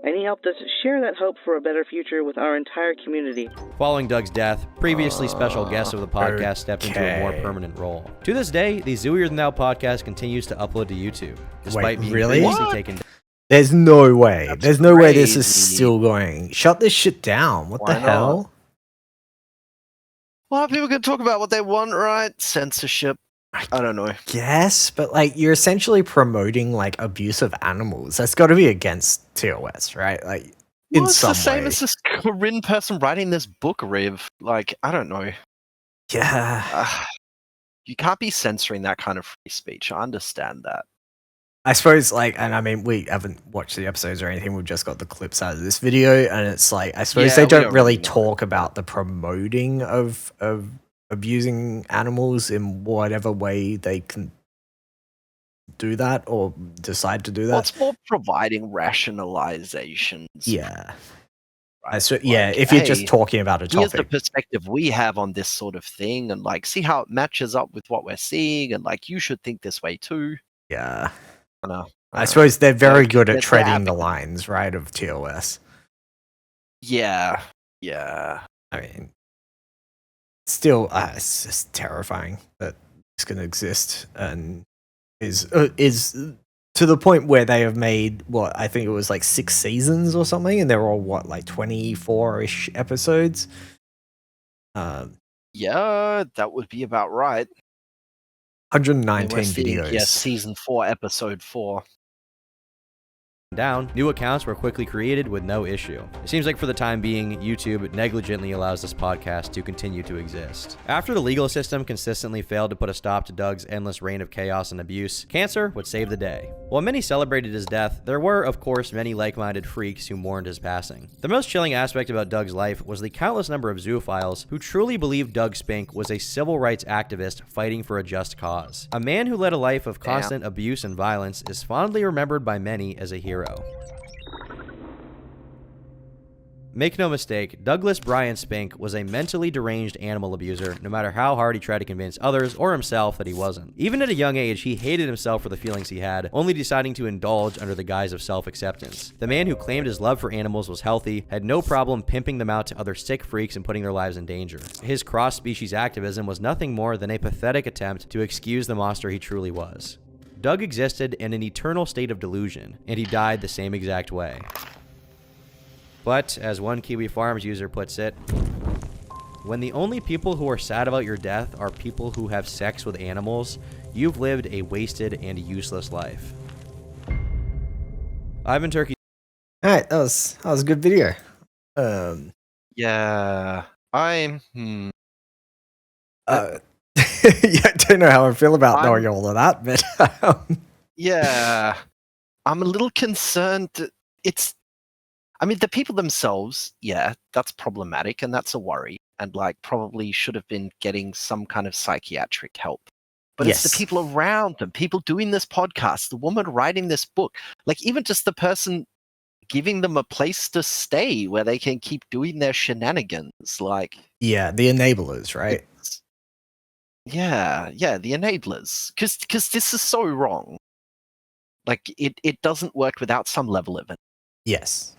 and he helped us share that hope for a better future with our entire community. Following Doug's death, previously special guests of the podcast stepped into a more permanent role. To this day, the Zooier Than Thou podcast continues to upload to YouTube, despite being previously taken down. There's no way. That's There's no way this is crazy. still going. Shut this shit down. What Why the hell? Well, people can talk about what they want, right? Censorship. I don't know. Yes, but like you're essentially promoting like abuse of animals. That's got to be against TOS, right? Like in It's some the same way. as this Corinne person writing this book, Riv. Like, I don't know. Yeah. You can't be censoring that kind of free speech. I understand that. I suppose, like, and I mean, we haven't watched the episodes or anything. We've just got the clips out of this video, and it's like, I suppose they don't really talk about the promoting of abusing animals in whatever way they can do that or decide to do Well, that. it's more providing rationalizations. Yeah. Right? So, Like, if you're just hey, talking about a here's the topic. perspective we have on this sort of thing, and like, see how it matches up with what we're seeing, and like, you should think this way too. Yeah. I suppose they're very good at they're treading the advocates. lines, right, of TOS. Yeah. I mean, still, it's just terrifying that it's going to exist and is to the point where they have made what I think it was like 6 seasons or something, and they're all what, like 24-ish episodes. Yeah, that would be about right. 119 videos. videos. Yeah, season 4, episode 4. Down, new accounts were quickly created with no issue. It seems like for the time being, YouTube negligently allows this podcast to continue to exist. After the legal system consistently failed to put a stop to Doug's endless reign of chaos and abuse, cancer would save the day. While many celebrated his death, there were, of course, many like-minded freaks who mourned his passing. The most chilling aspect about Doug's life was the countless number of zoophiles who truly believed Doug Spink was a civil rights activist fighting for a just cause. A man who led a life of constant abuse and violence is fondly remembered by many as a hero. Make no mistake, Douglas Brian Spink was a mentally deranged animal abuser, no matter how hard he tried to convince others or himself that he wasn't. Even at a young age, he hated himself for the feelings he had, only deciding to indulge under the guise of self-acceptance. The man who claimed his love for animals was healthy had no problem pimping them out to other sick freaks and putting their lives in danger. His cross-species activism was nothing more than a pathetic attempt to excuse the monster he truly was. Doug existed in an eternal state of delusion, and he died the same exact way. But, as one Kiwi Farms user puts it, when the only people who are sad about your death are people who have sex with animals, you've lived a wasted and useless life. Ivan Turkey. Alright, that was a good video. Yeah, I'm. Yeah, I don't know how I feel about knowing all of that, but yeah, I'm a little concerned. I mean, the people themselves, yeah, that's problematic and that's a worry, and like probably should have been getting some kind of psychiatric help. But it's the people around them, people doing this podcast, the woman writing this book, like even just the person giving them a place to stay where they can keep doing their shenanigans. Like, yeah, the enablers, right? Yeah, the enablers. Because this is so wrong. Like, it doesn't work without some level of it. Yes.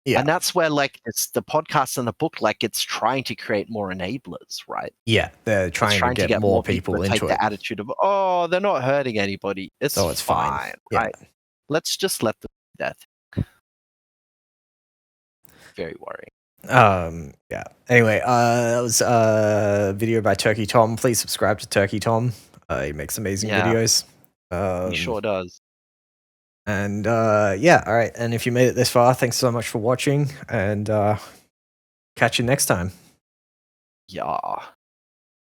Yeah. And that's where, like, it's the podcast and the book, like, it's trying to create more enablers, right? Yeah, they're trying to get more people to into take it. the attitude of, oh, they're not hurting anybody. It's fine, right? Yeah. Let's just let them do that. Very worrying. Yeah. Anyway, that was a video by Turkey Tom. Please subscribe to Turkey Tom. He makes amazing videos. He sure does. And yeah, all right. And if you made it this far, thanks so much for watching, and catch you next time. Yeah.